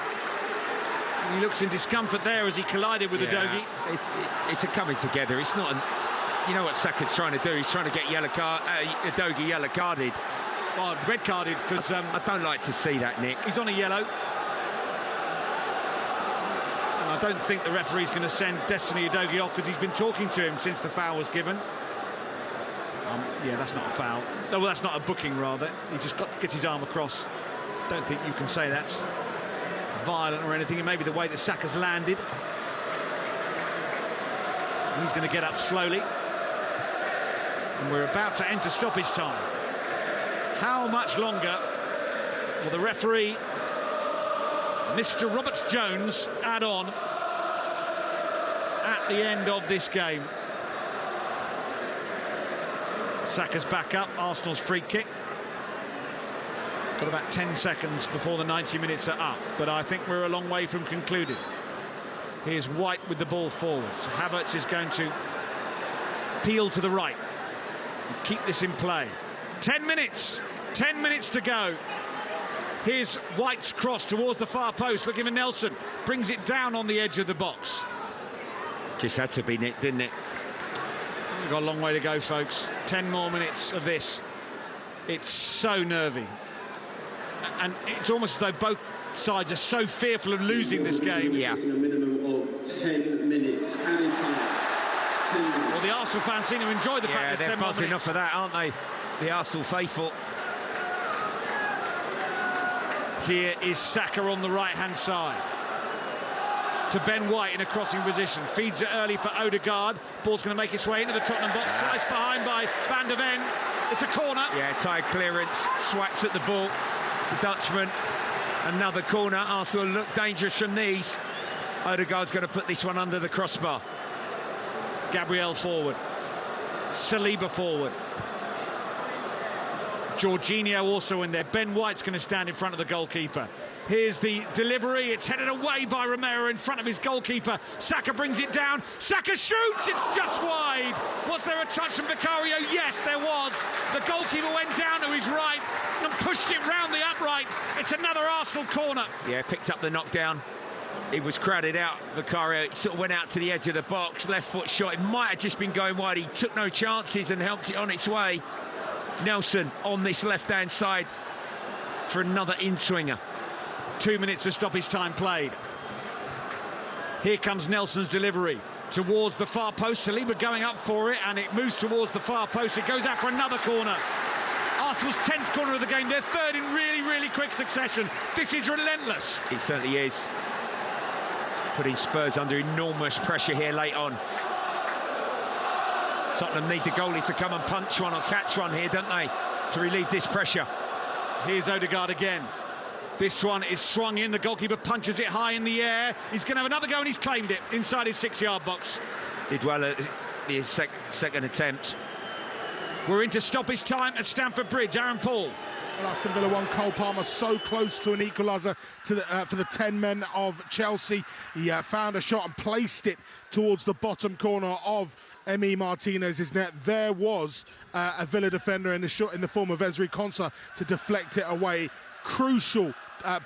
He looks in discomfort there as he collided with Udogie. It's a coming together. It's not. You know what Saka's trying to do? He's trying to get Udogie yellow carded. Well, red carded because I don't like to see that, Nick. He's on a yellow. And I don't think the referee's going to send Destiny Udogie off because he's been talking to him since the foul was given. Yeah, that's not a foul. No, well, that's not a booking, rather. He just gets his arm across. Don't think you can say that's violent or anything. It may be the way that Saka's landed. He's going to get up slowly. And we're about to enter stoppage time. How much longer will the referee, Mr. Roberts-Jones, add on at the end of this game. Saka's back up, Arsenal's free kick. Got about 10 seconds before the 90 minutes are up, but I think we're a long way from concluded. Here's White with the ball forwards. Havertz is going to peel to the right and keep this in play. 10 minutes to go. Here's White's cross towards the far post, looking for Nelson. Brings it down on the edge of the box. Just had to be nicked, didn't it? We've got a long way to go, folks. 10 more minutes of this. It's so nervy. And it's almost as though both sides are so fearful of losing this game. Yeah. A minimum of 10 minutes added time. Well, the Arsenal fans seem to enjoy the fact there's 10 more minutes. They're buzzing off of that, aren't they? The Arsenal faithful. Here is Saka on the right-hand side. To Ben White in a crossing position. Feeds it early for Odegaard. Ball's going to make its way into the Tottenham box. Sliced behind by Van de Ven. It's a corner. Yeah, tight clearance. Swipes at the ball. The Dutchman. Another corner. Arsenal look dangerous from these. Odegaard's going to put this one under the crossbar. Gabriel forward. Saliba forward. Jorginho also in there. Ben White's going to stand in front of the goalkeeper. Here's the delivery. It's headed away by Romero in front of his goalkeeper. Saka brings it down. Saka shoots. It's just wide. Was there a touch from Vicario? Yes, there was. The goalkeeper went down to his right and pushed it round the upright. It's another Arsenal corner. Yeah, picked up the knockdown. It was crowded out. Vicario sort of went out to the edge of the box. Left foot shot. It might have just been going wide. He took no chances and helped it on its way. Nelson on this left-hand side for another in-swinger. 2 minutes of stoppage time played. Here comes Nelson's delivery towards the far post. Saliba going up for it, and it moves towards the far post. It goes out for another corner. Arsenal's 10th corner of the game. Their third in really, really quick succession. This is relentless. It certainly is. Putting Spurs under enormous pressure here late on. Tottenham need the goalie to come and punch one or catch one here, don't they, to relieve this pressure. Here's Odegaard again. This one is swung in. The goalkeeper punches it high in the air. He's going to have another go, and he's claimed it inside his 6-yard box. Did well at his second attempt. We're into stoppage time at Stamford Bridge. Aaron Paul. Well, Aston Villa won. Cole Palmer so close to an equaliser for the 10 men of Chelsea. He found a shot and placed it towards the bottom corner of Emi Martinez's net. There was a Villa defender in the form of Ezri Konsa to deflect it away. Crucial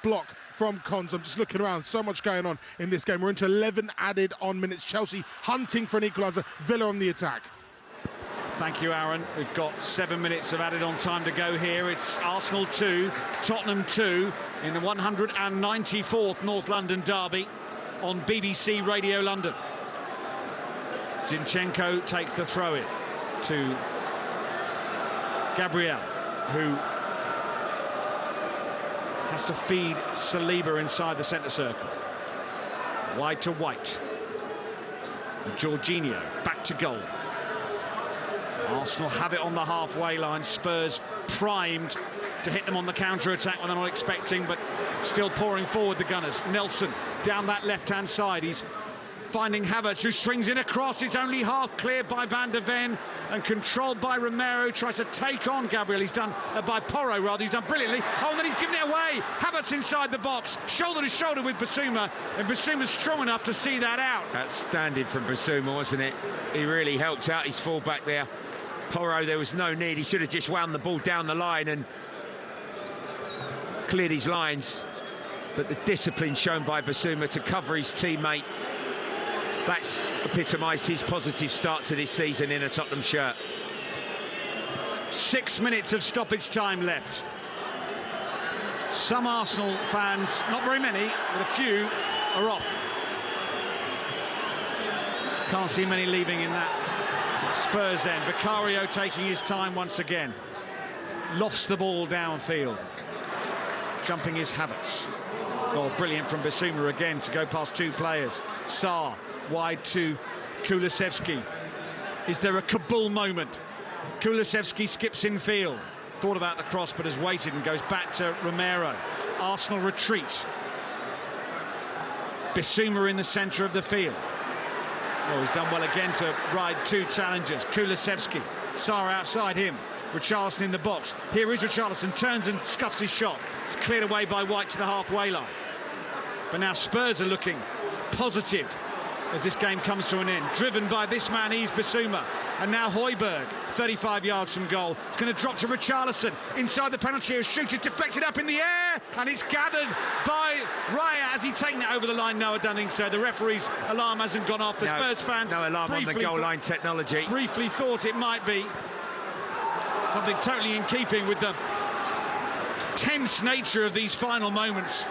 block from Konsa. I'm just looking around, so much going on in this game. We're into 11 added on minutes. Chelsea hunting for an equaliser, Villa on the attack. Thank you, Aaron. We've got 7 minutes of added on time to go here. It's Arsenal 2, Tottenham 2 in the 194th North London derby on BBC Radio London. Zinchenko takes the throw-in to Gabriel, who has to feed Saliba inside the centre circle. Wide to White. Jorginho back to goal. Arsenal have it on the halfway line. Spurs primed to hit them on the counter-attack when they're not expecting, but still pouring forward the Gunners. Nelson down that left-hand side. He's finding Havertz, who swings in across. It's only half cleared by Van de Ven and controlled by Romero. Tries to take on Gabriel. He's done by Porro, rather. He's done brilliantly. Oh, and then he's given it away. Havertz inside the box, shoulder to shoulder with Basuma, and Basuma's strong enough to see that out. That's standing from Basuma, wasn't it? He really helped out his fullback there. Porro, there was no need. He should have just wound the ball down the line and cleared his lines. But the discipline shown by Basuma to cover his teammate, that's epitomised his positive start to this season in a Tottenham shirt. 6 minutes of stoppage time left. Some Arsenal fans, not very many, but a few, are off. Can't see many leaving in that Spurs end. Vicario taking his time once again. Lofts the ball downfield. Jumping his Havertz. Oh, brilliant from Basuma again to go past two players. Sarr wide to Kulusevski. Is there a Kabul moment? Kulusevski skips in field. Thought about the cross but has waited and goes back to Romero. Arsenal retreat. Basuma in the centre of the field. Oh, he's done well again to ride two challengers. Kulusevski, Sarr outside him. Richarlison in the box. Here is Richarlison, turns and scuffs his shot. It's cleared away by White to the halfway line. But now Spurs are looking positive as this game comes to an end. Driven by this man, Yves Bissouma. And now Højbjerg, 35 yards from goal. It's going to drop to Richarlison inside the penalty area. Shoots it, deflected up in the air, and it's gathered by Raya. Has he taken it over the line? No, I don't think so. The referee's alarm hasn't gone off. The Spurs fans... No alarm on the goal line technology. Briefly thought it might be something totally in keeping with the tense nature of these final moments.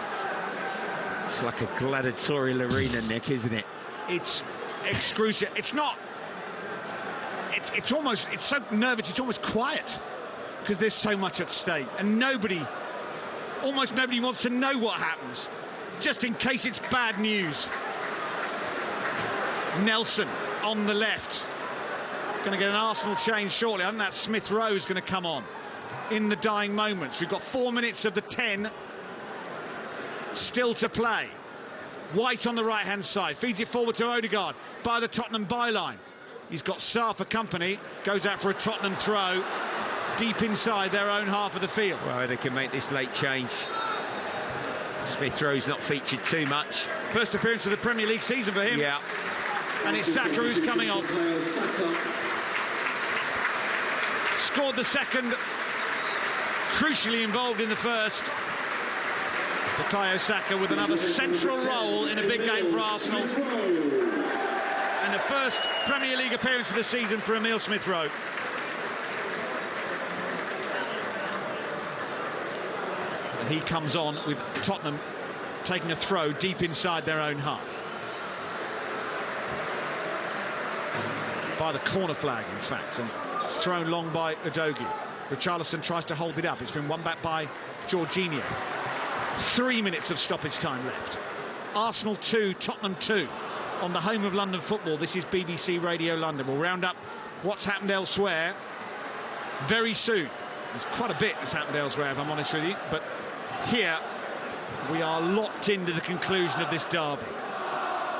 It's like a gladiatorial arena, Nick, isn't it? It's excruciating. It's not... It's almost... It's so nervous, it's almost quiet, because there's so much at stake. And almost nobody wants to know what happens, just in case it's bad news. Nelson on the left. Going to get an Arsenal change shortly. I think that Smith Rowe's going to come on in the dying moments. We've got 4 minutes of the 10 still to play. White on the right-hand side, feeds it forward to Odegaard by the Tottenham byline. He's got Sarr for company, goes out for a Tottenham throw deep inside their own half of the field. Well, they can make this late change. Smith Rowe's not featured too much. First appearance of the Premier League season for him. Yeah. And it's Saka who's coming on. Scored the second, crucially involved in the first. Bukayo Saka with another central role in a big game for Arsenal. And the first Premier League appearance of the season for Emile Smith Rowe. And he comes on with Tottenham taking a throw deep inside their own half. By the corner flag, in fact, and it's thrown long by Udogie. Richarlison tries to hold it up. It's been won back by Jorginho. 3 minutes of stoppage time left. Arsenal 2, Tottenham 2 on the home of London football. This is BBC Radio London. We'll round up what's happened elsewhere very soon. There's quite a bit that's happened elsewhere, if I'm honest with you, but here we are locked into the conclusion of this derby.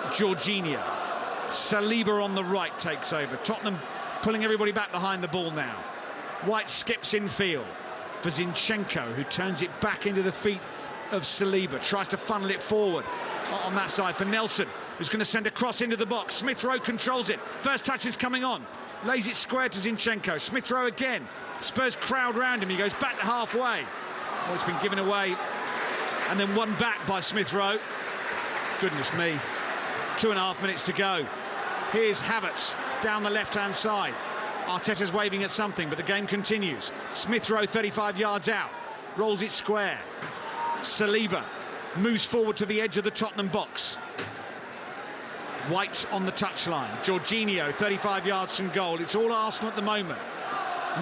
Jorginho. Saliba on the right takes over. Tottenham pulling everybody back behind the ball now. White skips in field for Zinchenko, who turns it back into the feet of Saliba. Tries to funnel it forward on that side for Nelson, who's going to send a cross into the box. Smith Rowe controls it. First touch is coming on. Lays it square to Zinchenko. Smith Rowe again. Spurs crowd round him. He goes back to halfway. Well, it's been given away and then won back by Smith Rowe. Goodness me. 2.5 minutes to go. Here's Havertz down the left-hand side. Arteta's waving at something, but the game continues. Smith Rowe 35 yards out. Rolls it square. Saliba moves forward to the edge of the Tottenham box. White on the touchline. Jorginho 35 yards from goal. It's all Arsenal at the moment.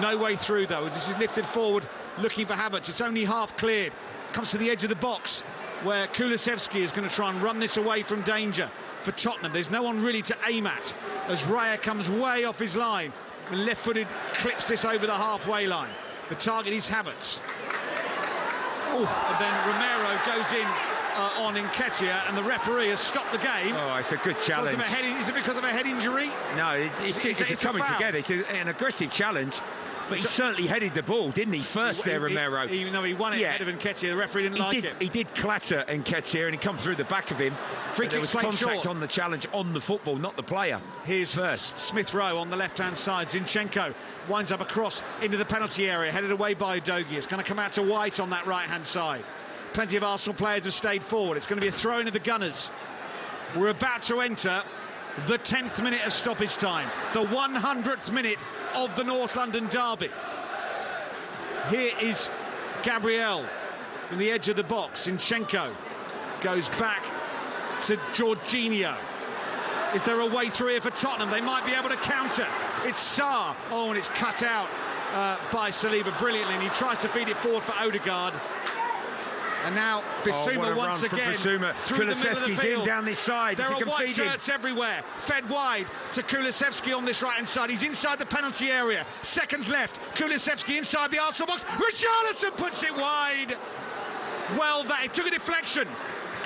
No way through, though, as this is lifted forward, looking for Havertz. It's only half cleared. Comes to the edge of the box, where Kulusevski is going to try and run this away from danger for Tottenham. There's no one really to aim at, as Raya comes way off his line and left-footed clips this over the halfway line. The target is Havertz. And then Romero goes in on Nketiah, and the referee has stopped the game. Oh, it's a good challenge. Is it because of a head injury? No, it's coming together. It's an aggressive challenge. But he certainly headed the ball, didn't he? First Romero. Even though he won it ahead of Nketiah, the referee didn't like it. He did clatter Nketiah, and he come through the back of him. There was contact short on the challenge on the football, not the player. Here's first Smith Rowe on the left-hand side. Zinchenko winds up across into the penalty area, headed away by Udogie. It's going to come out to White on that right-hand side. Plenty of Arsenal players have stayed forward. It's going to be a throw into the Gunners. We're about to enter the 10th minute of stoppage time, the 100th minute of the North London derby. Here is Gabriel in the edge of the box. Zinchenko goes back to Jorginho. Is there a way through here for Tottenham? They might be able to counter. It's Sarr. Oh, and it's cut out by Saliba brilliantly, and he tries to feed it forward for Odegaard. And now Bissouma once again through the middle of the field. In down this side. There are white shirts everywhere. Fed wide to Kulusevski on this right-hand side. He's inside the penalty area. Seconds left. Kulusevski inside the Arsenal box. Richarlison puts it wide. Well, it took a deflection.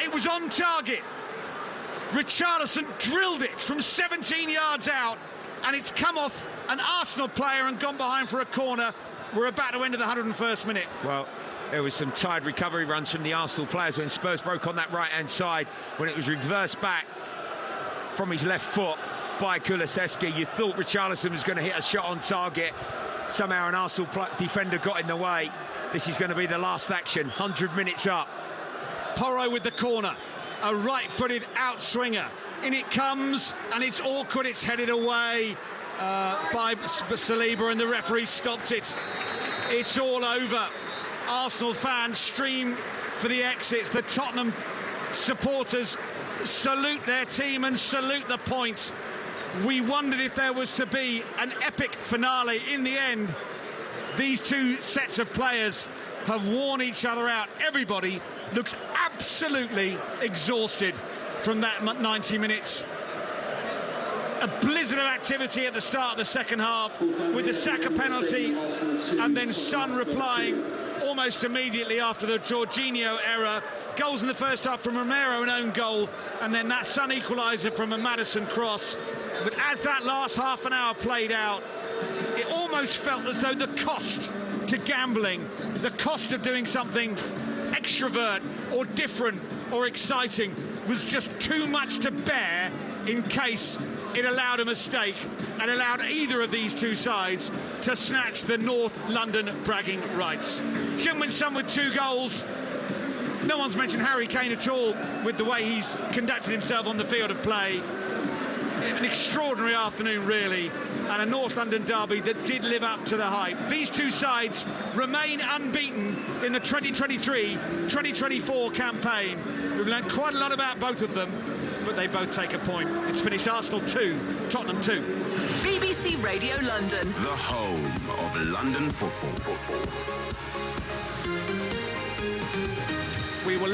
It was on target. Richarlison drilled it from 17 yards out, and it's come off an Arsenal player and gone behind for a corner. We're about to enter the 101st minute. Well, there was some tired recovery runs from the Arsenal players when Spurs broke on that right-hand side, when it was reversed back from his left foot by Kulusevski. You thought Richarlison was going to hit a shot on target. Somehow an Arsenal defender got in the way. This is going to be the last action, 100 minutes up. Porro with the corner, a right-footed outswinger. In it comes, and it's awkward, it's headed away by Saliba, and the referee stopped it. It's all over. Arsenal fans stream for the exits. The Tottenham supporters salute their team and salute the point. We wondered if there was to be an epic finale. In the end, these two sets of players have worn each other out. Everybody looks absolutely exhausted from that 90 minutes. A blizzard of activity at the start of the second half, with the Saka penalty, and then Son replying almost immediately after the Jorginho error. Goals in the first half from Romero, an own goal, and then that Son equaliser from a Maddison cross. But as that last half an hour played out, it almost felt as though the cost to gambling, the cost of doing something extrovert or different or exciting, was just too much to bear in case it allowed a mistake and allowed either of these two sides to snatch the North London bragging rights. Heung-min Son with 2 goals. No one's mentioned Harry Kane at all with the way he's conducted himself on the field of play. An extraordinary afternoon, really, and a North London derby that did live up to the hype. These two sides remain unbeaten in the 2023-2024 campaign. We've learned quite a lot about both of them, but they both take a point. It's finished Arsenal 2, Tottenham 2. BBC Radio London. The home of London football. We will